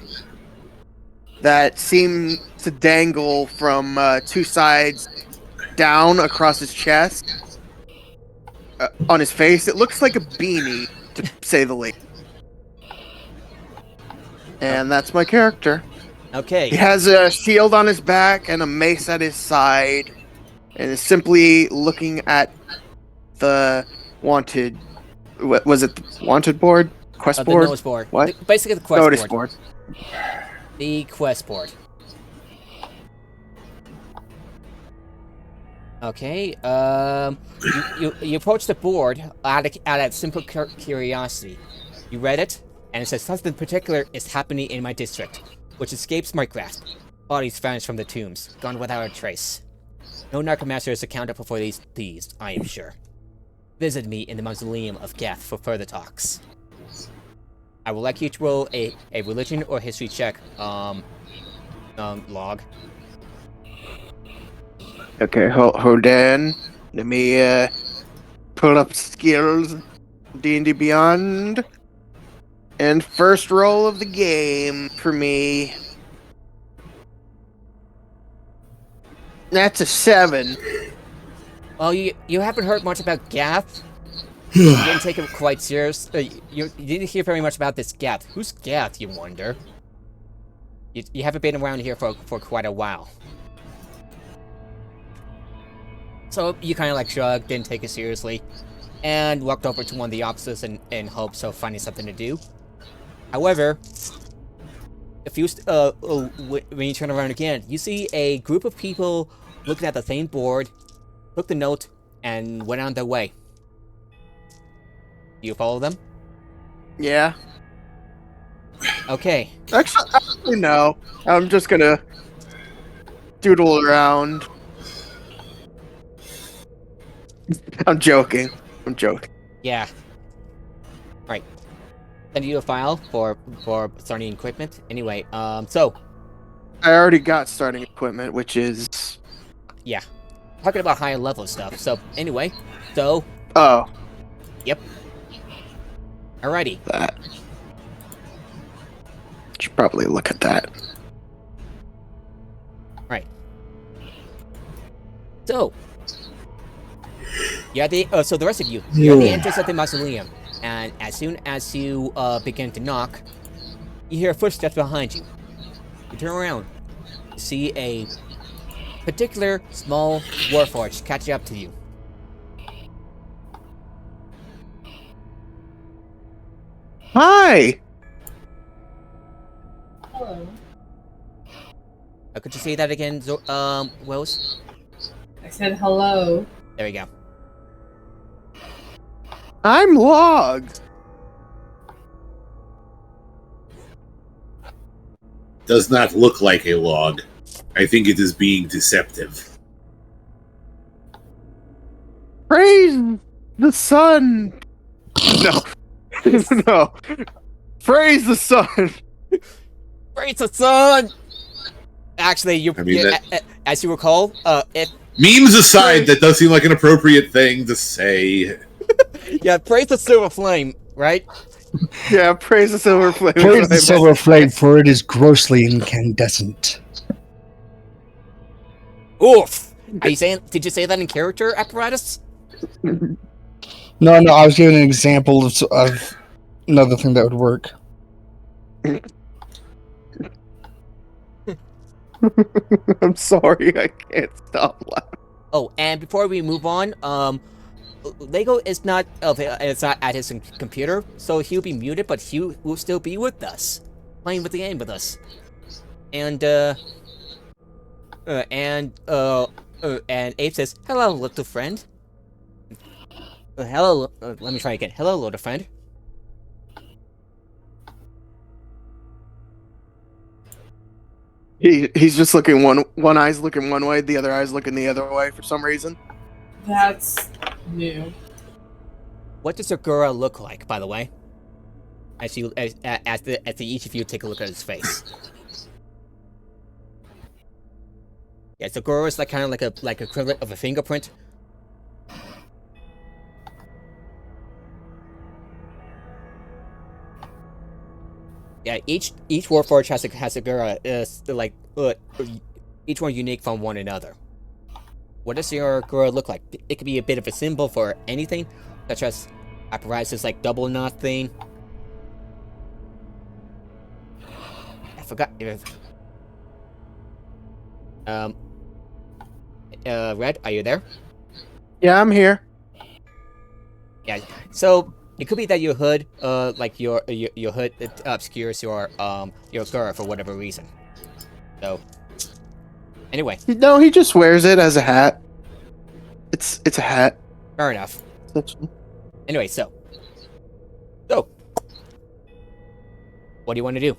that seemed to dangle from two sides down across his chest. On his face, it looks like a beanie, to say the least. And that's my character. Okay. He has a shield on his back and a mace at his side, and is simply looking at the wanted. What was it? The wanted board? Quest The board? notice board. What? Basically, the quest Notice board. board. The quest board. Okay. You approach the board out of simple curiosity. You read it, and it says something particular is happening in my district, which escapes my grasp. Bodies vanished from the tombs, gone without a trace. No necromancer is accountable for these thieves, I am sure. Visit me in the mausoleum of Gath for further talks. I would like you to roll a religion or history check, Log. Okay, hold on. Let me pull up skills. D&D Beyond. And first roll of the game for me. That's a 7. Well, you haven't heard much about Gath. You didn't take it quite serious. You didn't hear very much about this Gath. Who's Gath, you wonder? You haven't been around here for quite a while. So you kind of like shrugged, didn't take it seriously, and walked over to one of the offices in hopes of finding something to do. However, when you turn around again, you see a group of people looking at the same board, took the note, and went on their way. Do you follow them? Yeah. Okay. Actually, no. I'm just gonna doodle around. I'm joking. Yeah. Right. Send you a file for starting equipment. Anyway, so I already got starting equipment, which is yeah, talking about higher level stuff. So anyway, so Oh, alrighty. that. Should probably look at that. So, yeah, so the rest of you, you're at the entrance of the mausoleum, and as soon as you begin to knock, you hear footsteps behind you. You turn around, see a particular small warforged catch up to you. Hi. Hello. Could you say that again, Wills? I said hello. There we go. I'm logged. Does not look like a log. I think it is being deceptive. Praise the sun. No. No. Praise the sun. Praise the sun! Actually, I mean, as you recall, if memes aside, that does seem like an appropriate thing to say. yeah, praise the silver flame, right? Yeah, praise the silver flame. Praise the silver flame, for it is grossly incandescent. Oof! Are you saying? Did you say that in character, apparatus? No, I was giving an example of another thing that would work. I'm sorry, I can't stop laughing. Oh, and before we move on, Lego is not it's not at his computer, so he'll be muted, but he will still be with us, playing with the game with us. And Abe says, "Hello, little friend." Hello. Let me try again. Hello, little friend. He's just looking one eye's looking one way, the other eye's looking the other way for some reason. That's new. What does Segura look like, by the way? As each of you take a look at his face. Yeah, Segura is like kind of like equivalent of a fingerprint. Yeah, each Warforged has a Segura each one unique from one another. What does your Segura look like? It could be a bit of a symbol for anything, such as apparatuses like double knot thing. I forgot if Red, are you there? Yeah, I'm here. Yeah. So it could be that your hood, like your hood, it obscures your Segura for whatever reason. So anyway, No, he just wears it as a hat. It's a hat. fair enough. Essentially. Anyway, so what do you want to do?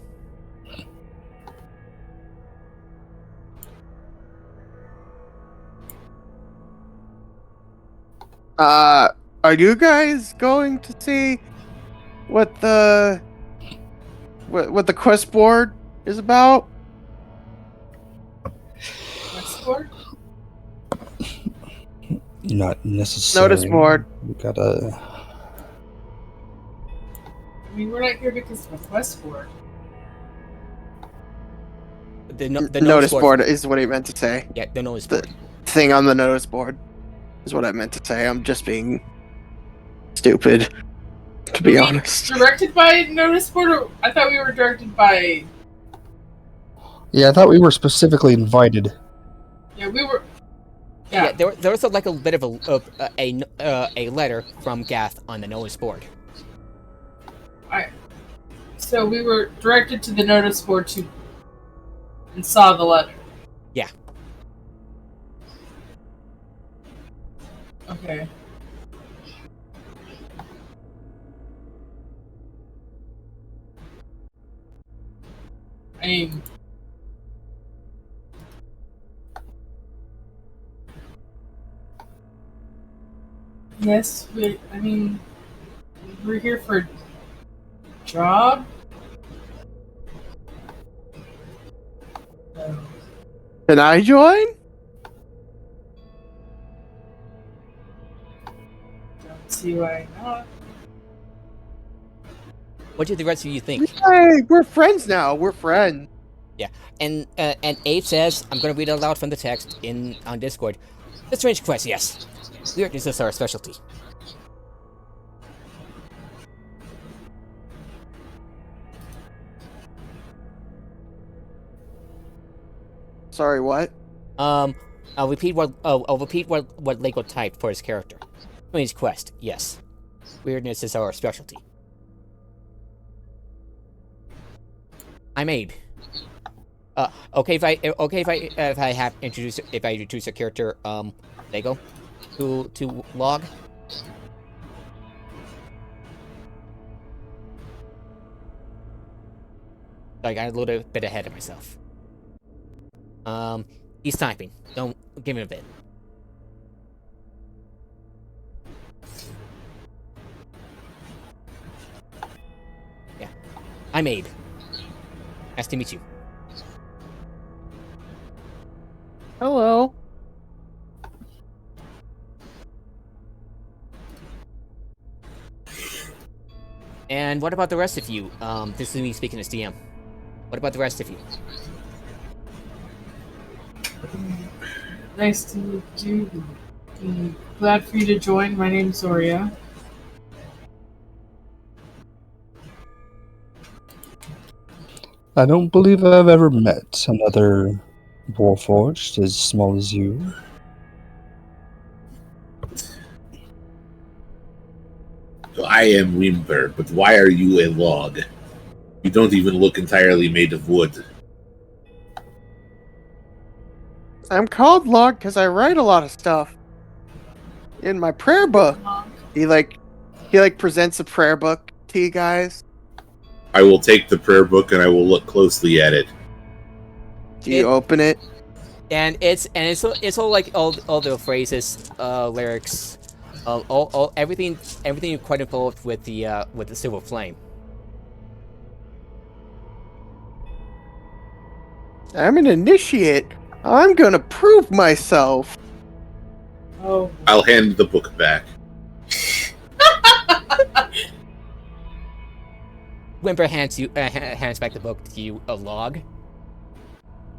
Are you guys going to see what the quest board is about? Westport? Not necessarily. Notice board. We gotta. I mean, we're not here because of a quest board. The Notice board is what he meant to say. Yeah, the notice The board. thing on the notice board is what I meant to say. I'm just being stupid, to be honest. Directed by notice board, or I thought we were directed by. Yeah, I thought we were specifically invited. Yeah, we were. Yeah, Yeah, there was like a bit of a letter from Gath on the notice board. so we were directed to the notice board and saw the letter. Yeah. Okay. I mean, yes, we're here for a job. Can I join? see why not. What do the rest of you think? Hey, we're friends now. We're friends. And Abe says, I'm going to read it aloud from the text on Discord. The strange quest, yes. Weirdness is our specialty. Sorry, what? I'll repeat what Lego typed for his character. Strange quest, yes. Weirdness is our specialty. I'm Abe. Okay if I introduce a character Lego to log. I got a little bit ahead of myself. He's typing. Don't give him a bit. Yeah, I'm Abe. Nice to meet you. Hello. And what about the rest of you? This is me speaking as DM. What about the rest of you? Nice to meet you. Glad for you to join. My name's Zoria. I don't believe I've ever met another Warforged as small as you. So I am Wimber, but why are you a log? You don't even look entirely made of wood. I'm called Log because I write a lot of stuff in my prayer book. He presents a prayer book to you guys. I will take the prayer book and I will look closely at it. Do you open it? And it's all like all the phrases, lyrics, all everything quite involved with the silver flame. I'm an initiate. I'm gonna prove myself. Oh, I'll hand the book back. Whimper hands back the book to you, a log.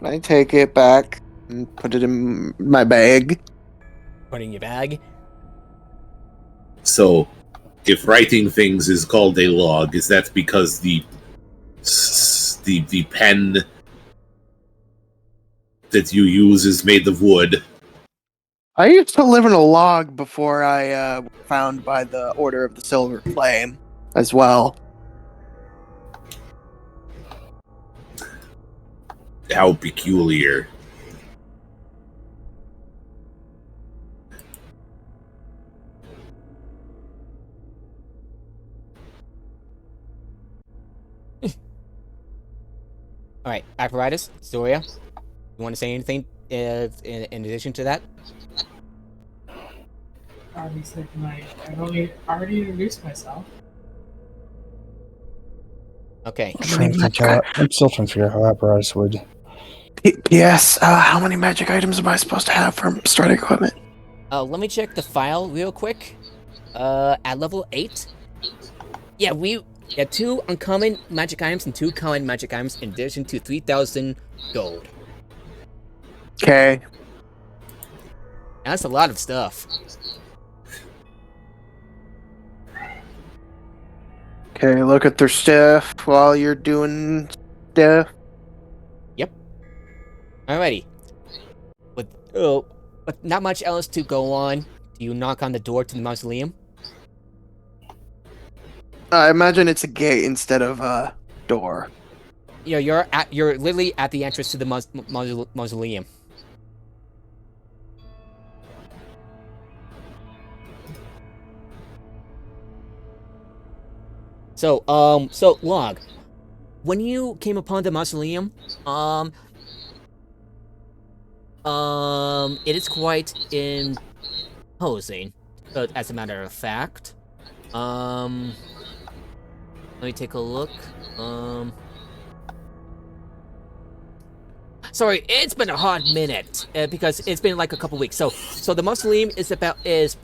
I take it back and put it in my bag. Put it in your bag. So, if writing things is called a log, is that because the pen that you use is made of wood? I used to live in a log before I was found by the Order of the Silver Flame as well. How peculiar. Alright, apparatus, Zoria. You want to say anything in addition to that? already said I've already introduced myself. Okay. I'm still trying to figure out how apparatus would. Yes. How many magic items am I supposed to have from starting equipment? Let me check the file real quick. At level 8. Yeah, we get 2 uncommon magic items and 2 common magic items in addition to 3,000 gold. Okay. That's a lot of stuff. Okay, look at their stuff while you're doing stuff. Yep. Alrighty. With not much else to go on, do you knock on the door to the mausoleum? I imagine it's a gate instead of a door. You know, you're literally at the entrance to the mausoleum. So Log, when you came upon the mausoleum, it is quite imposing, as a matter of fact. Let me take a look. Sorry, it's been a hot minute because it's been like a couple weeks. So the mausoleum is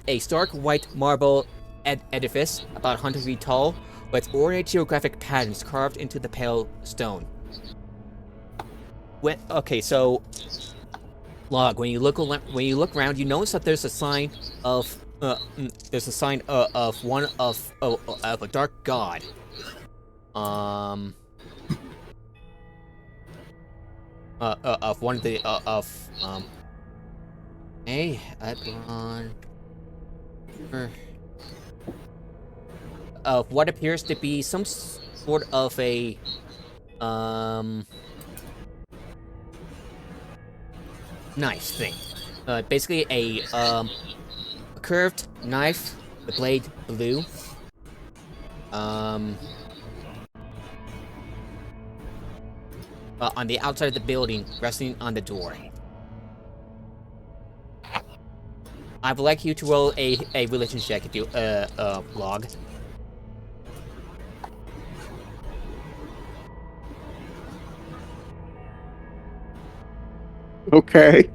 a stark white marble edifice, about 100 feet tall, with ornate geographic patterns carved into the pale stone. So log. When you look around, you notice that there's a sign of one of a dark god. Of one of the Eberron. Of what appears to be some sort of a knife thing. Basically a curved knife, the blade blue. On the outside of the building, resting on the door. I would like you to roll a religion check if you log. Okay.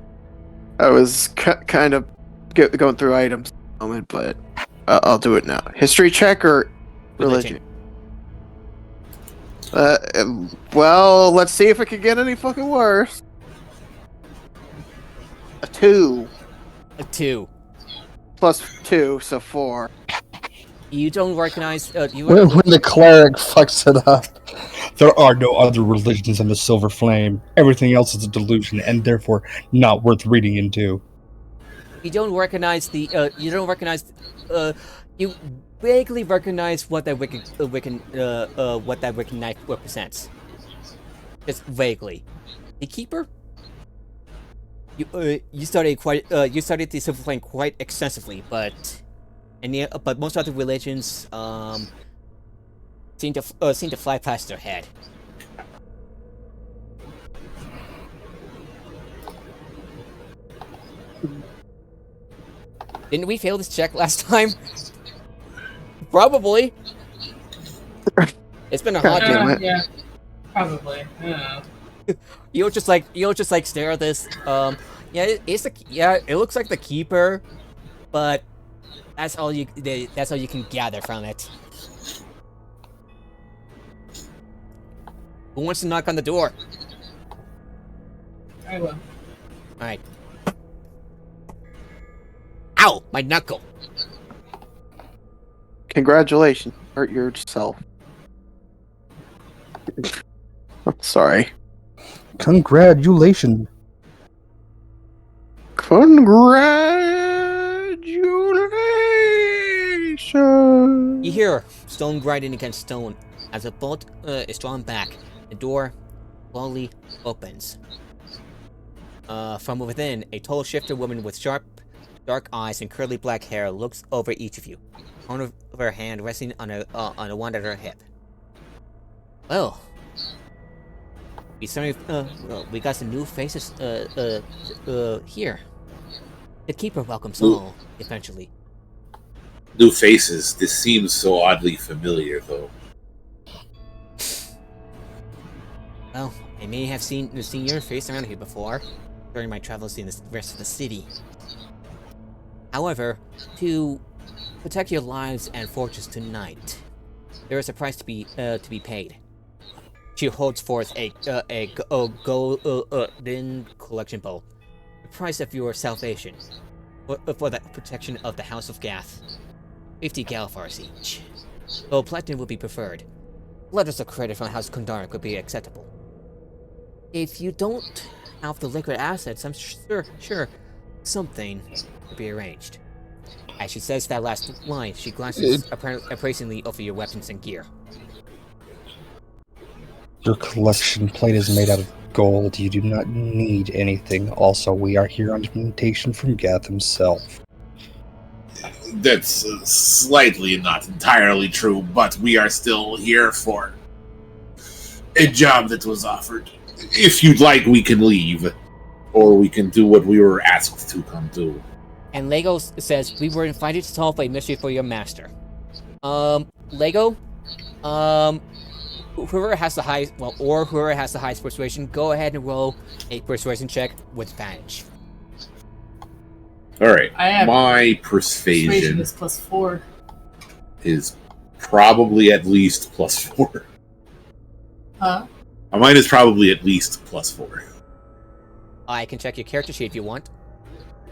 I was kind of going through items at the moment, but I'll do it now. History check or religion? Well, let's see if it can get any fucking worse. A 2. A 2. Plus 2, so 4. You don't recognize. When the cleric fucks it up. There are no other religions in the Silver Flame. Everything else is a delusion, and therefore not worth reading into. You don't recognize the. You vaguely recognize what that wicked knife represents. Just vaguely. The Keeper. You studied the Silver Flame quite extensively, but most other religions seem to fly past their head. Didn't we fail this check last time? Probably. It's been a hot day. Yeah, probably. Yeah. You'll just stare at this. It looks like the Keeper, but that's all you can gather from it. Who wants to knock on the door? I will. Alright. Ow! My knuckle! Congratulations. Hurt yourself. I'm sorry. Congratulations. Congratulations. You hear stone grinding against stone as a bolt is drawn back. The door slowly opens. From within, a tall shifter woman with sharp, dark eyes and curly black hair looks over each of you. One of her hand resting on a wand at her hip. Well, we got some new faces here. The Keeper welcomes all eventually. New faces. This seems so oddly familiar, though. Well, I may have seen your face around here before, during my travels in the rest of the city. However, to protect your lives and fortunes tonight, there is a price to be paid. She holds forth a golden collection bowl, the price of your salvation, for the protection of the House of Gath. 50 Galfars each. Though platinum would be preferred, letters of credit from House Kundara could be acceptable. If you don't have the liquid assets, I'm sure something could be arranged. As she says that last line, she glances appraisingly over your weapons and gear. Your collection plate is made out of gold. You do not need anything. Also, we are here on invitation from Gath himself. That's slightly, not entirely true, but we are still here for a job that was offered. If you'd like, we can leave, or we can do what we were asked to come do. And Lego says, we were invited to solve a mystery for your master. Lego, whoever has the highest persuasion, go ahead and roll a persuasion check with advantage. All right, I have my persuasion is +4. is probably at least +4. Huh? Mine is probably at least +4. I can check your character sheet if you want.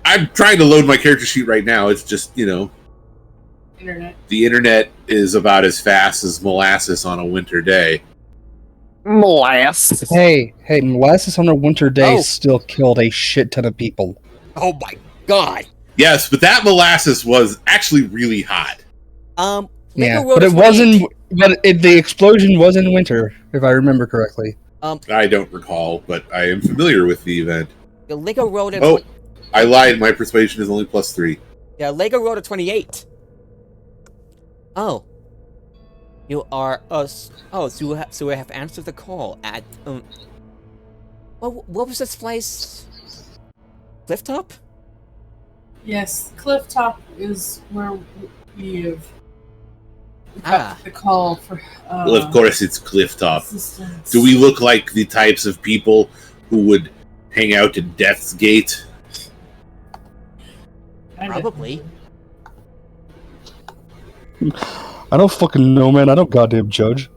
I'm trying to load my character sheet right now. It's just, Internet. the internet is about as fast as molasses on a winter day. Molasses. Hey, molasses on a winter day Oh. still killed a shit ton of people. Oh my god. Yes, but that molasses was actually really hot. Yeah, Lego Road but it 28. wasn't. But the explosion was in winter, if I remember correctly. I don't recall, but I am familiar with the event. The Lego Road. Oh, I lied. My persuasion is only +3. Yeah, Lego Road 28. Oh. You are us. Oh, so we have answered the call at what was this place? Clifftop? Yes, Clifftop is where we've got Ah. the call for. Well, of course, it's Clifftop. Assistance. Do we look like the types of people who would hang out at Death's Gate? Kinda. Probably. I don't fucking know, man. I don't goddamn judge.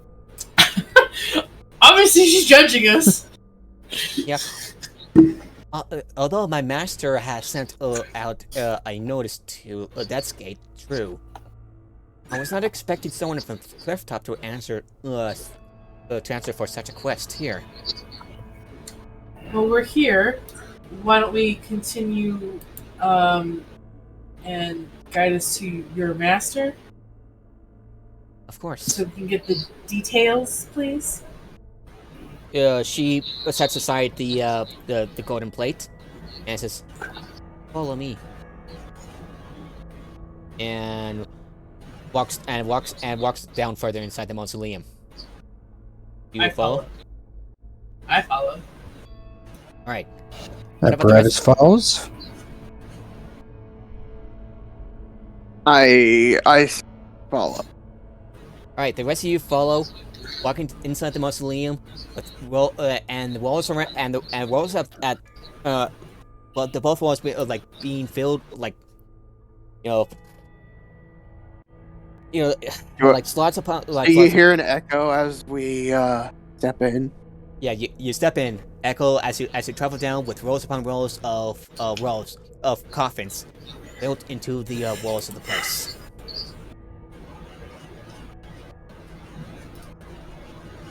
Obviously, she's judging us. Yeah. Although my master has sent out a notice to Death's Gate, true. I was not expecting someone from Clifftop to answer for such a quest here. Well, we're here. Why don't we continue and guide us to your master Of course. so we can get the details, please? She sets aside the golden plate and says, "Follow me." And walks down further inside the mausoleum. Do you I follow? I follow. All right. What That about the bread rest? as follows. I follow. All right. The rest of you follow, walking inside the mausoleum, with and the walls around and the walls at well, the both walls being filled you know like slots upon like. Do you slots- hear an echo as we step in? Yeah, you step in, echo as you travel down with rows upon rows of coffins built into the walls of the place.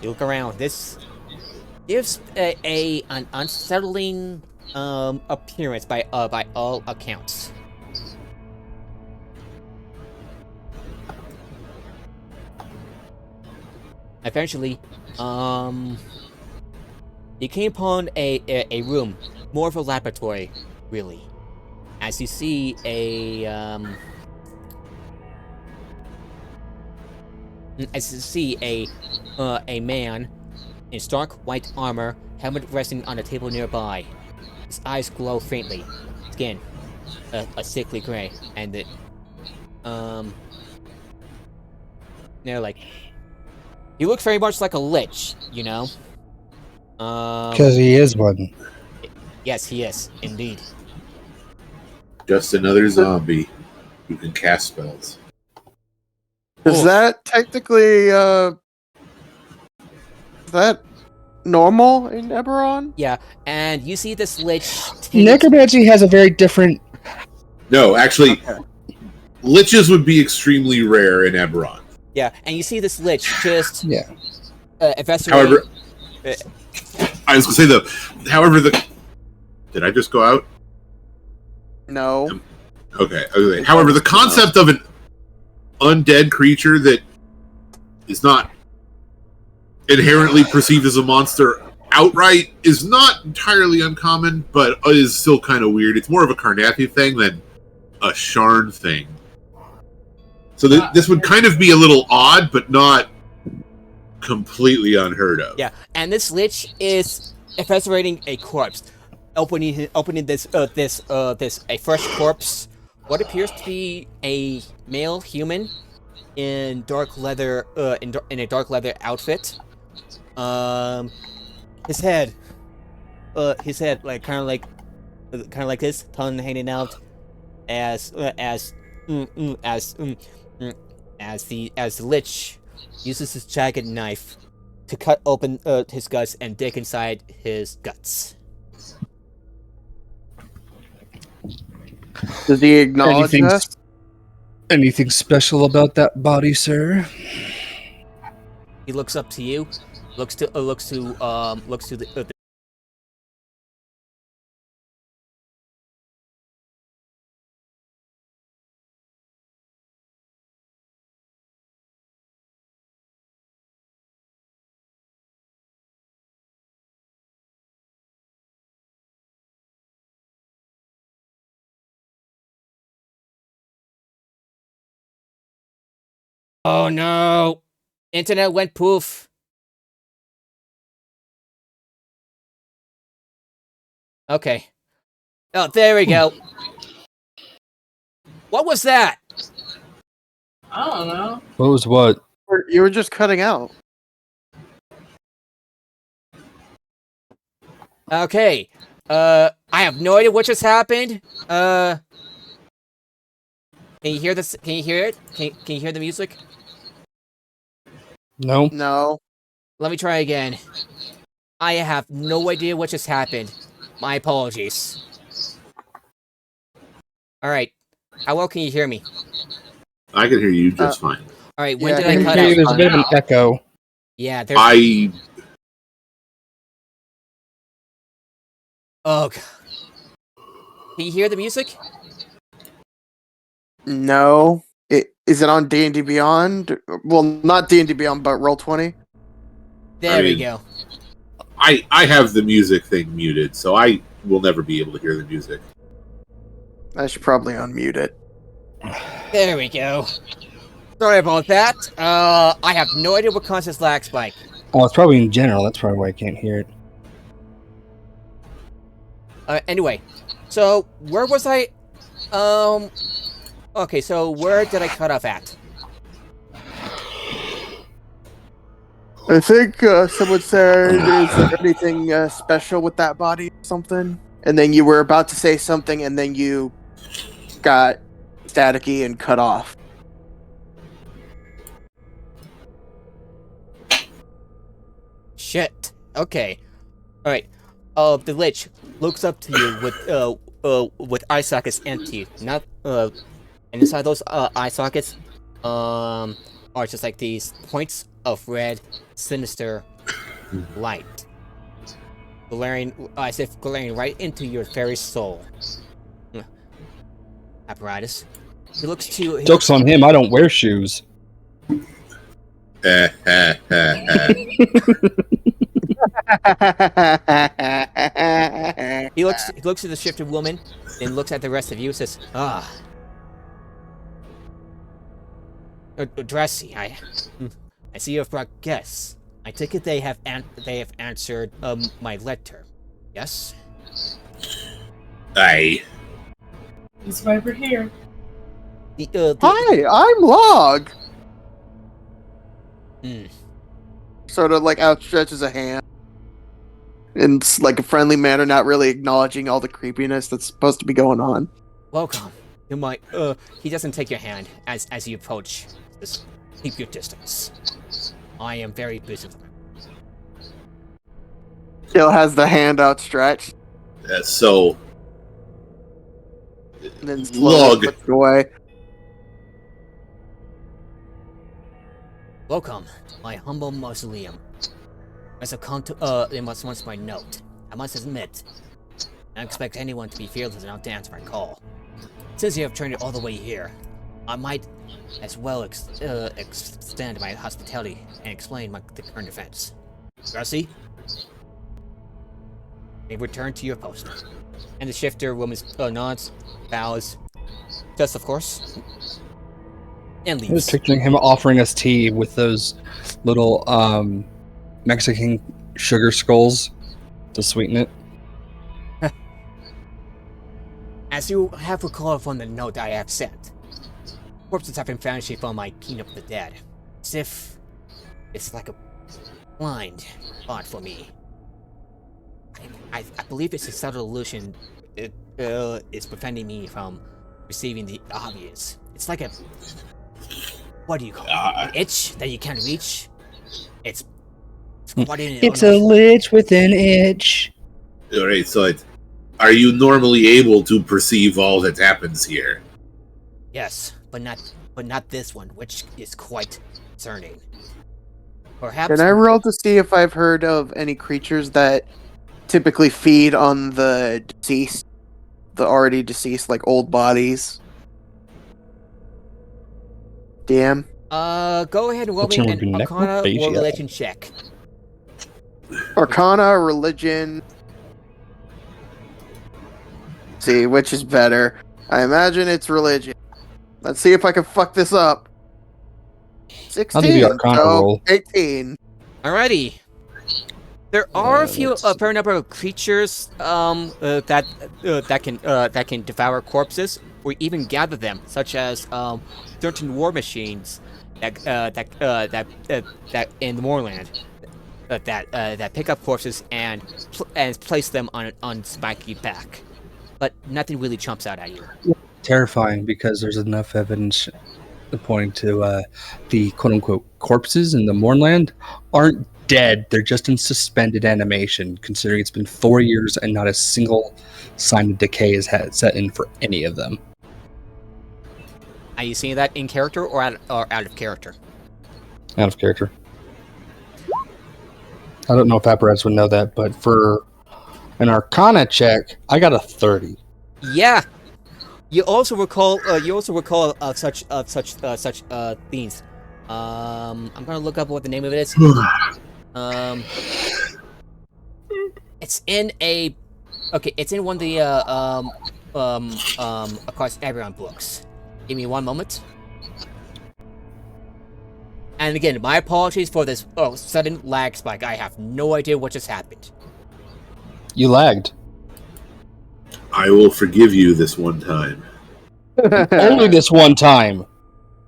You look around. This gives an unsettling appearance by all accounts. Eventually, you came upon a room, more of a laboratory, really. As you see a man in stark white armor, helmet resting on a table nearby. His eyes glow faintly, skin a sickly gray, and he looks very much like a lich, you know. Because he is one. Yes, he is indeed. Just another zombie who can cast spells. Is that technically is that normal in Eberron? Yeah, and you see this lich. take- Necromancy has a very different. No, actually, liches would be extremely rare in Eberron. Yeah, and you see this lich just Yeah. eviscerate. However, I was going to say though, however, did I just go out? No. Okay. However, the concept of an undead creature that is not inherently perceived as a monster outright is not entirely uncommon, but is still kind of weird. It's more of a Carnathy thing than a Sharn thing. So this would kind of be a little odd, but not completely unheard of. Yeah, and this lich is eviscerating a corpse, opening this a fresh corpse. What appears to be a male human in dark leather in a dark leather outfit. His head like kind of like this, tongue hanging out, as as the lich uses his jagged knife to cut open his guts and dig inside his guts. Does he acknowledge Anything, us? anything special about that body, sir? He looks up to you, looks to the Oh no! Internet went poof. Okay. Oh, there we go. What was that? I don't know. What was what? You were just cutting out. Okay. I have no idea what just happened. Can you hear this? Can you hear it? Can you hear the music? No. No. Let me try again. I have no idea what just happened. My apologies. Alright. How well can you hear me? I can hear you just fine. Alright, when Yeah, did I I can cut hear out? you. There's a bit of an echo. Yeah, there's... I Oh, God. Can you hear the music? No. Is it on D&D Beyond? Well, not D&D Beyond, but Roll20? There we mean- go. I have the music thing muted, so I will never be able to hear the music. I should probably unmute it. There we go. Sorry about that. I have no idea what caused this lag spike. Oh, it's probably in general. That's probably why I can't hear it. Anyway, so where was I? Okay, so where did I cut off at? I think someone said, is there anything special with that body or something? And then you were about to say something, and then you got staticky and cut off. Shit. Okay. All right. The lich looks up to you with eye sockets empty. Not and inside those eye sockets, are just like these points of red, sinister light, glaring as if glaring right into your very soul. Apparatus. He looks to. Joke's on him. I don't wear shoes. He looks at the shifted woman, then looks at the rest of you, and says, "Ah, Dressy, I see you have brought guests. I take it they have answered my letter. Yes." Aye. That's why we're here. Hi, I'm Log! Hmm. Sort of like outstretches a hand. In like a friendly manner, not really acknowledging all the creepiness that's supposed to be going on. Welcome. You might. He doesn't take your hand as you approach. Just keep your distance. I am very busy. Still has the hand outstretched, So and then slowly Log. puts it away. Welcome to my humble mausoleum. As a it must once my note. I must admit, I don't expect anyone to be fearless enough to answer my call. Since you have turned it all the way here, I might as well extend my hospitality and explain the current events. Darcy, may return to your post. And the shifter woman nods, bows, just of course, and I was leaves. picturing him offering us tea with those little Mexican sugar skulls to sweeten it. As you have recalled from the note I have sent, corpses have been vanishing from my Kingdom of the Dead, as if it's like a blind spot for me. I believe it's a subtle illusion. It is preventing me from receiving the obvious. It's like a What do you call it? An itch that you can't reach? It's quite an It's a lich with an itch. All right, so are you normally able to perceive all that happens here? Yes, but not this one, which is quite concerning. Perhaps. Can I roll to see if I've heard of any creatures that typically feed on the deceased, the already deceased, like old bodies? DM? Go ahead and roll Which me one would an be Arcana necrophagia? or religion check. Arcana, religion. See, which is better? I imagine it's religion. Let's see if I can fuck this up. 16, I'll do the Arcana so roll. 18. Alrighty. There are let's a fair number of creatures that can devour corpses or even gather them, such as certain war machines that in the moorland that pick up corpses and place them on spiky back. But nothing really jumps out at you. Terrifying because there's enough evidence pointing to the quote-unquote corpses in the Mournland aren't dead. They're just in suspended animation, considering it's been 4 years and not a single sign of decay has set in for any of them. Are you seeing that in character or out of character? Out of character. I don't know if apparatus would know that, but for an Arcana check, I got a 30. Yeah. You also recall such themes. I'm gonna look up what the name of it is. It's in one of the across Eberron books. Give me one moment. And again, my apologies for this sudden lag spike. I have no idea what just happened. You lagged. I will forgive you this one time. Only this one time.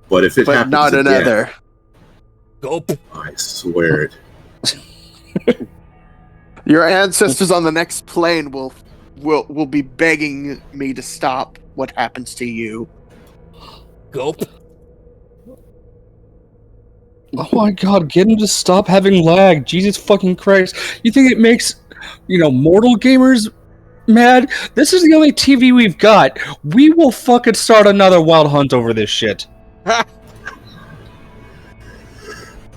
But if it But happens not again, another. Gulp. I swear it. Your ancestors on the next plane will be begging me to stop what happens to you. Gulp. Oh my god, get him to stop having lag. Jesus fucking Christ. You think it makes, mortal gamers mad? This is the only TV we've got. We will fucking start another wild hunt over this shit. Was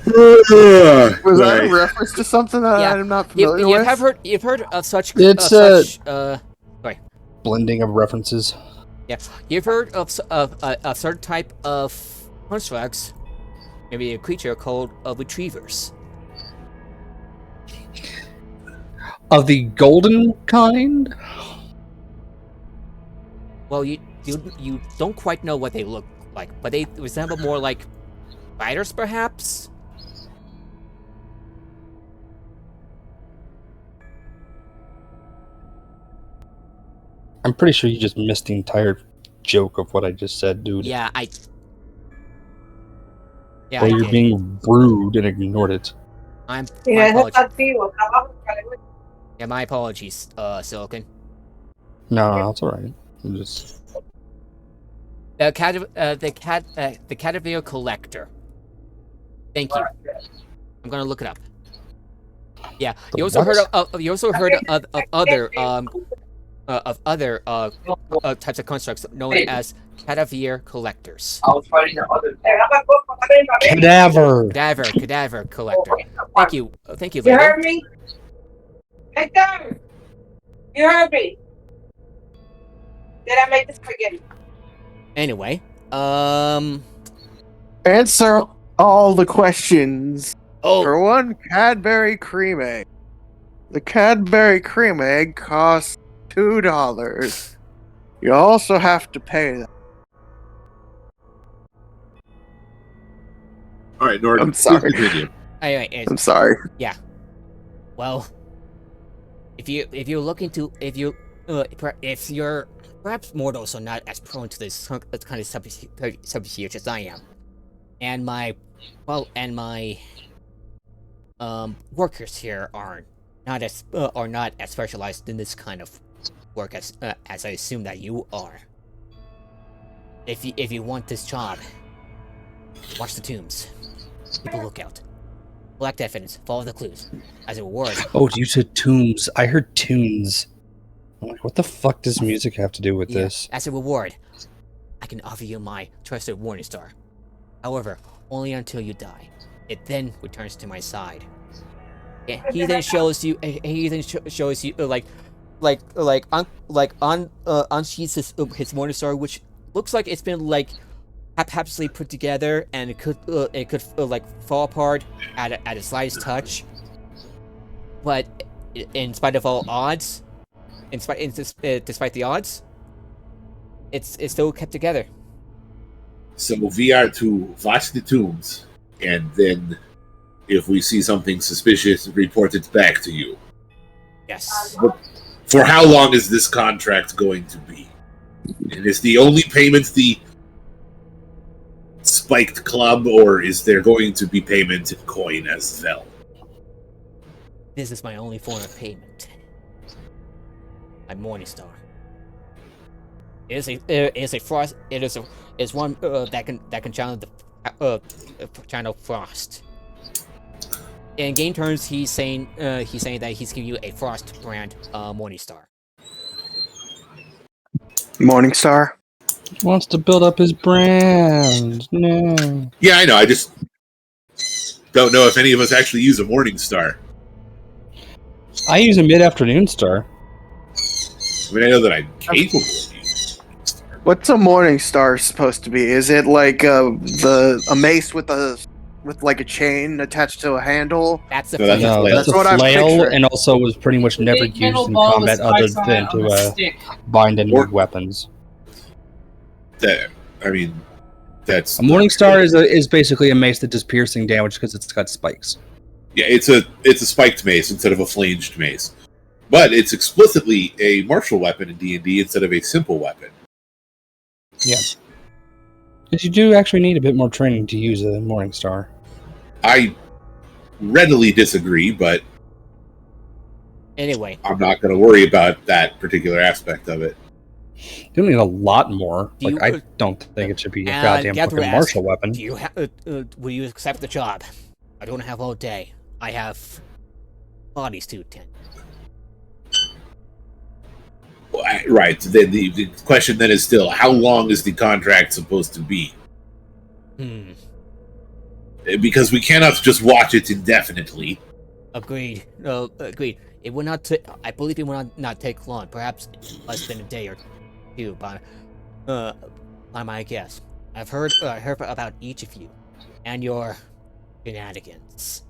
that a reference to something that Yeah. I'm not familiar with? You've heard of such It's blending of references. yeah, you've heard of a certain type of constructs, maybe a creature called retrievers. Of the golden kind? Well, you don't quite know what they look like, but they resemble more like spiders, perhaps. I'm pretty sure you just missed the entire joke of what I just said, dude. Yeah, I Or you're did. being rude and ignored it. My Yeah, apologies. that's activo. Trabajo. Yeah, my apologies, Silicon. No, it's alright. Just... The Cadavere Collector. Thank you. I'm gonna look it up. Yeah, you also heard of other types of constructs known as Cadavere Collectors. Cadaver! Cadaver Collector. Thank you, You Leo. heard me? Hector! You heard me? Did I make this spaghetti? Anyway, Answer all the questions. oh, For one Cadbury cream egg. The Cadbury cream egg costs $2. You also have to pay them. All right, Norton. I'm sorry. please continue. anyway, I'm sorry. well, if you're perhaps mortals are not as prone to this kind of subterfuge as I am, and my workers here are not as specialized in this kind of work as I assume that you are. If you want this job, Watch the tombs. Keep a lookout. Collect evidence. Follow the clues. As a reward, Oh, you said tombs. I heard tunes. I'm like, what the fuck does music have to do with this? as a reward, I can offer you my trusted warning star. However, only until you die. It then returns to my side. Yeah, he then shows you. He then shows you unsheaths his morning star, which looks like it's been like haphazardly put together, and it could like fall apart at a slightest touch. But in spite of all odds, despite the odds, it's still kept together. So we are to watch the tombs, and then if we see something suspicious, report it back to you. Yes. For how long is this contract going to be? And is the only payment the spiked club, or is there going to be payment in coin as well? This is my only form of payment. My Morningstar. It is a frost. It is one that can channel the channel frost. In game terms, he's saying that he's giving you a frost brand Morningstar. Morningstar. Wants to build up his brand. No. Yeah, I know. I just don't know if any of us actually use a Morningstar. I use a mid-afternoon star. I mean, I know that I'm capable of using. What's a Morningstar supposed to be? Is it like a mace with like a chain attached to a handle? That's the No, that's No, flail. that's a What I'm flail, picturing. and also was pretty much never Big metal used in ball with combat other spikes on than it on a to stick. bind enemy Or- weapons. That's A Morningstar is basically a mace that does piercing damage because it's got spikes. Yeah, it's a spiked mace instead of a flanged mace, but it's explicitly a martial weapon in D&D instead of a simple weapon. Yeah. Because you do actually need a bit more training to use a Morningstar. I readily disagree, but Anyway, I'm not going to worry about that particular aspect of it. You don't need a lot more. Do Like, you- I don't think it should be a and goddamn Gatherer fucking asks, martial weapon. do you will you accept the job? I don't have all day. I have bodies to attend. Right. Then the question then is still, how long is the contract supposed to be? Because we cannot just watch it indefinitely. Agreed. Agreed. It will not. I believe it will not take long. Perhaps less than a day or two. By my guess, I've heard about each of you and your shenanigans.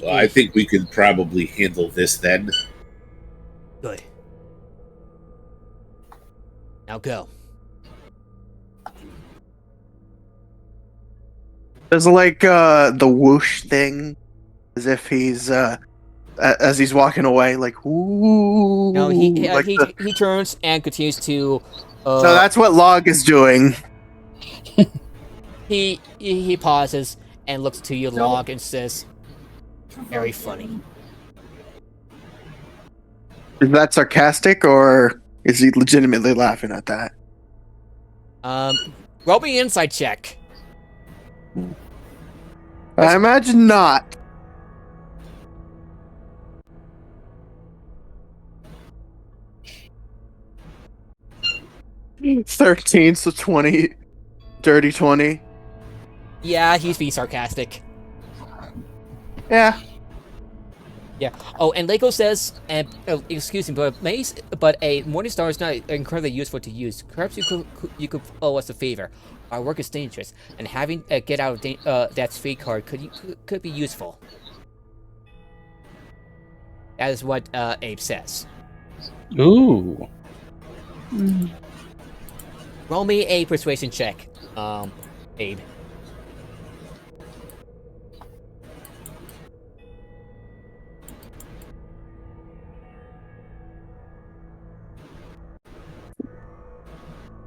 Well, I think we could probably handle this then. Good. Now go. There's like the whoosh thing, as if he's as he's walking away, like ooh. No, like the- he turns and continues to. so that's what Log is doing. He pauses and looks to your log and says, "Very funny." Is that sarcastic, or is he legitimately laughing at that? Roll me an insight check. I imagine not. $13, so 20. Dirty 20. Yeah, he's being sarcastic. Yeah. Yeah. Oh, and Lego says, excuse me, but a Morningstar is not incredibly useful to use. Perhaps you could owe us a favor. Our work is dangerous, and having a get out of that fate card could be useful. That is what Abe says. Ooh. Roll me a persuasion check, Abe.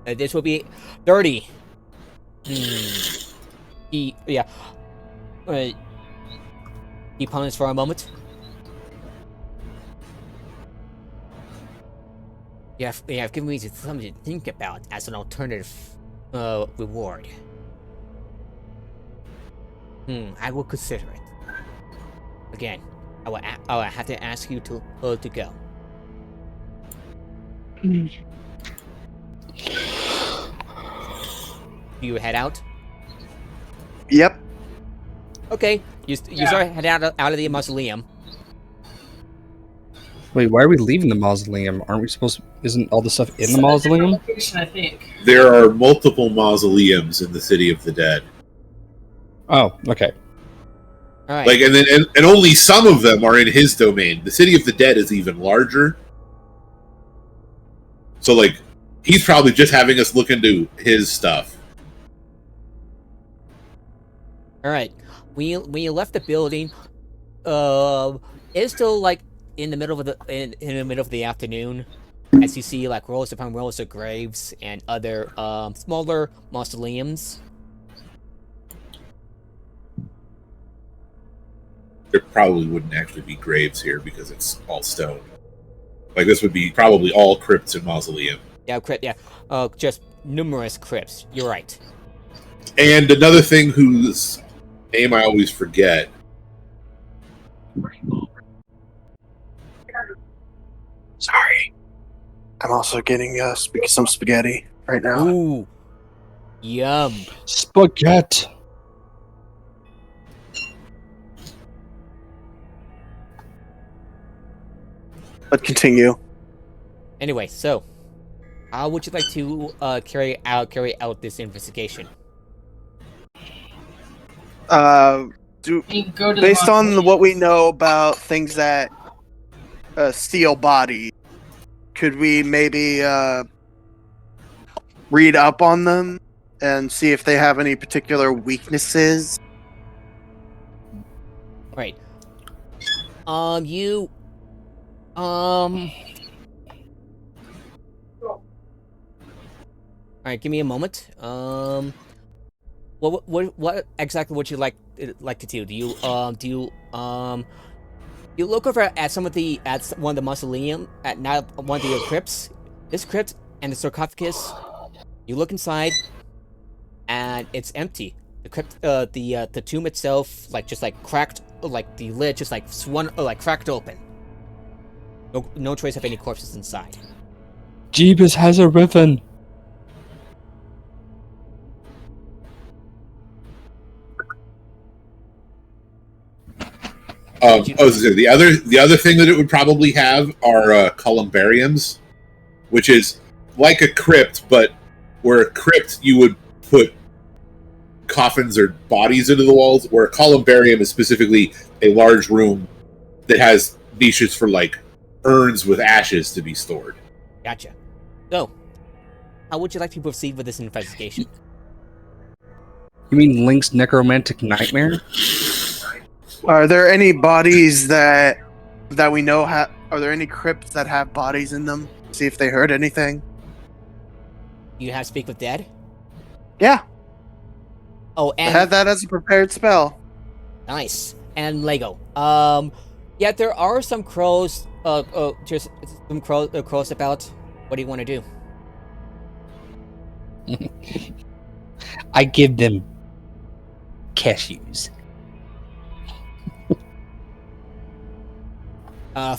This will be 30. Yeah. He ponders for a moment. You have given me something to think about as an alternative reward. I will consider it. Again, I will have to ask you to go. Do you head out? Yep. Okay, you start heading out of the mausoleum. Wait, why are we leaving the mausoleum? Aren't we supposed to, isn't all the stuff in the mausoleum? Location, I think. There are multiple mausoleums in the City of the Dead. Oh, okay. All right. Like, and only some of them are in his domain. The City of the Dead is even larger. So, like, he's probably just having us look into his stuff. All right. When you left the building, it's still like in the middle of the afternoon, as you see like rows upon rows of graves and other smaller mausoleums. There probably wouldn't actually be graves here because it's all stone. Like, this would be probably all crypts and mausoleum. Yeah, crypt. Yeah, just numerous crypts. You're right. And another thing whose name I always forget. Sorry. I'm also getting some spaghetti right now. Ooh, yum. Spaghetti. But continue. Anyway, so how would you like to carry out this investigation? And go to the Based on mausoleum. what we know about things that steal bodies, could we maybe read up on them and see if they have any particular weaknesses? Right. You. All right, give me a moment. What exactly would you like to do? Do you look over at one of the mausoleum at not one of the crypts? This crypt and the sarcophagus. You look inside, and it's empty. The crypt, the tomb itself, just cracked, like the lid just cracked open. No trace of any corpses inside. Jeebus has a ribbon. The other thing that it would probably have are columbariums, which is like a crypt, but where a crypt you would put coffins or bodies into the walls, where a columbarium is specifically a large room that has niches for like urns with ashes to be stored. Gotcha. So, how would you like to proceed with this investigation? You mean Link's necromantic nightmare? Are there any bodies that we know have? Are there any crypts that have bodies in them? See if they heard anything. You have Speak with Dead? Yeah, Oh, I and had that as a prepared spell. nice. And Lego. Yeah, there are some crows. Just some crows about. What do you want to do? I give them cashews.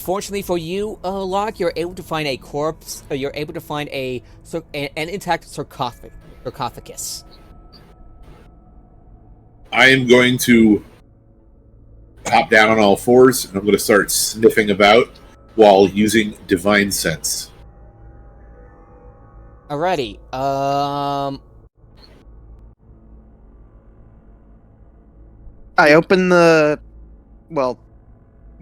Fortunately for you, Locke, you're able to find a corpse. You're able to find an intact sarcophagus. I am going to hop down on all fours, and I'm going to start sniffing about while using Divine Sense. Alrighty. I open the. Well,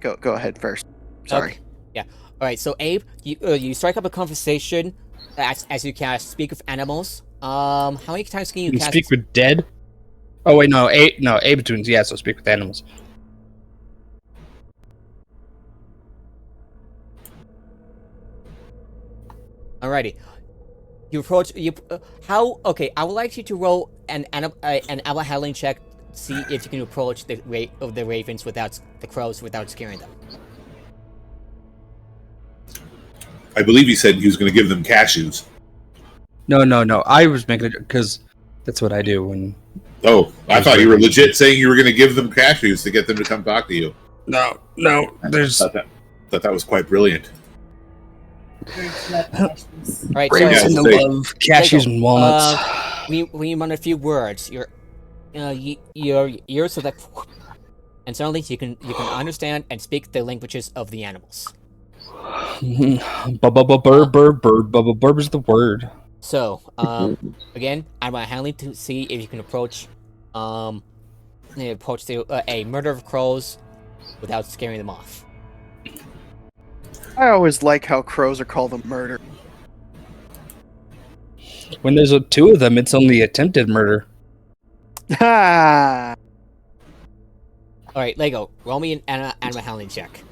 go ahead first. Sorry. Okay. Yeah. All right. So Abe, you strike up a conversation as you cast Speak with Animals. How many times can you You cast? speak with dead? Oh wait, no, Abe tunes, yeah, so speak with animals. Alrighty. You approach you. How? Okay, I would like you to roll an animal handling check. See if you can approach the ravens without the crows without scaring them. I believe he said he was going to give them cashews. No. I was making it because that's what I do when. Oh, I thought you were legit saying you were going to give them cashews to get them to come talk to you. No. There's Thought that was quite brilliant. All right, ravens so in the love cashews and walnuts. when you run a few words, your ears are like, and suddenly you can understand and speak the languages of the animals. Burb is the word. So, again, I'm handling to see if you can approach a murder of crows without scaring them off. I always like how crows are called a murder. When there's two of them, it's only attempted murder. Ha! All right, Lego, roll me an animal handling check.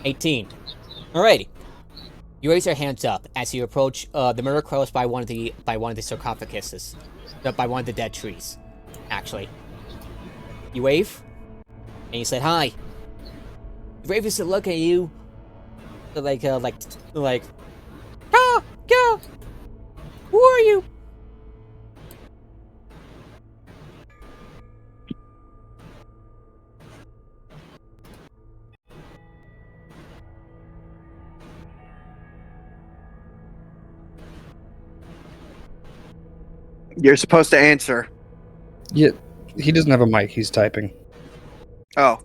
$18. Alrighty. You raise your hands up as you approach the murder crows by one of the sarcophaguses, by one of the dead trees. Actually, you wave, and you say hi. The ravens look at you, like, ah, go. Who are you? You're supposed to answer. Yeah, he doesn't have a mic. He's typing. Oh.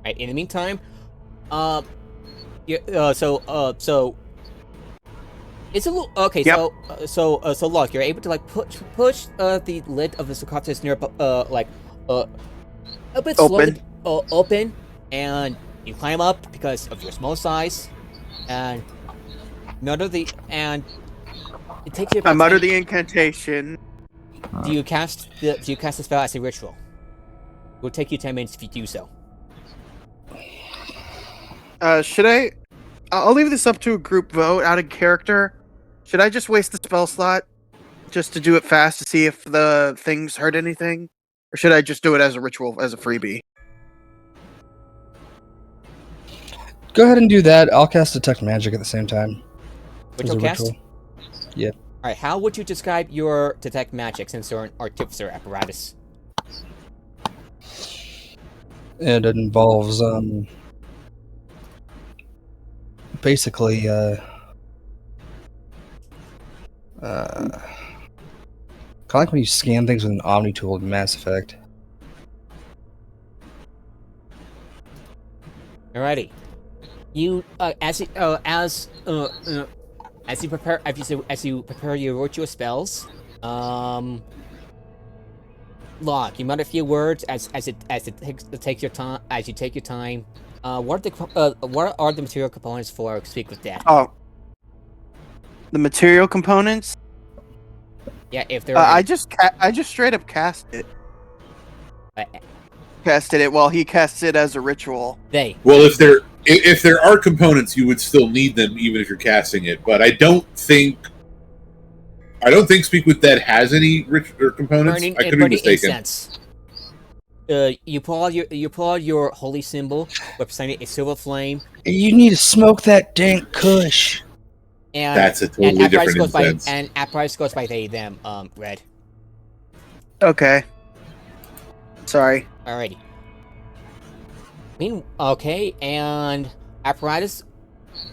Right, in the meantime, so it's a little okay. Yep. So look, you're able to like push the lid of the sarcophagus near a bit slowly open, and you climb up because of your small size, and it takes you. I mutter the incantation. Do you cast the spell as a ritual? It will take you 10 minutes if you do so. Should I? I'll leave this up to a group vote out of character. Should I just waste the spell slot just to do it fast to see if the things hurt anything? Or should I just do it as a ritual, as a freebie? Go ahead and do that. I'll cast Detect Magic at the same time. Ritual As a cast? ritual. Yeah. Alright, how would you describe your Detect Magic since you're an artificer apparatus? It involves, basically, kind of like when you scan things with an Omni tool in Mass Effect. Alrighty. You as you prepare your ritual spells, Locke, you mutter a few words as you take your time. What are the material components for Speak with Death? Oh. The material components? Yeah, if there I just straight up cast it. Casted it while he casts it as a ritual. Well, if there are components, you would still need them even if you're casting it. But I don't think Speak with Dead has any components. I could be mistaken. Incense. You pull out your holy symbol, representing a silver flame. You need to smoke that dank kush. And that's a totally different incense. And apparatus goes by they, them, Red. Okay. Sorry. Alrighty. Okay, and apparatus.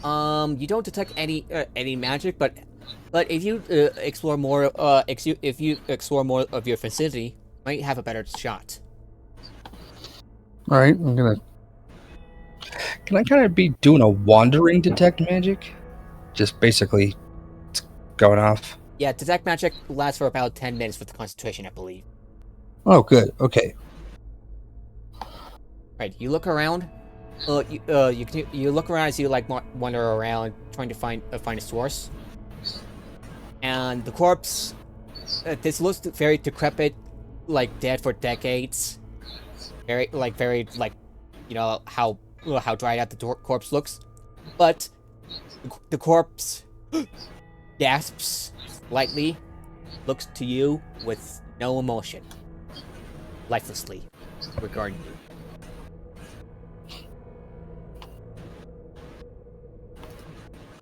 You don't detect any magic, but if you explore more, if you explore more of your vicinity, you might have a better shot. All right, I'm gonna. Can I kind of be doing a wandering detect magic? Just basically going off. Yeah, detect magic lasts for about 10 minutes with concentration, I believe. Oh, good. Okay. Right, you look around. You look around as you like wander around, trying to find a source. And the corpse, this looks very decrepit, like dead for decades. Very, you know how dried out the corpse looks. But the corpse gasps slightly, looks to you with no emotion, lifelessly regarding you.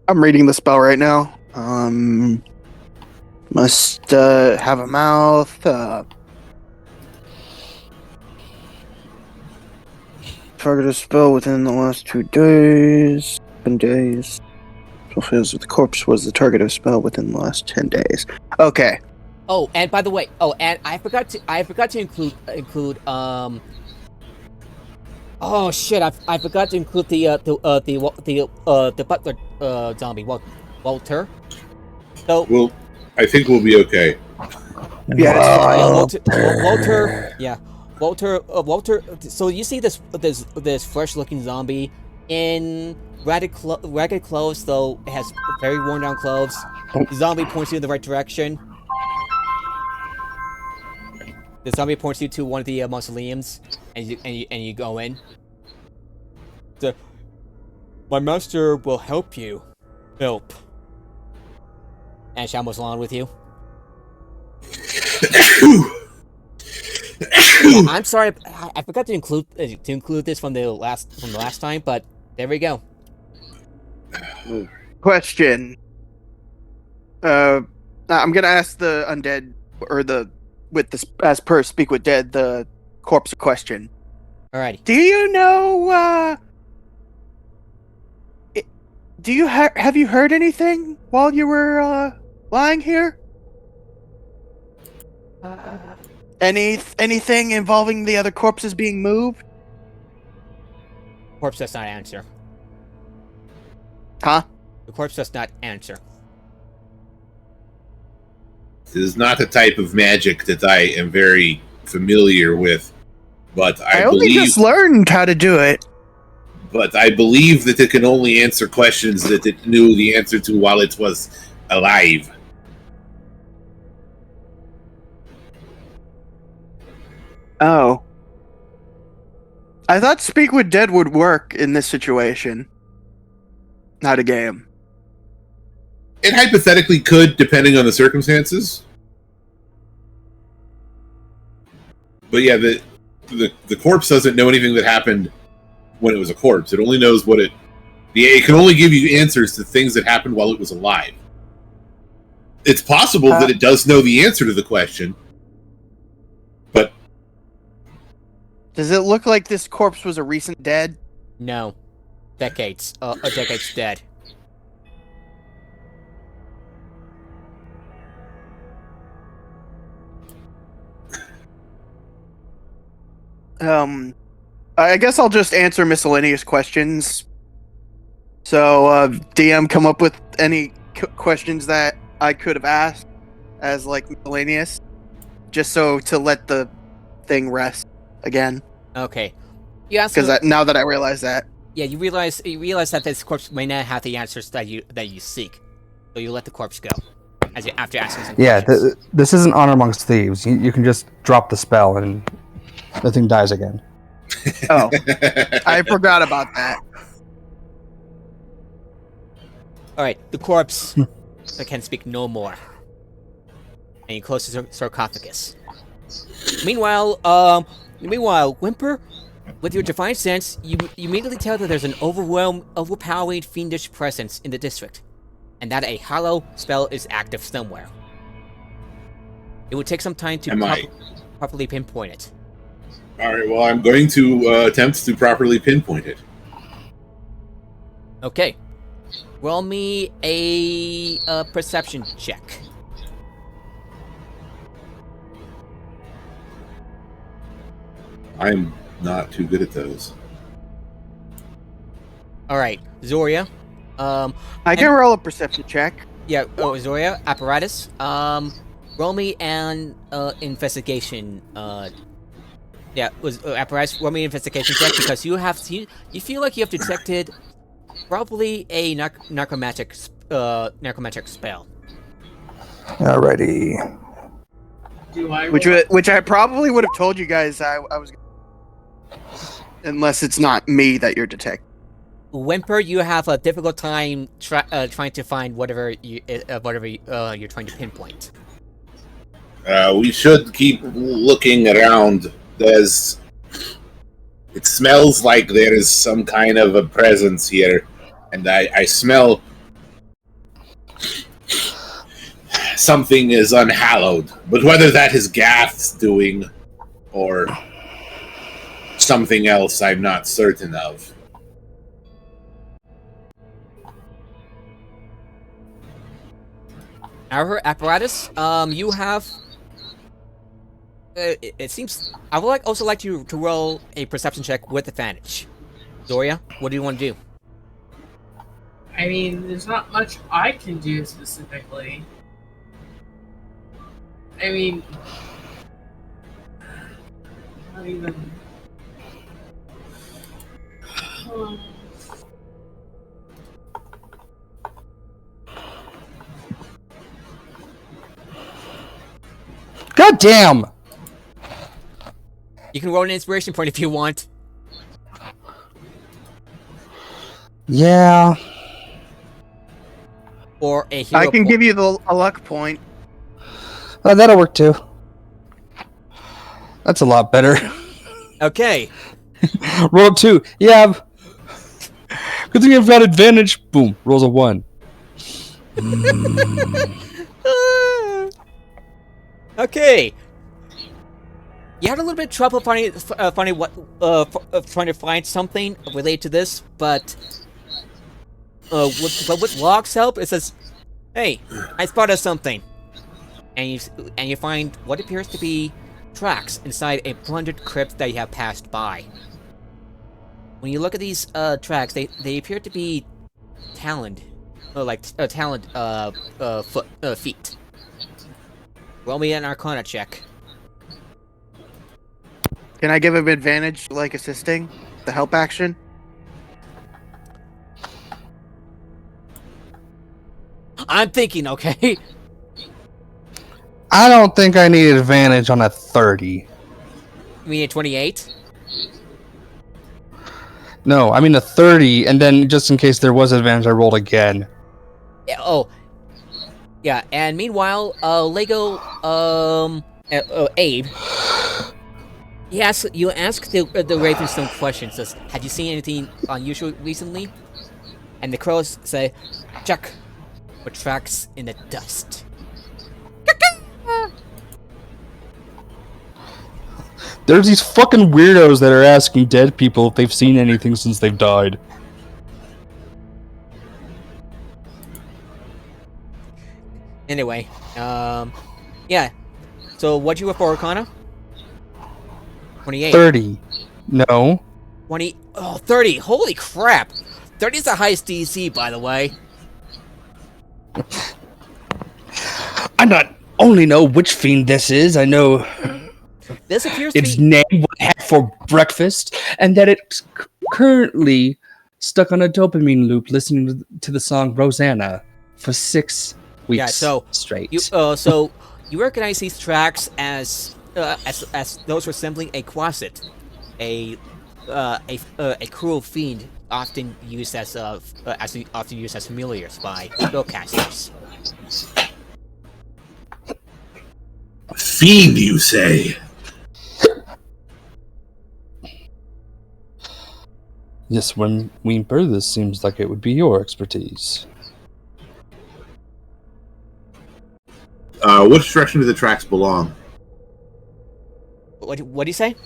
I'm reading the spell right now. Must have a mouth. Target a spell within the last 2 days. 10 days. Fulfills if the corpse was the target of spell within the last 10 days. Okay. Oh, and by the way, and I forgot to include oh shit! I forgot to include the butler zombie Walter. So Well, I think we'll be okay. Yeah, it's fine. Walter. Yeah, Walter. So you see this fresh looking zombie in ragged clothes, though it has very worn down clothes. The zombie points you in the right direction. The zombie points you to one of the mausoleums, and you go in. My master will help you. Help. And she almost along with you. Yeah, I'm sorry, I forgot to include this from the last time, but there we go. Question. I'm gonna ask the undead or as per speak with dead the corpse a question. Alrighty. Do you know? Have you heard anything while you were lying here? Anything involving the other corpses being moved? Corpse does not answer. Huh? The corpse does not answer. This is not a type of magic that I am very familiar with, but I only just learned how to do it. But I believe that it can only answer questions that it knew the answer to while it was alive. Oh. I thought Speak with Dead would work in this situation. Not a game. It hypothetically could, depending on the circumstances. But yeah, the corpse doesn't know anything that happened when it was a corpse. It only knows what it can only give you answers to things that happened while it was alive. It's possible that it does know the answer to the question, but does it look like this corpse was a recent dead? No. Decades. A decade's dead. I guess I'll just answer miscellaneous questions. So, DM, come up with any questions that I could have asked as, like, miscellaneous. Just so to let the thing rest again. Okay. Yeah. Because now that I realize that. Yeah, you realize that this corpse may not have the answers that you seek, so you let the corpse go after asking some questions. This isn't honor amongst thieves. You can just drop the spell and the thing dies again. Oh, I forgot about that. All right, the corpse can speak no more, and he closes the sarcophagus. Meanwhile, Whimper, with your divine sense, you immediately tell that there's an overpowering fiendish presence in the district, and that a hollow spell is active somewhere. It would take some time to properly pinpoint it. Alright, well, I'm going to attempt to properly pinpoint it. Okay. Roll me a perception check. I'm not too good at those. Alright, Zoria. I can roll a perception check. Yeah, Zoria, apparatus. Roll me an investigation. Apparatus. Roll me an investigation check because you feel like you have detected probably a necromantic spell. Alrighty. Do I? Which I probably would have told you guys I was, unless it's not me that you're detecting. Whimper, you have a difficult time trying to find whatever you're trying to pinpoint. We should keep looking around. It smells like there is some kind of a presence here, and I smell something is unhallowed. But whether that is Gath's doing or something else, I'm not certain of. Our apparatus, you have. It seems. I would also like you to roll a perception check with advantage. Zoria, what do you want to do? I mean, there's not much I can do specifically. I mean, not even. God damn! You can roll an inspiration point if you want. Yeah. Or a hero I can point. give you a luck point. That'll work too. That's a lot better. Okay. Roll 2. Yeah. Good thing you've got advantage. Boom. Rolls a 1. Okay. You had a little bit of trouble finding trying to find something related to this, but with Log's help, it says, "Hey, I spotted something," and you find what appears to be tracks inside a plundered crypt that you have passed by. When you look at these tracks, they appear to be taloned, feet. Roll me an Arcana check. Can I give him advantage, like assisting the help action? I'm thinking, okay. I don't think I need advantage on a 30. You mean a 28? No, I mean a 30, and then just in case there was advantage, I rolled again. Yeah, oh. Yeah, and meanwhile, Lego, Abe, you ask the Ravenstone question, says, "Have you seen anything unusual recently?" And the crows say, "Check for tracks in the dust." There's these fucking weirdos that are asking dead people if they've seen anything since they've died. Anyway, yeah. So what'd you roll for Arcana? 28. 30. No. 20. Oh, 30. Holy crap. 30 is the highest DC, by the way. I not only know which fiend this is, I know This appears to its be... name, what it had for breakfast, and that it's currently stuck on a dopamine loop listening to the song Rosanna for 6 weeks straight. So you recognize these tracks as those resembling a Quasit, a cruel fiend often used as familiars by spellcasters. Fiend, you say? Yes, when Weemper, this seems like it would be your expertise. Which direction do the tracks belong? What do you say?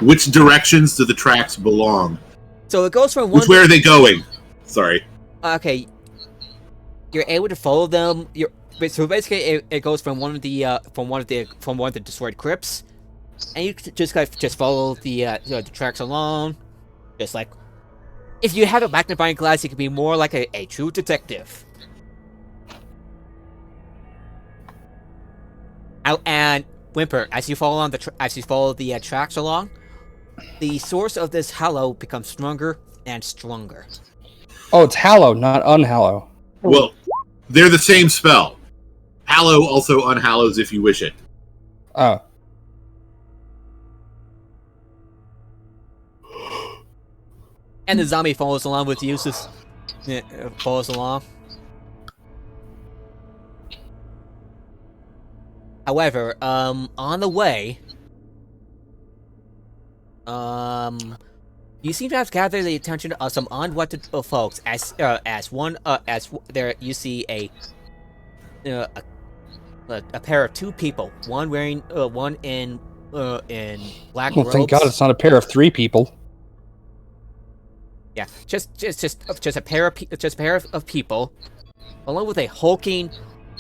Which directions do the tracks belong? So it goes from one. Which way are they going? Sorry. Okay, you're able to follow them. So basically, it goes from one of the destroyed crypts, and you just follow the tracks along. Just like if you have a magnifying glass, you can be more like a true detective. And Whimper, as you follow on the tracks along, the source of this hallow becomes stronger and stronger. Oh, it's hallow, not unhallow. Well, they're the same spell. Hallow also unhallows if you wish it. Oh. And the zombie follows along with you, follows along. However, on the way, you seem to have gathered the attention of some unwanted folks. As there you see a pair of two people, one wearing one in black Well, robes. thank God it's not a pair of three people. Yeah, just a pair of people, along with a hulking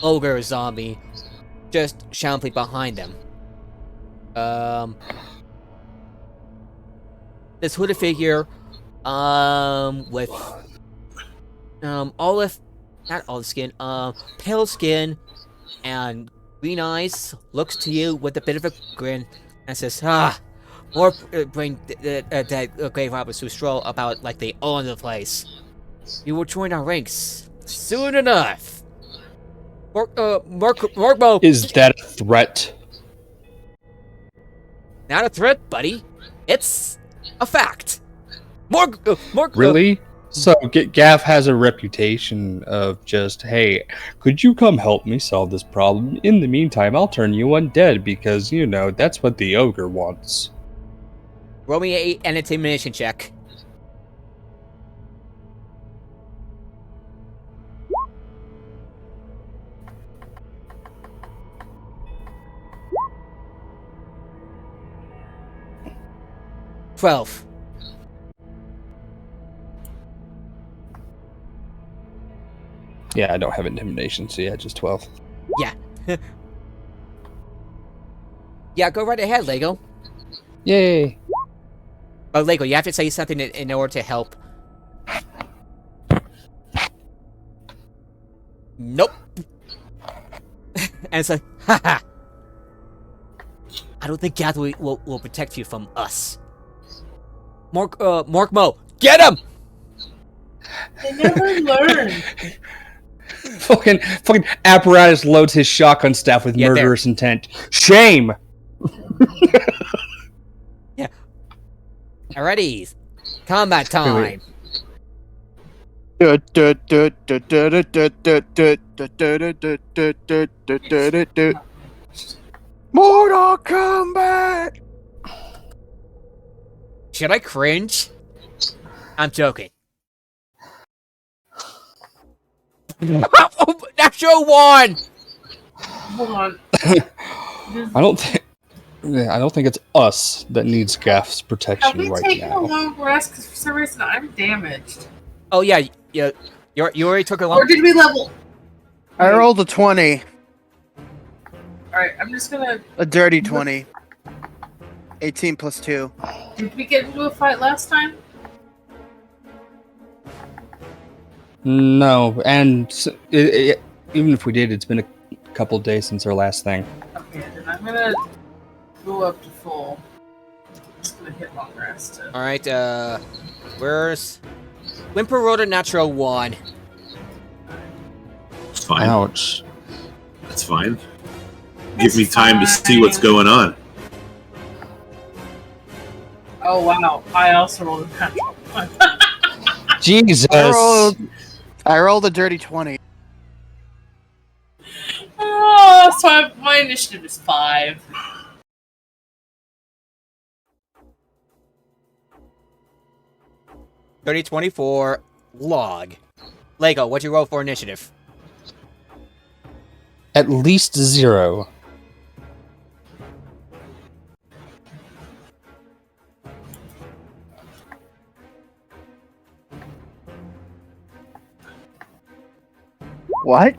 ogre zombie, just shambling behind them. This hooded figure, with pale skin and green eyes, looks to you with a bit of a grin and says, more bring that grave robbers who stroll about like they own the place. You will join our ranks soon enough. Morgmo. Is that a threat? Not a threat, buddy. It's a fact. Morg. Really? So Gav has a reputation of just, hey, could you come help me solve this problem? In the meantime, I'll turn you undead because, you know, that's what the ogre wants. Roll me an intimidation check. $12. Yeah, I don't have intimidation, so yeah, just 12. Yeah. Yeah, go right ahead, Lego. Yay! Oh, Lego, you have to say something in order to help. Nope. And it's like, haha. I don't think Gath will protect you from us. Morkmo, get him! They never learn. Fucking apparatus loads his shotgun staff with murderous intent. Shame! Yeah. Alrighty. Combat time. Mortal Kombat! Should I cringe? I'm joking. Natural one! Hold on. I don't think it's us that needs Gaff's Have protection we right taken a now. long rest? Because for some reason I'm damaged. Oh yeah, you already took a long. Or did we level? I rolled a 20. Alright, I'm just gonna. A dirty 20. 18 plus 2. Did we get into a fight last time? No, and even if we did, it's been a couple days since our last thing. Okay, then I'm gonna go up to full. I'm just gonna hit long rest. Alright, where's... Whimper rolled a natural 1. It's fine. Ouch. That's fine. Give me time to see what's going on. Oh wow, I also rolled a natural 1. Jesus! I rolled a dirty 20. Oh, so my initiative is 5. $30-24 log. Lego, what'd you roll for initiative? At least 0. What?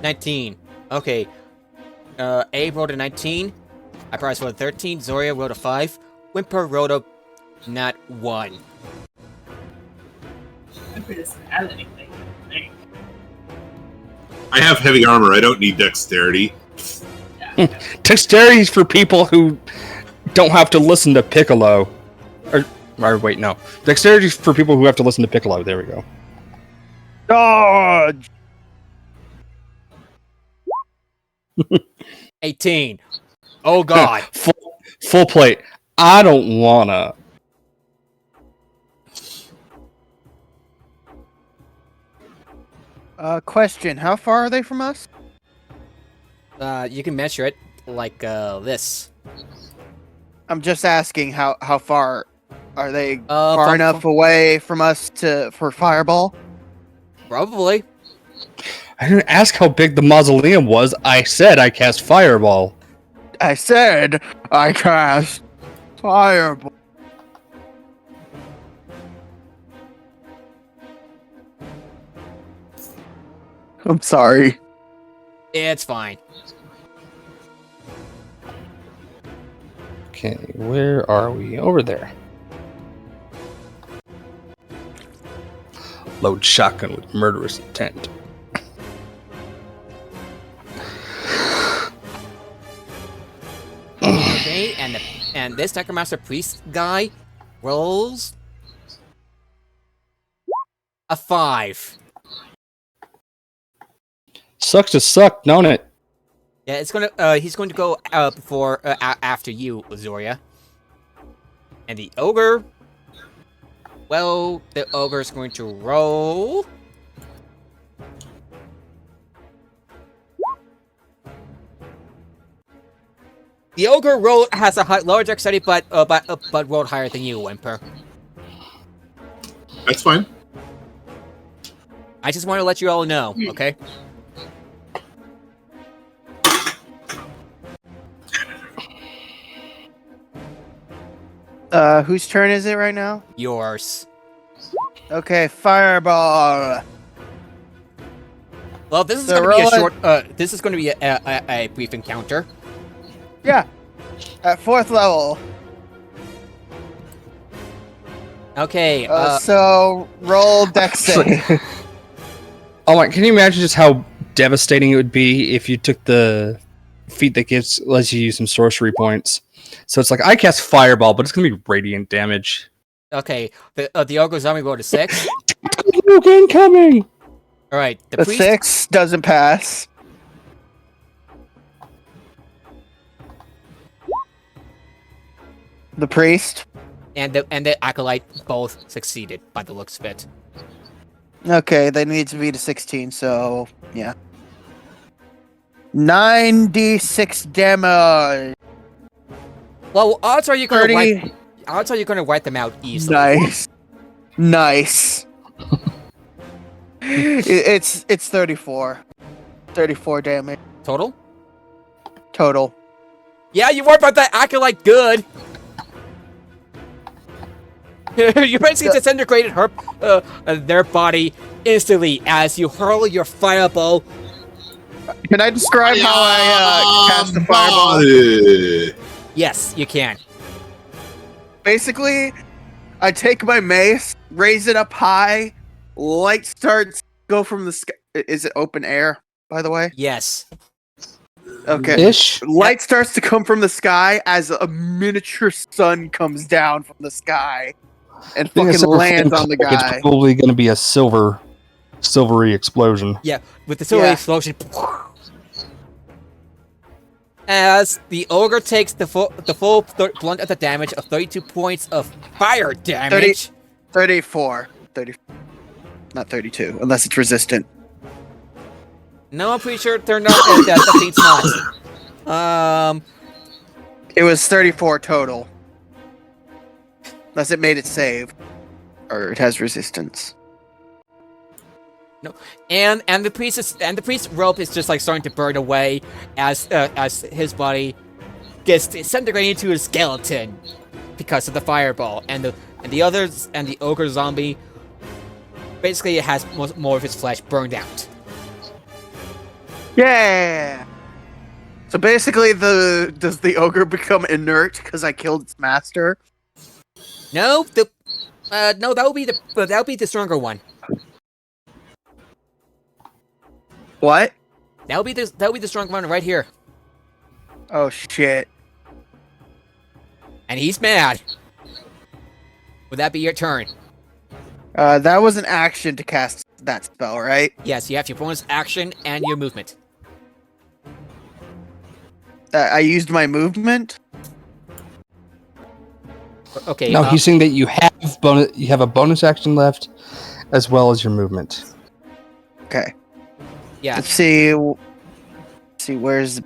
$19. Okay. Abe rolled a 19. I probably rolled a 13. Zoria rolled a 5. Whimper rolled a nat 1. It doesn't add anything. I have heavy armor. I don't need dexterity. Dexterity is for people who don't have to listen to Piccolo. Or wait, no. Dexterity is for people who have to listen to Piccolo. There we go. Dodge. 18. Oh god. Full plate. I don't wanna. Question: how far are they from us? You can measure it like this. I'm just asking how far are they Uh, far from- enough from- away from us for fireball? Probably. I didn't ask how big the mausoleum was. I said I cast fireball. I said I cast fireball. I'm sorry. It's fine. Okay, where are we? Over there. Load shotgun with murderous intent. Okay, and this Necromancer Priest guy rolls a 5. Sucks to suck, don't it? Yeah, it's gonna. He's going to go before after you, Zoria. And the ogre. Well, the ogre is going to roll. The ogre has a lower dexterity, but rolled higher than you, Whimper. That's fine. I just want to let you all know, okay? Whose turn is it right now? Yours. Okay, fireball. Well, this is So going to be a roll short. This is going to be a brief encounter. Yeah, at 4th level. Okay. So roll dex save. Oh my! Can you imagine just how devastating it would be if you took the feat that lets you use some sorcery points? So it's like I cast fireball, but it's gonna be radiant damage. Okay. The ogre zombie rolled a 6. Nuke incoming! All right. The The priest. 6 doesn't pass. The priest. And the acolyte both succeeded by the looks of it. Okay, they need to beat a 16, so yeah. 9d6 damage. Well, odds are you're gonna 30. odds are you're gonna wipe them out easily. Nice. It's 34. 34 damage Total? total. Yeah, you wiped out that acolyte good. You basically disintegrated their body instantly as you hurl your fireball. Can I describe how I cast the fireball? Yes, you can. Basically, I take my mace, raise it up high, light starts go from the sky. Is it open air, by the way? Yes. Okay. Ish. Light starts to come from the sky as a miniature sun comes down from the sky and Being a fucking silver lands flame on the cloak, guy. It's probably gonna be a silvery explosion. Yeah, with the silver Yeah. explosion. As the ogre takes the full blunt of the damage of 32 points of fire damage. 34. 30. Not 32, unless it's resistant. No, I'm pretty sure they're not. The feat's not. It was 34 total. Unless it made it save. Or it has resistance. No, and the priest's rope is just like starting to burn away as his body gets disintegrated into a skeleton because of the fireball, and the others and the ogre zombie basically has more of his flesh burned out. Yeah! So basically, does the ogre become inert because I killed its master? No, no, that would be the stronger one. What? That'll be the strong one right here. Oh shit. And he's mad. Would that be your turn? That was an action to cast that spell, right? Yes, you have your bonus action and your movement. I used my movement. Okay. No, he's saying that you have a bonus action left, as well as your movement. Okay. Yeah. Let's see. Where's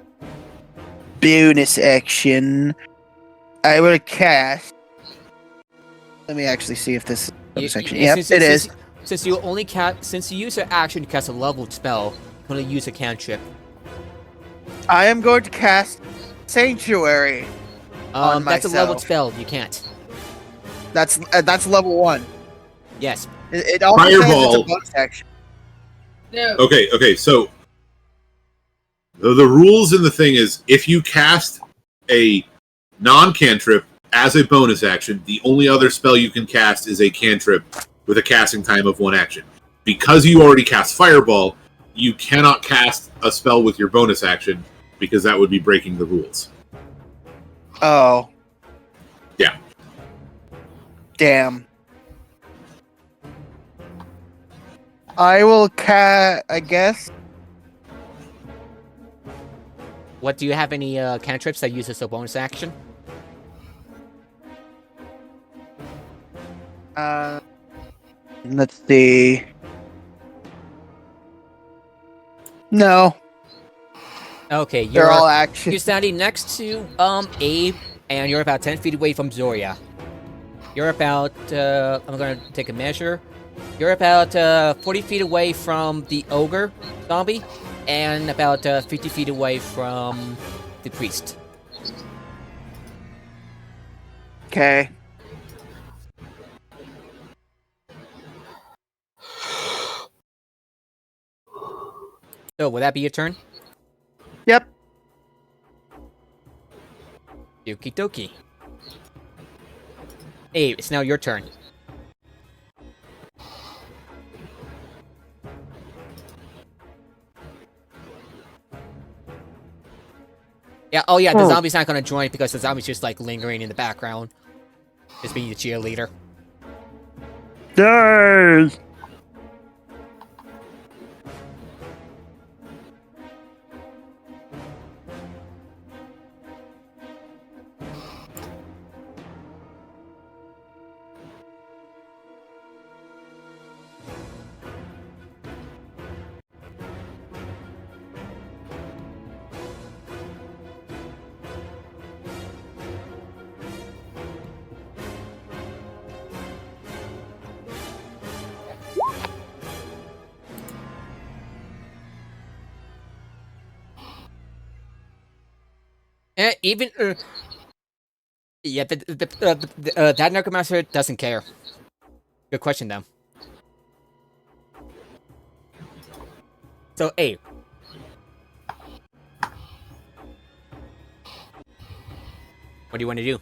bonus action? I will cast. Let me actually see if this is bonus action. Yep, it is. Since you use your action to cast a leveled spell, you can only use a cantrip. I am going to cast Sanctuary. On That's a myself. leveled spell. You can't. That's level 1. Yes. It also says Fireball. it's a bonus action. No. Okay, so the rules in the thing is if you cast a non-cantrip as a bonus action, the only other spell you can cast is a cantrip with a casting time of 1 action. Because you already cast Fireball, you cannot cast a spell with your bonus action because that would be breaking the rules. Oh. Yeah. Damn. I will I guess. What, do you have any cantrips that use as a bonus action? Let's see. No, Okay, they're all action. you're standing next to Abe, and you're about 10 feet away from Zoria. You're about I'm gonna take a measure. You're about 40 feet away from the ogre zombie, and about 50 feet away from the priest. Okay. So, would that be your turn? Yep. Okie dokie. Abe, it's now your turn. Yeah, oh yeah, the zombie's not gonna join because the zombie's just like lingering in the background. Just being the cheerleader. Yay! Even yeah, that necromancer doesn't care. Good question, though. So, Abe. What do you want to do?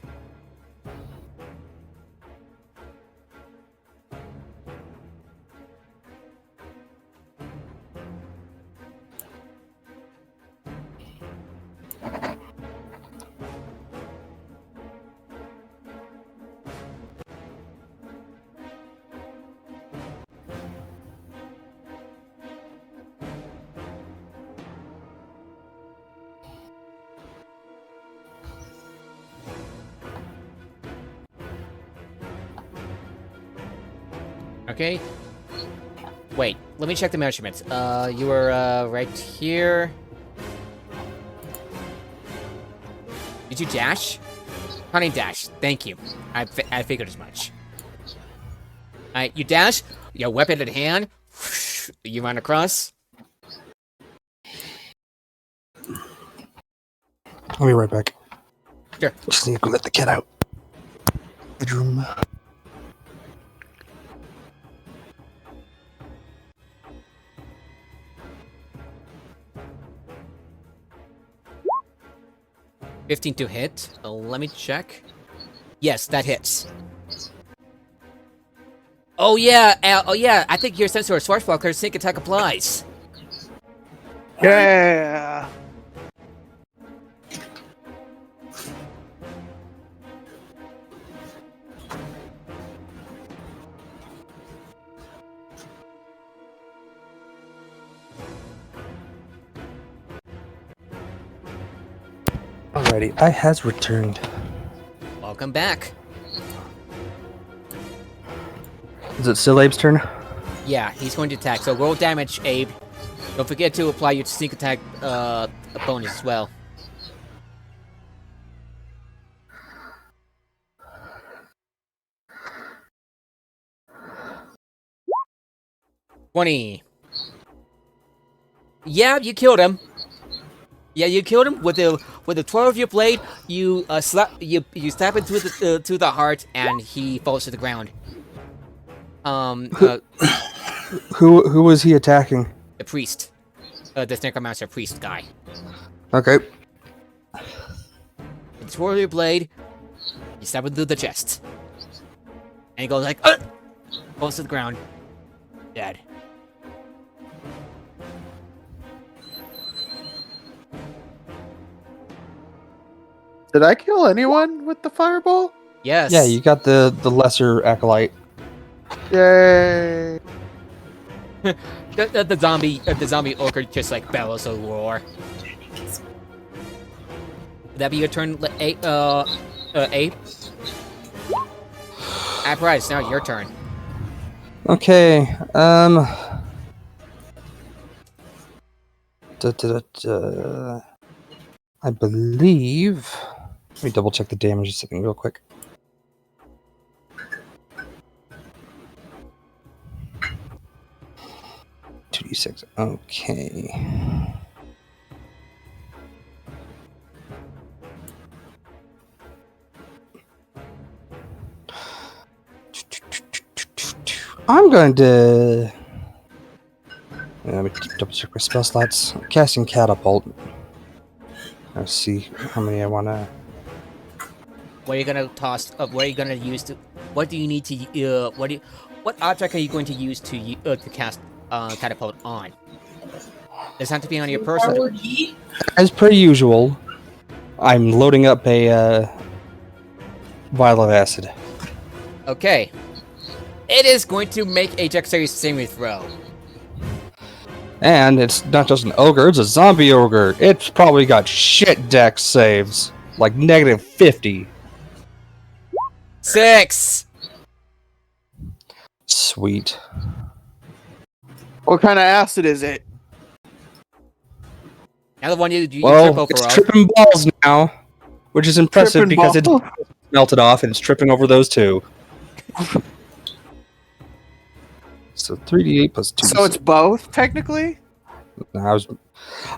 Okay. Wait, let me check the measurements. You were, right here. Did you dash? Hunting dash. Thank you. I figured as much. Alright, you dash. Your weapon at hand. You run across. I'll be right back. Sure. Just need to go let the cat out. Bedroom. $15 to hit. Let me check. Yes, that hits. Oh yeah, I think your sensor of Swartwalker sync attack applies. Yeah. Alrighty, I has returned. Welcome back. Is it still Abe's turn? Yeah, he's going to attack. So roll damage, Abe. Don't forget to apply your sneak attack bonus as well. $20. Yeah, you killed him. Yeah, you killed him with the 12 of your blade. You stab him through the heart, and he falls to the ground. Who was he attacking? The priest, the necromancer priest guy. Okay. With the 12 of your blade, you stab him through the chest, and he goes like, falls to the ground, dead. Did I kill anyone with the fireball? Yes. Yeah, you got the lesser acolyte. Yay! The zombie orc just like bellows a roar. Would that be your turn, Abe? Apparatus, now your turn. Okay. I believe. Let me double check the damage a second, real quick. $2d6. Okay. I'm going to. Let me double check my spell slots. I'm casting catapult. Let's see how many I want to. What are you gonna toss? What are you gonna use to? What do you need to? What object are you going to use to cast catapult on? Does it have to be on your person? As per usual, I'm loading up a vial of acid. Okay. It is going to make a dexterity saving throw. And it's not just an ogre, it's a zombie ogre. It's probably got shit dex saves. Like -50. 6. Sweet. What kind of acid is it? Now the one you trip Well, over it's of. tripping balls now, which is impressive Tripping because it's ball? melted off and it's tripping over those two. So 3d8 plus 2. So it's both, technically?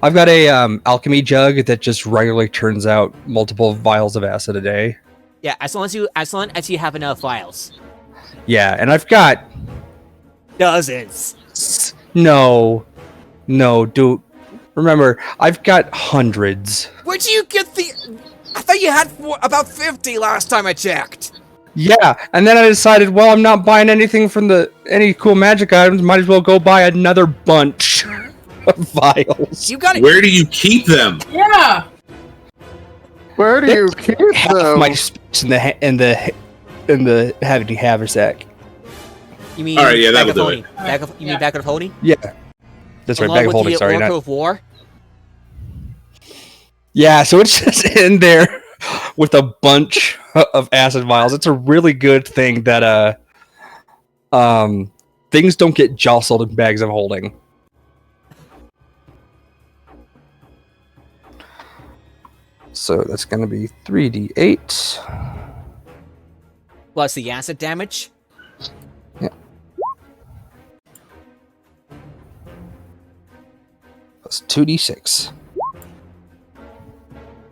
I've got a alchemy jug that just regularly turns out multiple vials of acid a day. Yeah, as long as you have enough vials. Yeah, and I've got Dozens. no, dude. Remember, I've got hundreds. Where'd you get the? I thought you had about 50 last time I checked. Yeah, and then I decided, well, I'm not buying anything from any cool magic items. Might as well go buy another bunch of vials. You got it. Where do you keep them? Yeah. Where do you keep Half them? my space in the haversack. You mean All right, yeah, bag that'll of do Hoenig? You mean bag of Hoenig? Yeah, that's right. Along Bag of with holding. the Sorry, Oracle not. of War. Yeah, so it's just in there with a bunch of acid vials. It's a really good thing that things don't get jostled in bags of holding. So that's going to be 3d8. Plus the acid damage. Yeah. Plus 2d6.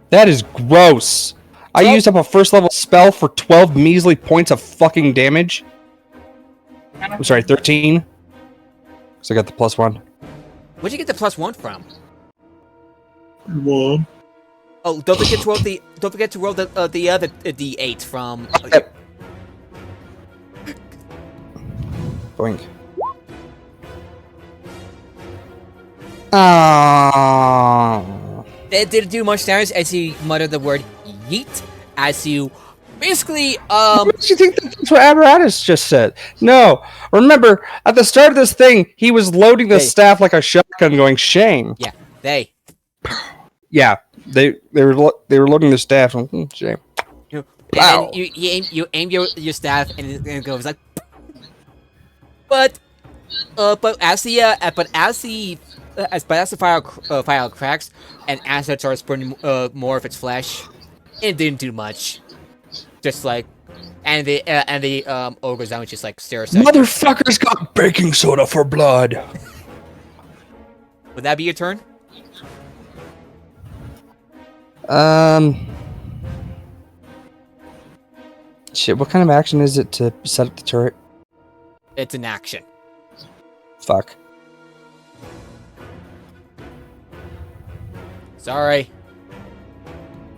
That is gross. I used up a first level spell for 12 measly points of fucking damage. I'm sorry, 13. So I got the +1. Where'd you get the +1 from? Mom. Oh, don't forget to roll the other D8 from. Yep. Boink. Oh. It didn't do much damage as you mutter the word yeet, as you basically, What did you think that's what Apparatus just said? No. Remember, at the start of this thing, he was loading the Hey. staff like a shotgun going, shame. they. Yeah, they were loading the staff. Shame. And Wow. then you aim your staff and it goes like. But as the file cracks and as it starts burning more of its flesh, it didn't do much. Just like, and the ogre's down just like stares at you. Motherfuckers got baking soda for blood. Would that be your turn? Shit, what kind of action is it to set up the turret? It's an action. Fuck. Sorry.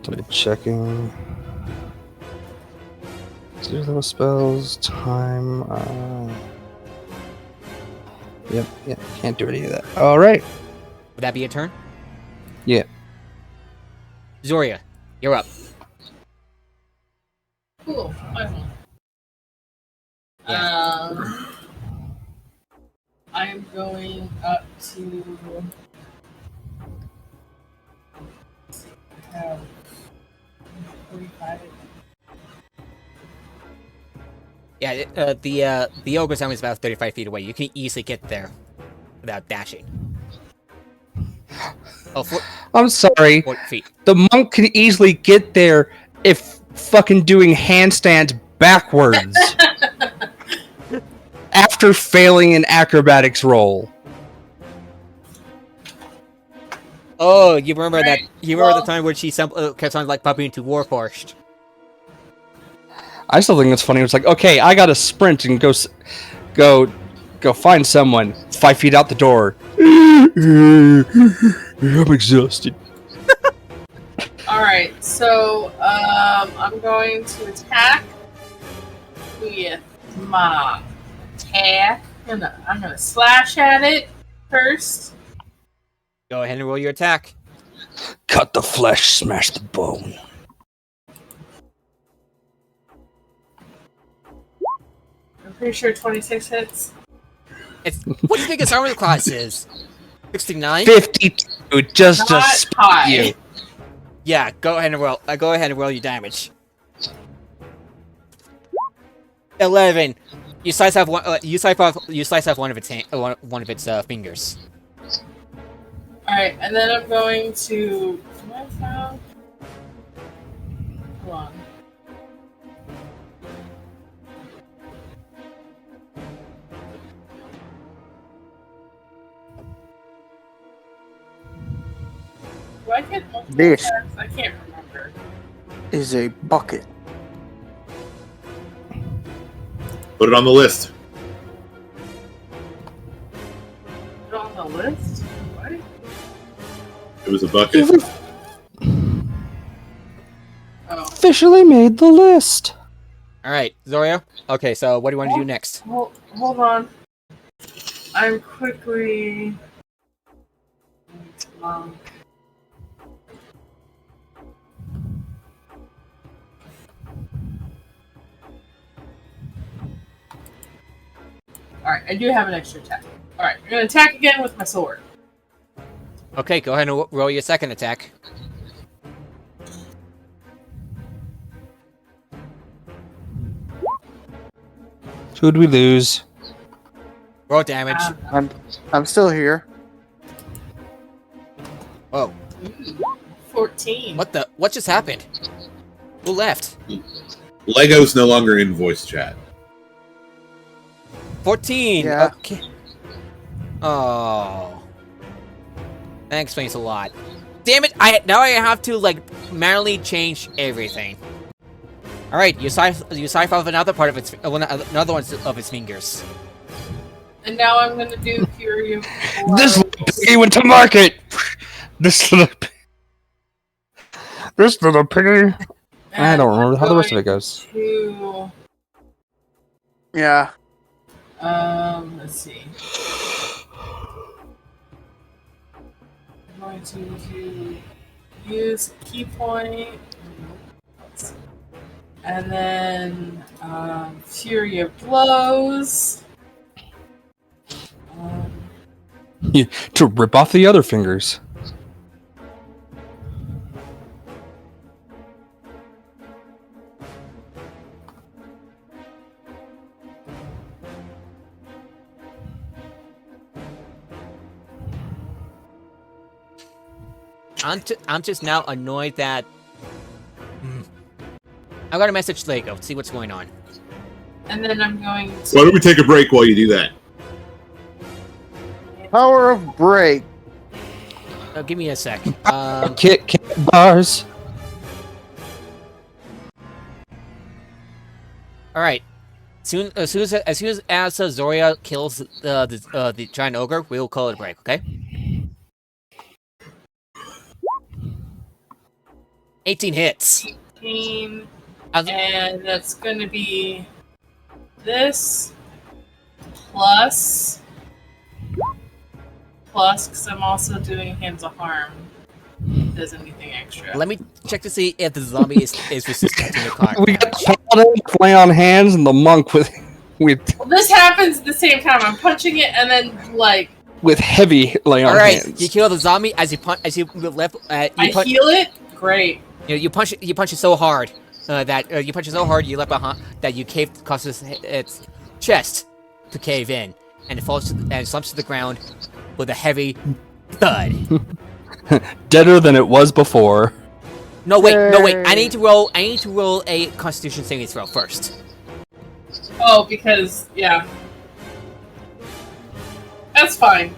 Double checking. Zero level spells, time, Yep, can't do any of that. Alright. Would that be your turn? Yeah. Zoria, you're up. Cool. I'm going up to. Have 45. Yeah, the ogre's arm is about 35 feet away. You can easily get there without dashing. Oh, I'm sorry. 40 feet. The monk can easily get there if fucking doing handstands backwards. After failing an acrobatics roll. Oh, you remember that? You remember Well- the time where she kept on like popping into Warforged? I still think it's funny. It's like, okay, I gotta sprint and go find someone 5 feet out the door. I'm exhausted. Alright, so I'm going to attack with my attack. I'm gonna slash at it first. Go ahead and roll your attack. Cut the flesh, smash the bone. I'm pretty sure 26 hits. It's what do you think its armor class is? 69? 52, just to Not spite high. you. Yeah, go ahead and roll. Go ahead and roll your damage. 11. You slice off one. You slice off one of its one of its fingers. Alright, and then I'm going to. Do I have? Hold on. Do I get multiple This. attacks? I can't remember. Is a bucket. Put it on the list. Put it on the list? What? It was a bucket. Oh. Officially made the list. All right, Zoria. Okay, so what do you want to do next? Hold on. I'm quickly. Alright, I do have an extra attack. Alright, I'm gonna attack again with my sword. Okay, go ahead and roll your second attack. Who'd we lose? Roll damage. I'm still here. Whoa. 14. What just happened? Who left? Lego's no longer in voice chat. 14. Yeah. Okay. Oh. That explains a lot. Damn it! Now I have to like manually change everything. All right, you scythe off another part of its another one of its fingers. And now I'm gonna do Fury of This little piggy went to market. This little piggy. I don't remember how the rest of it goes. To, Yeah. let's see. going to use key point. And then Fury of Blows. To rip off the other fingers. I'm just now annoyed that I got a message Lego. See what's going on. And then I'm going to. Why don't we take a break while you do that? Power of break. Give me a sec. Kit bars. All right. As soon as Zoria kills the giant ogre, we'll call it a break. Okay. 18 hits. 18. And that's going to be this plus because I'm also doing Hands of Harm. Does anything extra? Let me check to see if the zombie is resistant to necrotic We got damage. the paladin play on hands and the monk with Well, this happens at the same time. I'm punching it and then with heavy lay on All right, hands. you kill the zombie as you left. I heal it. Great. You punch it so hard you left behind that you causes its chest to cave in, and it falls and slumps to the ground with a heavy thud. Deader than it was before. No wait. I need to roll a Constitution saving throw first. Oh, because yeah, that's fine.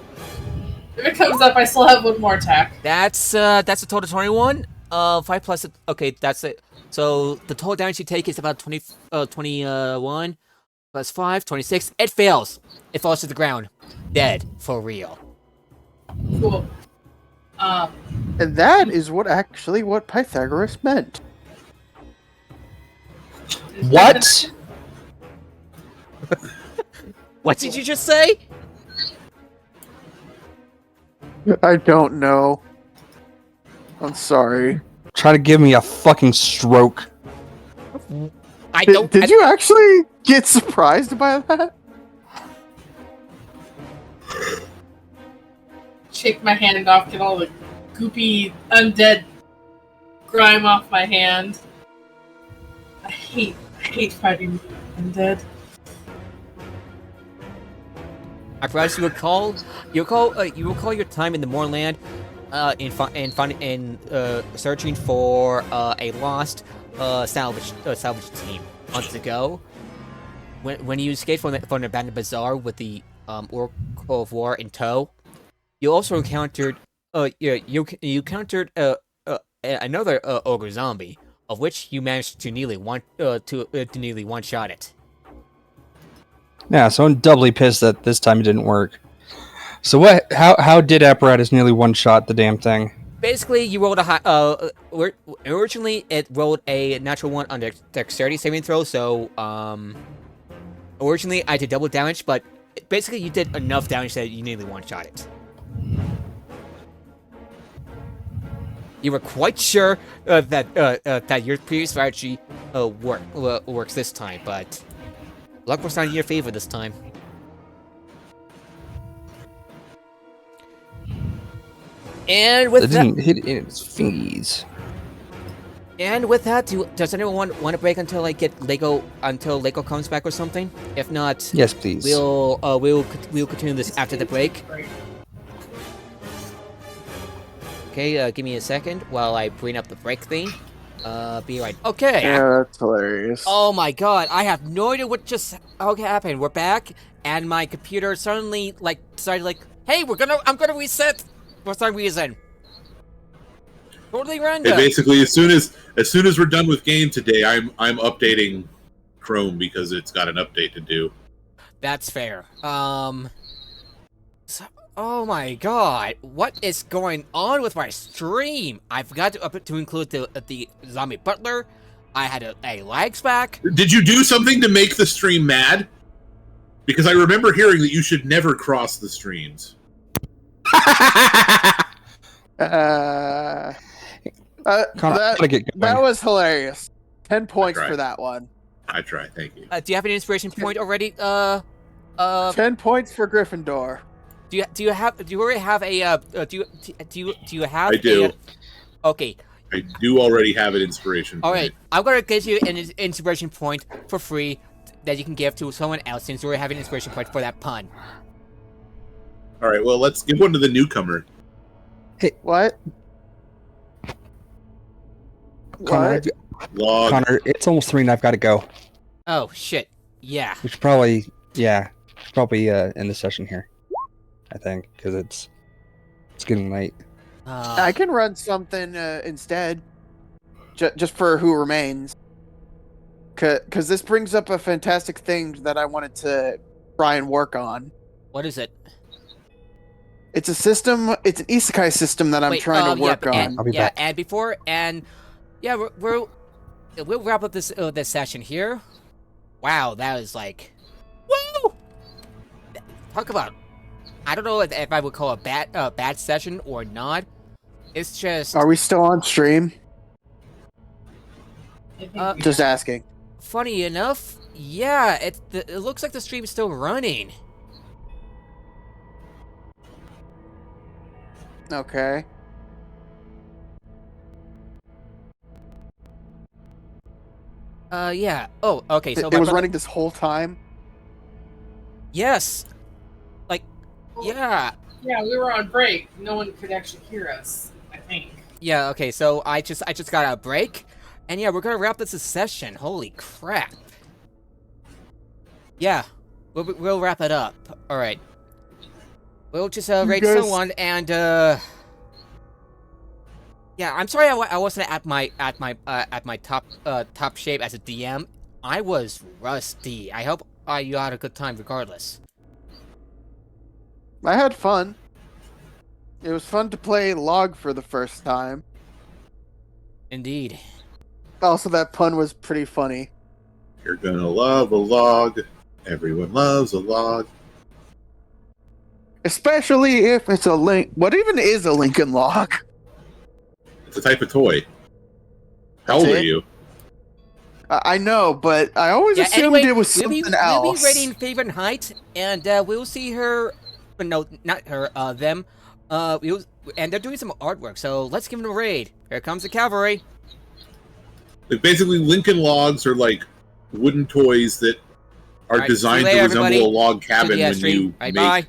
If it comes up, I still have one more attack. That's a total 21. 5 plus. Okay, that's it. So the total damage you take is about 21 plus 5, 26. It fails. It falls to the ground, dead for real. Cool. And that is what Pythagoras meant. What? What did you just say? I don't know. I'm sorry. Try to give me a fucking stroke. Did you actually get surprised by that? Shake my hand off, get all the goopy undead grime off my hand. I hate fighting undead. Perhaps you recall your time in the Moorland, in searching for a lost salvage team months ago. When you escaped from the abandoned bazaar with the Oracle of War in tow, you also encountered another ogre zombie, of which you managed to nearly one shot it. Yeah, so I'm doubly pissed that this time it didn't work. So what? How did Apparatus nearly one-shot the damn thing? Basically, you rolled a high. Originally, it rolled a natural 1 on dexterity saving throw. So, originally I did double damage, but basically you did enough damage that you nearly one-shot it. You were quite sure that your previous strategy works this time, but luck was not in your favor this time. And with that, didn't hit its fingies. And with that, does anyone want to break until Lego comes back or something? If not, Yes, please. we'll continue this after the break. Okay, give me a second while I bring up the break thing. Be right. Okay. Yeah, that's hilarious. Oh my god, I have no idea what just happened. We're back, and my computer suddenly decided hey, I'm gonna reset for some reason. Totally random. Hey, basically, as soon as we're done with game today, I'm updating Chrome because it's got an update to do. That's fair. Oh my god, what is going on with my stream? I forgot to include the zombie butler. I had a lag spike. Did you do something to make the stream mad? Because I remember hearing that you should never cross the streams. Connor, that gotta get going. that was hilarious. 10 points right. for that one. I try. Thank you. Do you have an inspiration point already? 10 points for Gryffindor. Do you already have a do you have I do. Okay. I do already have an inspiration. All point. right. I'm gonna give you an inspiration point for free that you can give to someone else since you already have an inspiration point for that pun. All right. Well, let's give one to the newcomer. What? Connor, Log. Connor, it's almost 3 and I've got to go. Oh shit. Yeah. We should probably, end the session here. I think because it's getting late. I can run something instead, just for who remains. Because this brings up a fantastic thing that I wanted to try and work on. What is it? It's a system. It's an isekai system that I'm trying to work on. I'll be back. We'll wrap up this session here. Wow, that was like, woo! Talk about, I don't know if I would call it bad session or not. It's just. Are we still on stream? I think Just asking. Funny enough, yeah, it looks like the stream is still running. Okay. Yeah. Oh, okay. So It was running this whole time. Yes. Like, yeah. Yeah, we were on break. No one could actually hear us, I think. Yeah. Okay. So I just got a break, and yeah, we're gonna wrap this session. Holy crap. Yeah. We'll wrap it up. All right. We'll just rate guys- someone and yeah, I'm sorry I wasn't at my top shape as a DM. I was rusty. I hope you had a good time regardless. I had fun. It was fun to play log for the first time. Indeed. Also, that pun was pretty funny. You're gonna love a log. Everyone loves a log. Especially if it's a link. What even is a Lincoln log? It's a type of toy. How old That's are it? you? I know, but I always Yeah, assumed anyway, it was we'll something be else. rating favorite height, and we'll see her. But no, not her. Them. And they're doing some artwork. So let's give them a raid. Here comes the cavalry. Like basically, Lincoln logs are like wooden toys that are Alright, designed see you to later, resemble everybody. a log cabin To the when stream. you Right, make bye.